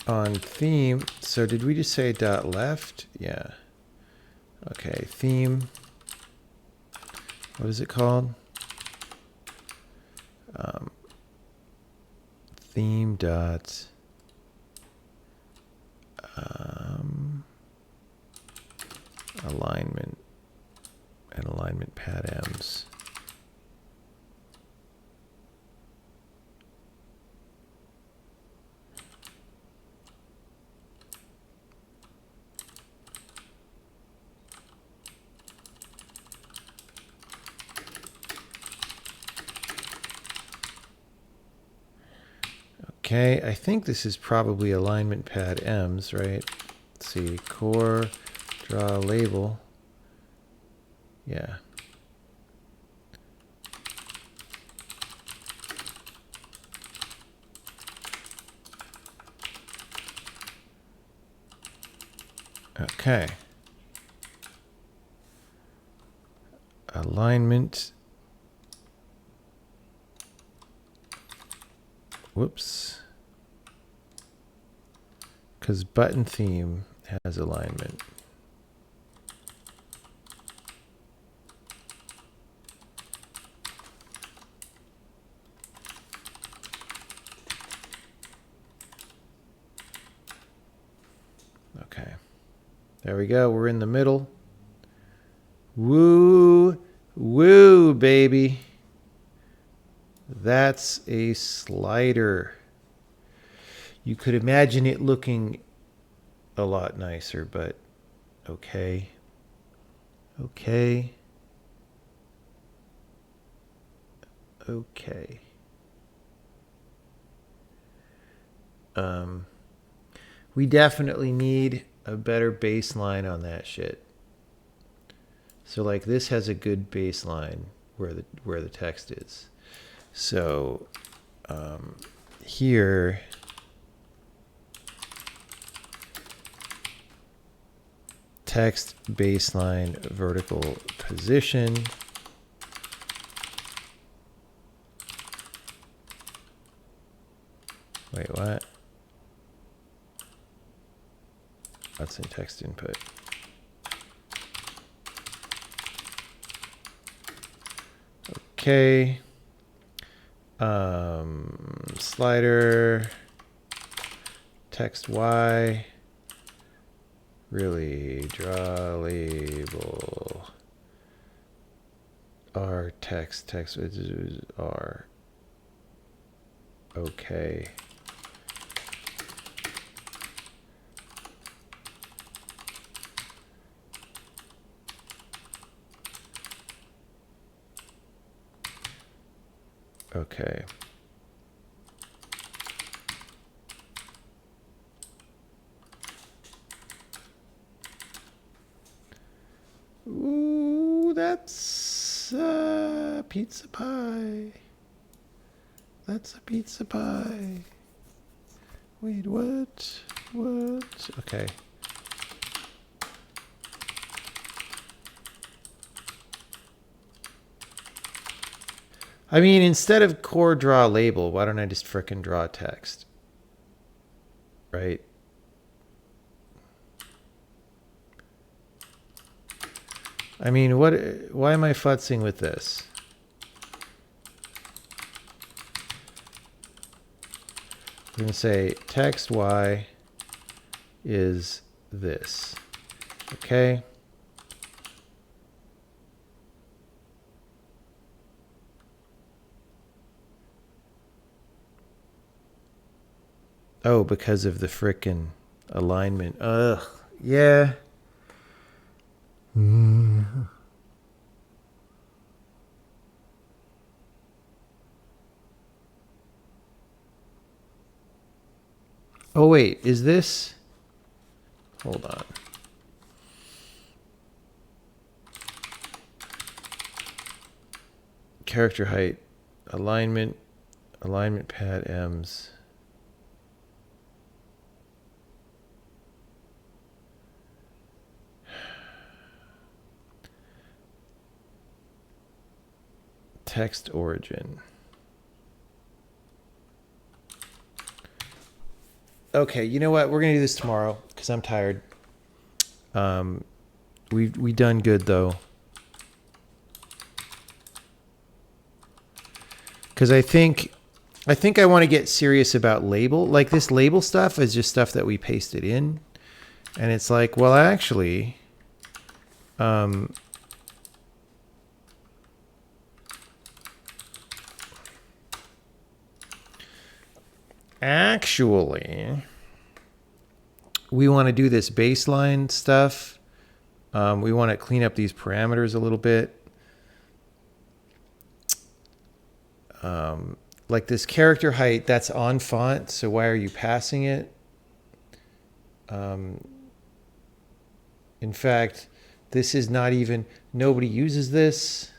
On theme, so did we just say dot left? Yeah. Okay, theme. What is it called? Theme dot alignment and alignment pad M's. Okay, I think this is probably alignment pad M's, right? Let's see, core, draw label. Yeah. Okay. Alignment. Whoops. Because button theme has alignment. Okay. There we go. We're in the middle. Woo, woo, baby. That's a slider. You could imagine it looking a lot nicer, but okay. Okay. Okay. We definitely need a better baseline on that shit. So like this has a good baseline where the text is. So here text baseline vertical position. Wait, what? That's in text input. Okay. Slider, text Y, really draw label, R text R. Okay. Okay. Ooh, that's pizza pie. That's a pizza pie. Wait, what? What? Okay. I mean, instead of core draw label, why don't I just frickin' draw text? Right? I mean, why am I futzing with this? We're going to say text Y is this. Okay? Oh, because of the frickin' alignment. Ugh. Yeah. Oh, wait. Is this... Hold on. Character height. Alignment. Alignment pad M's. Text origin. Okay, you know what? We're gonna do this tomorrow because I'm tired. We done good though. Because I think I want to get serious about label. Like this label stuff is just stuff that we pasted in, and it's like, well, actually, actually, we want to do this baseline stuff. We want to clean up these parameters a little bit. Like this character height, that's on font, so why are you passing it? In fact, this is not even, nobody uses this.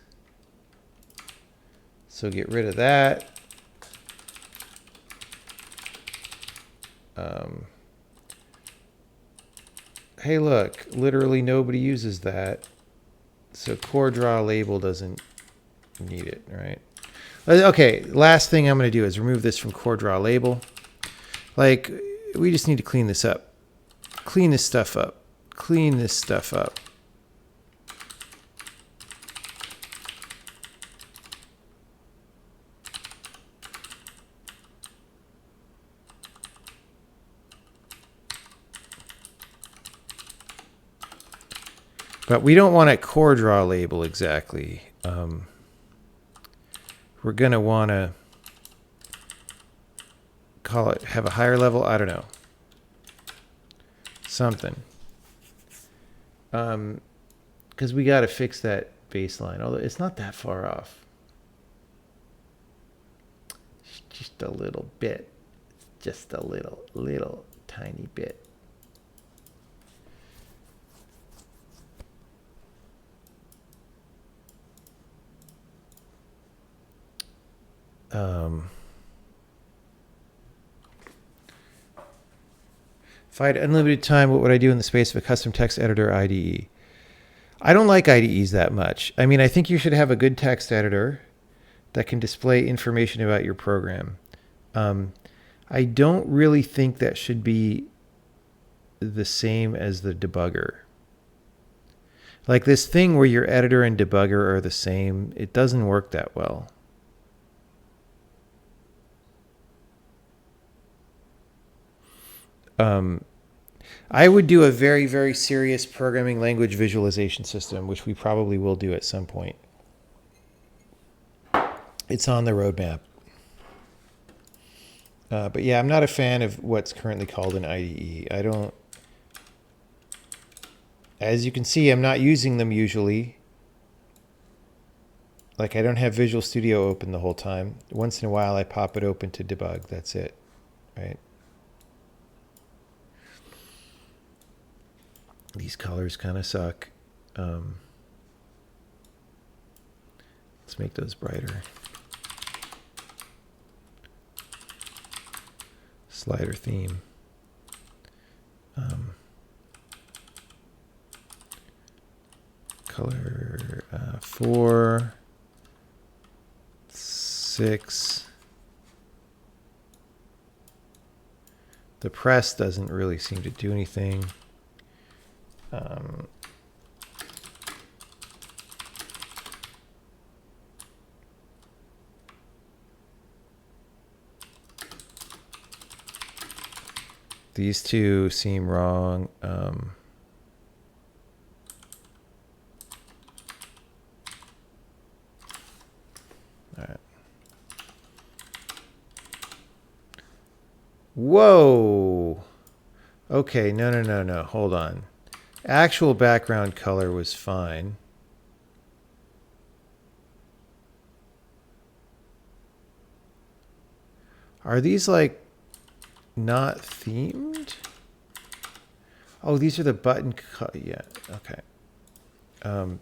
So get rid of that. Hey, look, literally nobody uses that. So core draw label doesn't need it, right? Okay, last thing I'm going to do is remove this from core draw label. Like, we just need to clean this up. Clean this stuff up. Clean this stuff up. But we don't want a core draw label exactly. We're going to want to call it, have a higher level. I don't know. Something. Because we got to fix that baseline, although it's not that far off. Just a little bit. Just a little tiny bit. If I had unlimited time, what would I do in the space of a custom text editor IDE? I don't like IDEs that much. I mean, I think you should have a good text editor that can display information about your program. I don't really think that should be the same as the debugger. Like this thing where your editor and debugger are the same, it doesn't work that well. I would do a very, very serious programming language visualization system, which we probably will do at some point. It's on the roadmap. But yeah, I'm not a fan of what's currently called an IDE. I don't... As you can see, I'm not using them usually. Like I don't have Visual Studio open the whole time. Once in a while I pop it open to debug. That's it, right? These colors kind of suck. Let's make those brighter. Slider theme. Color 4, 6. The press doesn't really seem to do anything. These two seem wrong. All right. Whoa. Okay, no. Hold on. Actual background color was fine. Are these like not themed? Oh, these are the button cut. Yeah, okay.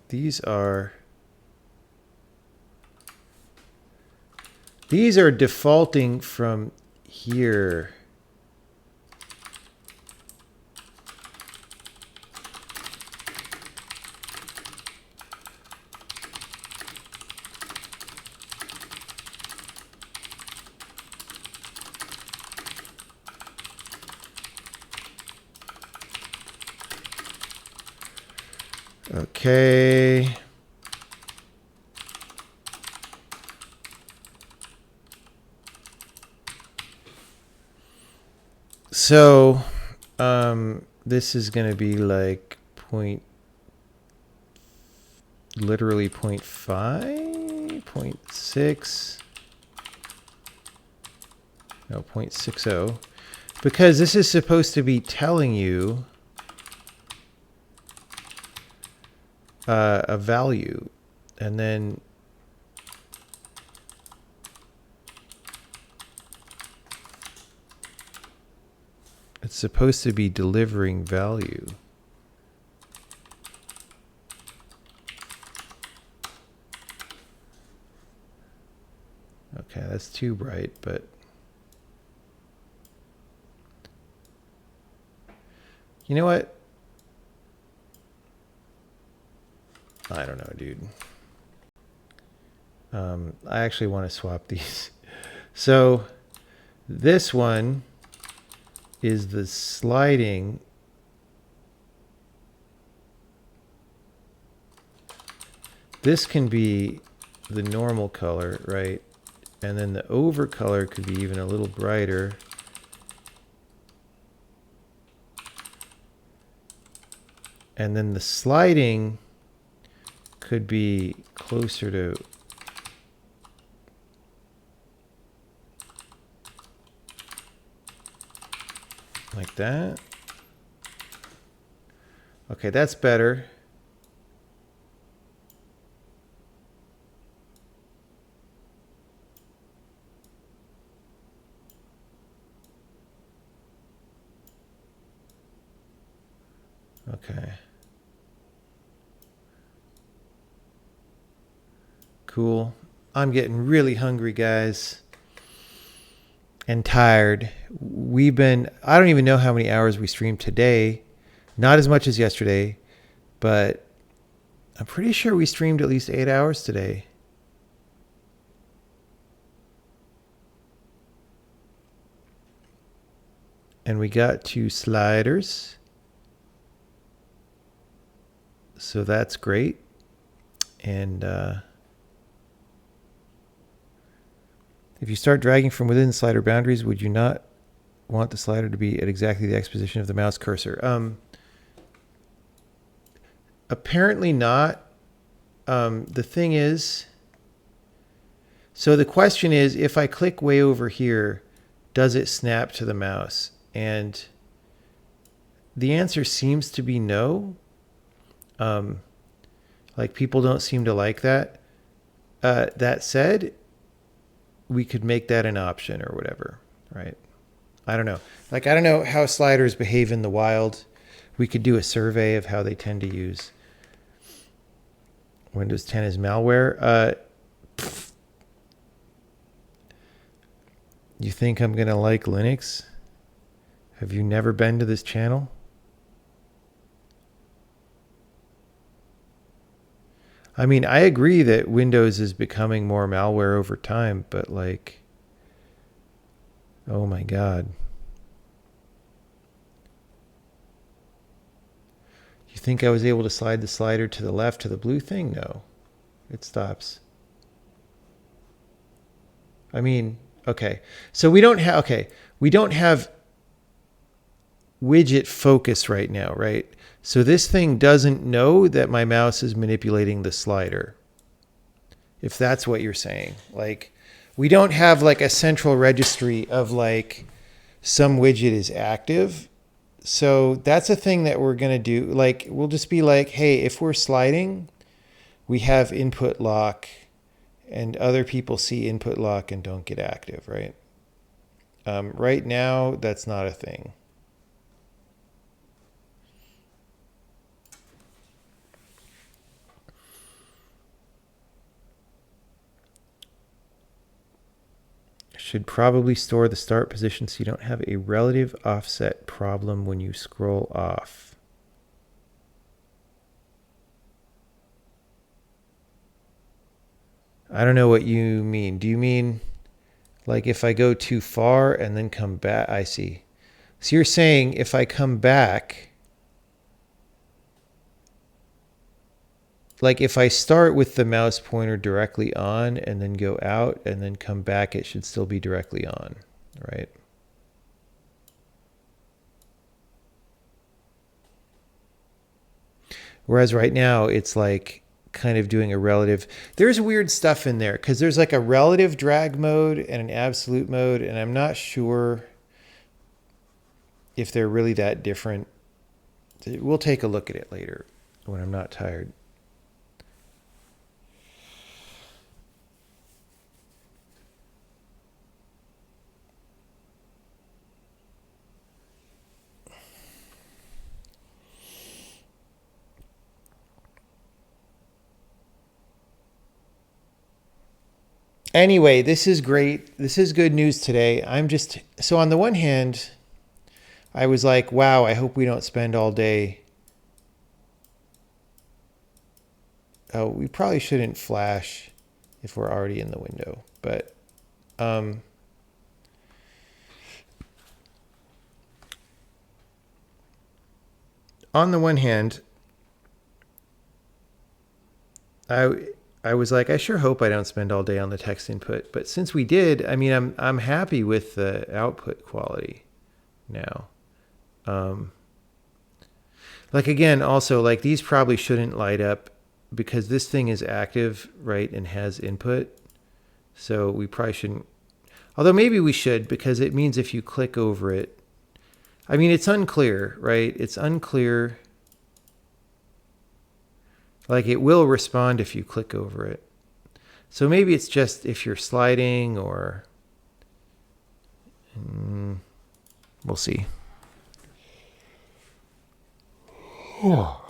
These are defaulting from here. Okay. So, this is going to be like literally 0.5, 0.6, no, 0.60, because this is supposed to be telling you a value, and then it's supposed to be delivering value. Okay, that's too bright, but you know what? I don't know, dude. I actually want to swap these. So this one is the sliding. This can be the normal color, right? And then the over color could be even a little brighter. And then the sliding could be closer to like that. Okay, that's better. Okay. Cool. I'm getting really hungry, guys. And tired. I don't even know how many hours we streamed today. Not as much as yesterday, but I'm pretty sure we streamed at least 8 hours today. And we got 2 sliders. So that's great. And if you start dragging from within slider boundaries, would you not want the slider to be at exactly the X position of the mouse cursor? Apparently not. The thing is, so the question is, if I click way over here, does it snap to the mouse? And the answer seems to be no. Like people don't seem to like that. That said, we could make that an option or whatever, right? I don't know. Like, I don't know how sliders behave in the wild. We could do a survey of how they tend to use. Windows 10 is malware. You think I'm going to like Linux? Have you never been to this channel? I mean, I agree that Windows is becoming more malware over time, but like, oh my God. You think I was able to slide the slider to the left to the blue thing? No, it stops. I mean, okay. So we don't have widget focus right now, right? So this thing doesn't know that my mouse is manipulating the slider. If that's what you're saying. Like, we don't have like a central registry of like some widget is active. So that's a thing that we're going to do. Like, we'll just be like, hey, if we're sliding, we have input lock and other people see input lock and don't get active, right? Right now, that's not a thing. Should probably store the start position so you don't have a relative offset problem when you scroll off. I don't know what you mean. Do you mean like if I go too far and then come back? I see. So you're saying if I come back, like if I start with the mouse pointer directly on and then go out and then come back, it should still be directly on, right? Whereas right now it's like kind of doing a relative. There's weird stuff in there because there's like a relative drag mode and an absolute mode, and I'm not sure if they're really that different. We'll take a look at it later when I'm not tired. Anyway, this is great. This is good news today. So on the one hand, I was like, wow, I hope we don't spend all day. Oh, we probably shouldn't flash if we're already in the window, but on the one hand, I was like, I sure hope I don't spend all day on the text input. But since we did, I mean, I'm happy with the output quality now. Like again, also like these probably shouldn't light up because this thing is active, right, and has input. So we probably shouldn't. Although maybe we should because it means if you click over it. I mean, it's unclear, right? It's unclear. Like it will respond if you click over it. So maybe it's just if you're sliding or we'll see. All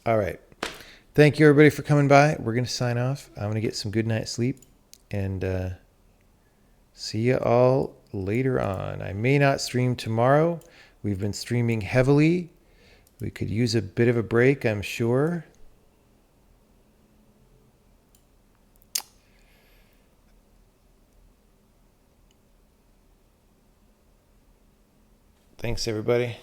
right. Thank you everybody for coming by. We're going to sign off. I'm going to get some good night's sleep and see you all later on. I may not stream tomorrow. We've been streaming heavily. We could use a bit of a break, I'm sure. Thanks, everybody.